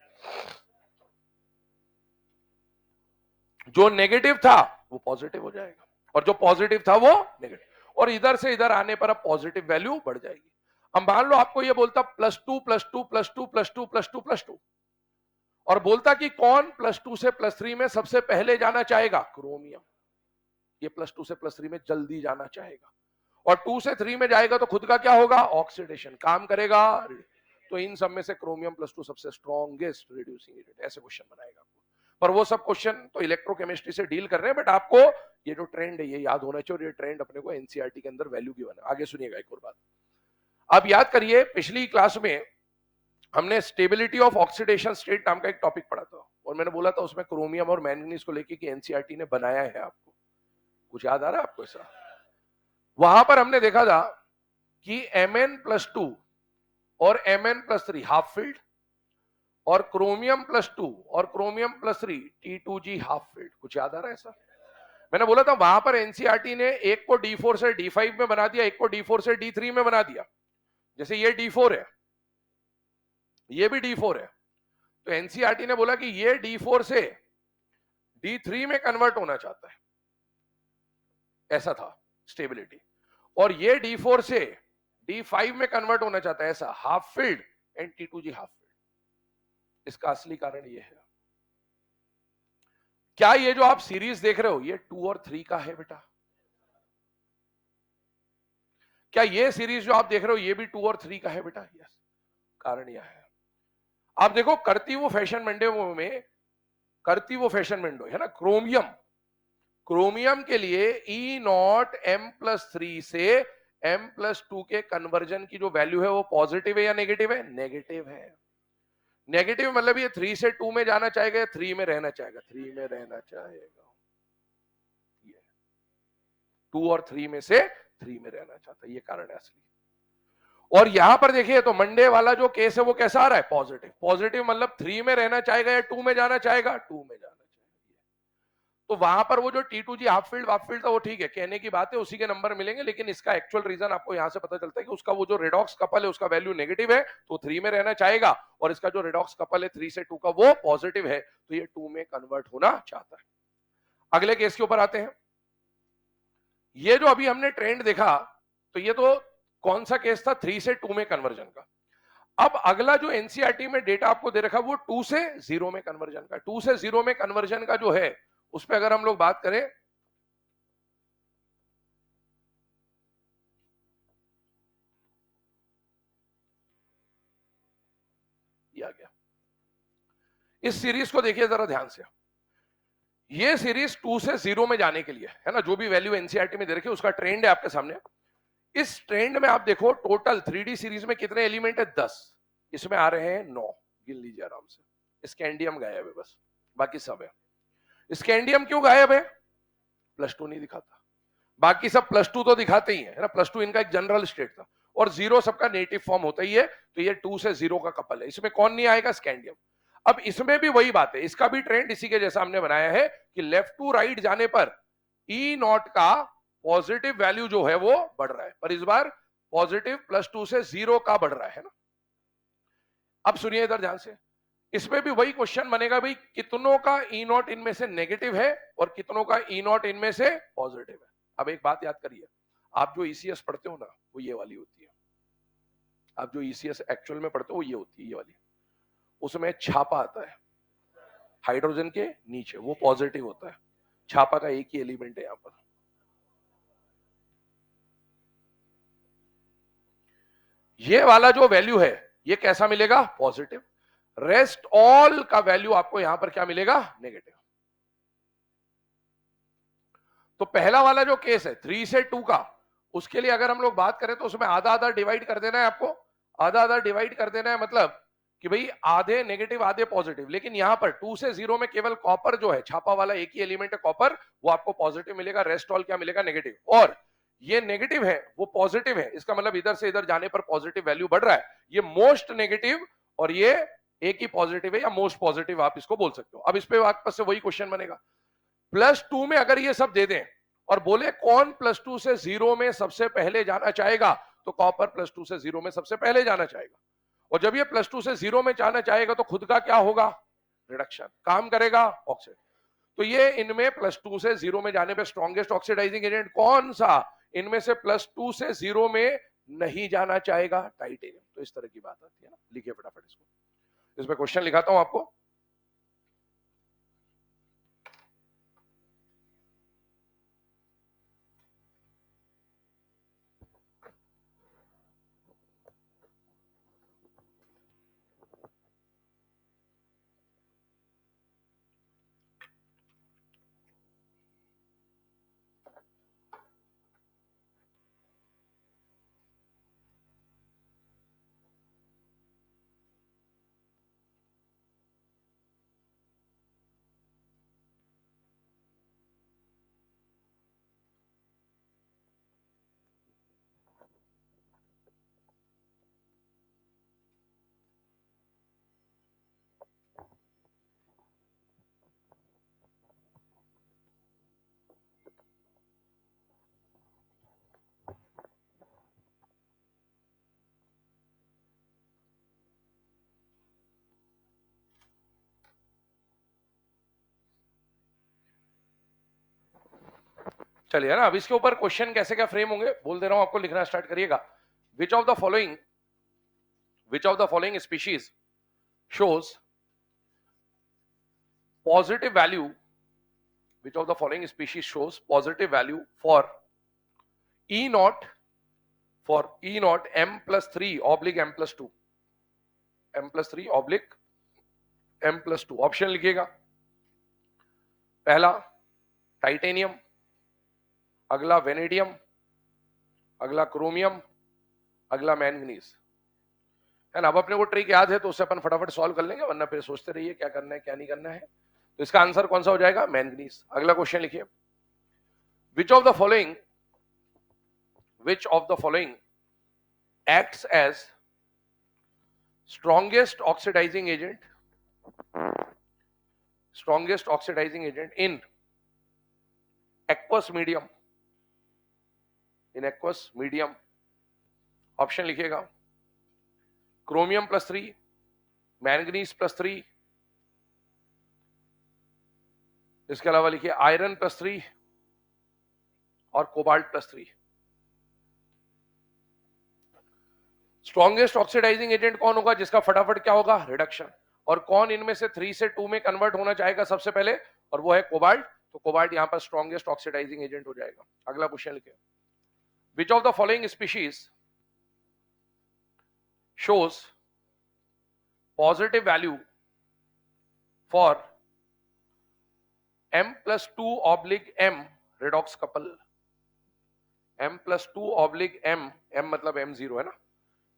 Speaker 1: जो नेगेटिव था वो पॉजिटिव हो जाएगा, और जो पॉजिटिव था वो नेगेटिव, और इधर से इधर आने पर अब पॉजिटिव वैल्यू बढ़ जाएगी। अब मान लो आपको ये बोलता +2 +2 +2 +2 +2 +2, और बोलता कि कौन +2 से +3 में सबसे पहले जाना चाहेगा, क्रोमियम। ये +2 से +3 में जल्दी जाना चाहेगा, और 2 से 3 में जाएगा तो खुद का क्या होगा, ऑक्सीडेशन, काम करेगा। तो इन सब में से क्रोमियम +2 सबसे स्ट्रॉन्गेस्ट रिड्यूसिंग एजेंट। ऐसे क्वेश्चन बनाएगा आपको, पर वो सब क्वेश्चन तो इलेक्ट्रोकेमिस्ट्री से डील कर रहे हैं, बट आपको ये जो ट्रेंड है ये याद होना चाहिए, और ये ट्रेंड अपने को एनसीईआरटी के अंदर वैल्यू गिवन है। आगे सुनिएगा एक और बात, आप याद करिए पिछली क्लास में हमने स्टेबिलिटी ऑफ ऑक्सीडेशन स्टेट नाम का एक टॉपिक पढ़ा था, और मैंने बोला था उसमें क्रोमियम और मैंगनीज को लेके कि एनसीईआरटी ने बनाया है। आपको कुछ याद आ रहा है आपको ऐसा? वहां पर हमने देखा था कि Mn+2 और Mn+3 हाफ फील्ड, और क्रोमियम+2 और क्रोमियम+3 T2G हाफ फील्ड। कुछ याद आ रहा है ऐसा? मैंने बोला था वहां पर एनसीईआरटी ने एक को D4 से D5 में बना दिया, एक को D4 से D3 में बना दिया। जैसे ये D4 है, ये भी D4 है, तो एनसीईआरटी ने बोला कि ये D4 से D3 में कन्वर्ट होना चाहता है, ऐसा था स्टेबिलिटी। और ये D4 से D5 में कन्वर्ट होना चाहता है, ऐसा half field and T2G half field. इसका असली कारण ये है। क्या ये जो आप सीरीज देख रहे हो ये 2 और 3 का है बेटा? क्या ये सीरीज जो आप देख रहे हो ये भी 2 और 3 का है बेटा? यस। कारण यह है, आप देखो करती वो फैशन विंडो में, करती वो फैशन विंडो है ना, क्रोमियम, क्रोमियम के लिए E0M+3 से M+2 के कन्वर्जन की जो वैल्यू है वो पॉजिटिव है या नेगेटिव है? नेगेटिव है। नेगेटिव मतलब ये 3 से 2 में जाना चाहेगा या 3 में रहना चाहेगा? 3 में रहना चाहेगा। 2 और 3 में से 3 में रहना चाहता है, ये कारण है असली। और यहां पर देखिए तो मंडे वाला जो केस है वो कैसा आ रहा है? पॉजिटिव। पॉजिटिव मतलब 3 में रहना चाहेगा या 2 में जाना चाहेगा? 2 में जाना चाहेगा। तो वहां पर वो जो T2G हाफ फील्ड था वो ठीक है, कहने की बात है, उसी के नंबर मिलेंगे, लेकिन इसका एक्चुअल रीजन आपको यहां से पता चलता है कि उसका वो जो रेडॉक्स कपल है उसका वैल्यू नेगेटिव है, तो 3 में रहना चाहेगा, और इसका जो रेडॉक्स कपल है 3 से 2 का वो पॉजिटिव है, तो ये 2 में कन्वर्ट होना चाहता है। अगले केस के ऊपर आते हैं। ये जो अभी हमने ट्रेंड देखा, तो ये तो कौन सा केस था? 3 से 2 में कन्वर्जन का। अब अगला जो एनसीईआरटी में डेटा आपको दे रखा वो 2 से 0 में कन्वर्जन का। 2 से 0 में कन्वर्जन का जो है उस पर अगर हम लोग बात करें, ये आ गया। इस सीरीज को देखिए जरा ध्यान से। ये सीरीज 2 से 0 में जाने के लिए है ना, जो भी वैल्यू एनसीईआरटी में दे रखी है उसका ट्रेंड है आपके सामने। इस ट्रेंड में आप देखो टोटल 3D सीरीज में कितने एलिमेंट है? 10। इसमें आ रहे हैं 9, गिन लीजिए आराम से। स्कैंडियम गायब है बस, बाकी सब है। स्कैंडियम क्यों गायब है? +2 नहीं दिखाता, बाकी सब +2 तो दिखाते ही है ना। +2 इनका एक जनरल स्टेट था, और 0 सबका नेटिव फॉर्म होता ही है, तो ये 2 से 0 का कपल है। इसमें कौन नहीं आएगा? स्कैंडियम। अब इसमें भी वही बात है, इसका भी ट्रेंड इसी के जैसा हमने बनाया है कि लेफ्ट टू राइट जाने पर E0 का पॉजिटिव वैल्यू जो है वो बढ़ रहा है, पर इस बार पॉजिटिव +2 से 0 का बढ़ रहा है ना। अब सुनिए इधर ध्यान से, इसमें भी वही क्वेश्चन बनेगा, भाई कितनों का E0 इनमें से नेगेटिव है और कितनों का E0 इनमें से पॉजिटिव है। अब एक बात याद करिए, आप जो ईसीएस पढ़ते हो ना वो ये वाली होती है, आप जो ईसीएस एक्चुअल में पढ़ते हो वो ये होती है, ये वाली। उसमें छापा आता है हाइड्रोजन के नीचे, वो पॉजिटिव होता है। छापा का एक ही एलिमेंट है यहां पर। ये वाला जो वैल्यू है ये कैसा मिलेगा? पॉजिटिव। रेस्ट ऑल का वैल्यू आपको यहां पर क्या मिलेगा? नेगेटिव। तो पहला वाला जो केस है 3 से 2 का, उसके लिए अगर हम लोग बात करें तो उसमें आधा आधा डिवाइड कर देना है आपको। आधा आधा डिवाइड कर देना है, मतलब कि भाई आधे नेगेटिव आधे पॉजिटिव। लेकिन यहां पर 2 से 0 में केवल कॉपर जो है, छापा वाला एक ही एलिमेंट है कॉपर, वो आपको पॉजिटिव मिलेगा, रेस्ट ऑल क्या मिलेगा? नेगेटिव। और ये नेगेटिव है वो पॉजिटिव है, इसका मतलब इधर से इधर जाने पर पॉजिटिव वैल्यू बढ़ रहा है। ये मोस्ट नेगेटिव और ये एक ही पॉजिटिव है, या मोस्ट पॉजिटिव आप इसको बोल सकते हो। अब इस पे वापस से वही क्वेश्चन बनेगा, +2 में अगर ये सब दे दें और बोले कौन +2 से 0 में सबसे पहले जाना चाहेगा, तो कॉपर +2 से 0 में सबसे पहले जाना चाहेगा। और जब ये +2 से 0 में जाना चाहेगा तो खुद का क्या होगा? रिडक्शन काम करेगा, ऑक्सीडेशन। तो ये इनमें +2 से 0 में जाने पे स्ट्रॉन्गेस्ट ऑक्सीडाइजिंग एजेंट कौन सा? इनमें से +2 से 0 में नहीं जाना चाहेगा, टाइटेनियम। तो इस तरह की बात आती है ना। लिखिए फटाफट इसको, इसमें क्वेश्चन लिखाता हूं आपको। चलिए है ना। अब इसके ऊपर क्वेश्चन कैसे क्या फ्रेम होंगे बोल दे रहा हूं आपको, लिखना स्टार्ट करिएगा। विच of the following species shows positive value, which of the following species shows positive value for E naught m plus 3 oblique m plus 2, m plus 3 oblique m plus 2। Option लिखिएगा। पहला titanium, अगला vanadium, अगला chromium, अगला manganese. है ना। अब अपने को ट्रिक याद है तो उससे अपन फटाफट सॉल्व कर लेंगे, वरना फिर सोचते रहिए क्या करना है क्या नहीं करना है। तो इसका आंसर कौन सा हो जाएगा? मैंगनीज। अगला क्वेश्चन लिखिए। Which of the following acts as strongest oxidizing agent in aqueous medium, option लिखिएगा। क्रोमियम प्लस 3, मैंगनीज प्लस 3, इसके अलावा लिखिए आयरन प्लस 3 और cobalt plus 3। Strongest oxidizing agent कौन होगा जिसका फटाफट क्या होगा? रिडक्शन। और कौन इनमें से 3 से 2 में कन्वर्ट होना चाहेगा सबसे पहले? और वो है कोबाल्ट। तो कोबाल्ट यहां पर स्ट्रॉन्गेस्ट ऑक्सीडाइजिंग एजेंट हो जाएगा। अगला क्वेश्चन लिखिए। Which of the following species shows positive value for m plus 2 oblique m redox couple, m plus 2 oblique m, m मतलब m0 है ना,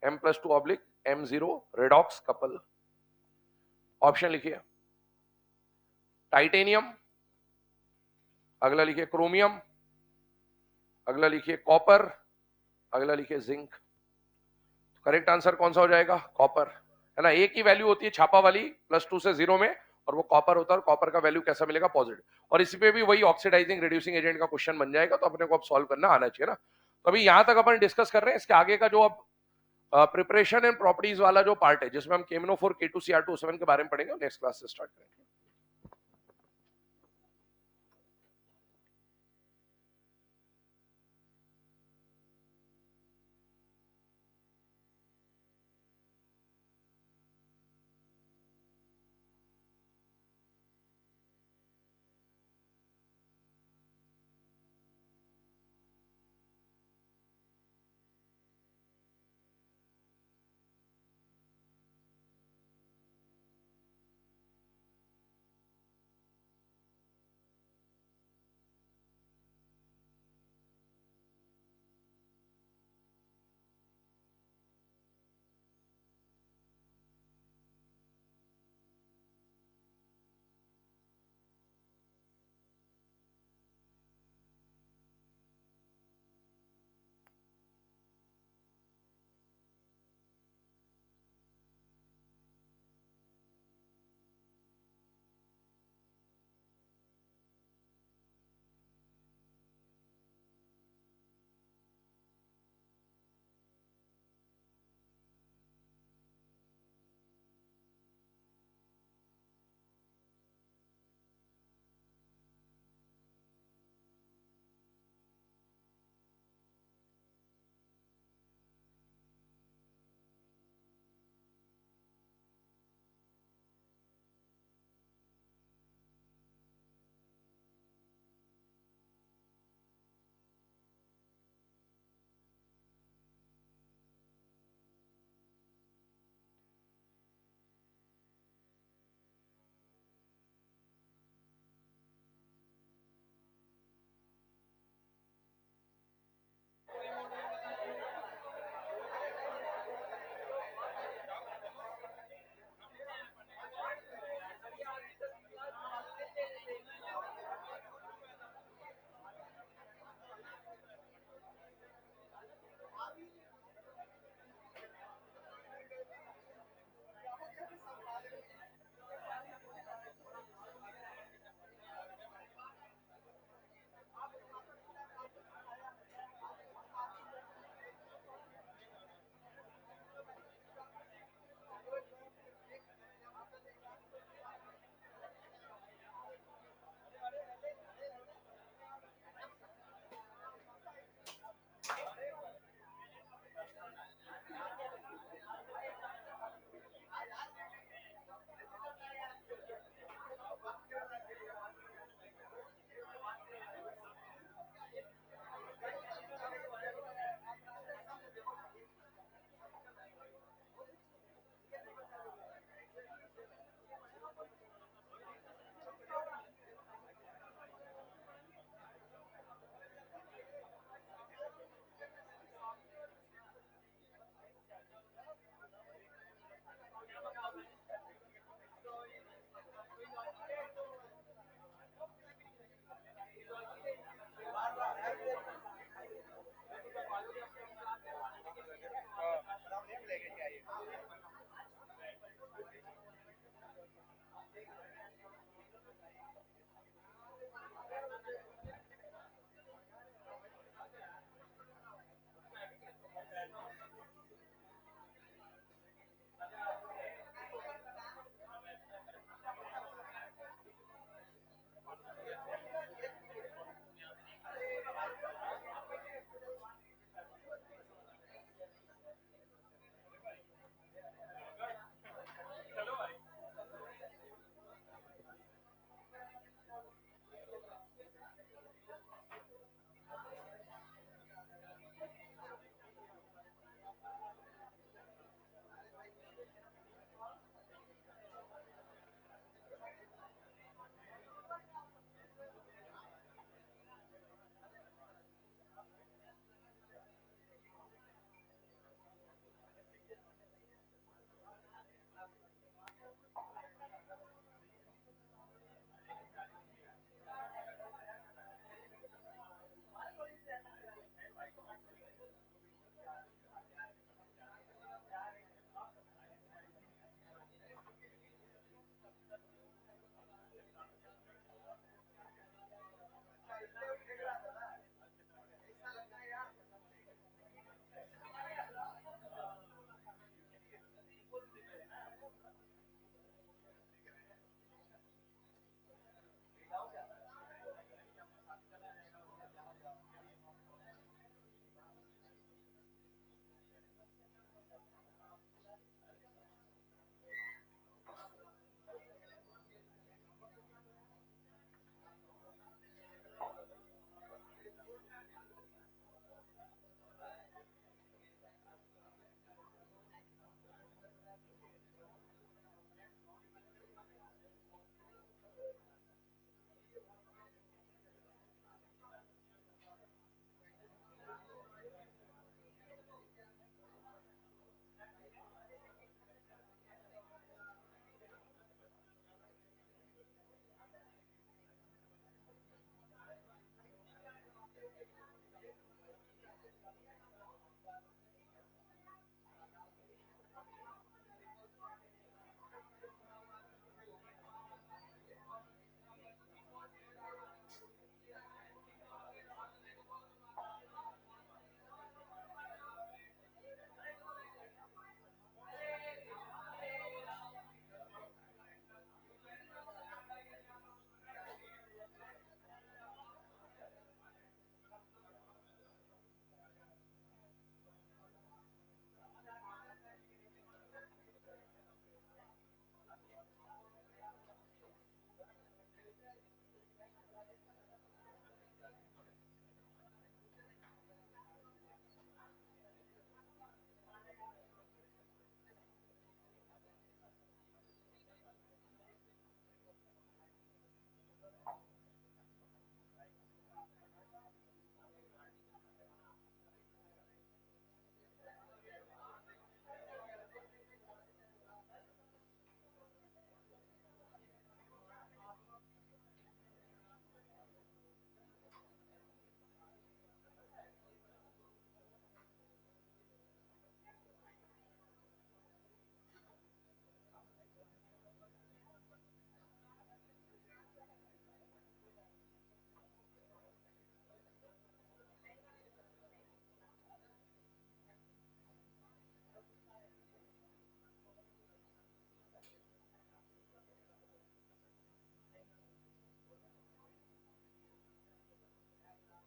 Speaker 1: m plus 2 oblique m0 redox couple। Option लिखिए। Titanium, अगला लिखिए क्रोमियम, अगला लिखिए copper, अगला लिखिए जिंक। करेक्ट आंसर कौन सा हो जाएगा? कॉपर। है ना। एक ही वैल्यू होती है छापा वाली, +2 से 0 में, और वो कॉपर होता है। और कॉपर का वैल्यू कैसा मिलेगा? पॉजिटिव। और इसी पे भी वही ऑक्सीडाइजिंग रिड्यूसिंग एजेंट का क्वेश्चन बन जाएगा। तो अपने को अब सॉल्व करना आना चाहिए ना। तो अभी यहां तक अपन डिस्कस कर रहे हैं। इसके आगे का जो अब प्रिपरेशन एंड प्रॉपर्टीज वाला जो पार्ट है, जिसमें हम KMnO4 K2CR2O7 के बारे में पढ़ेंगे, नेक्स्ट क्लास से स्टार्ट करेंगे।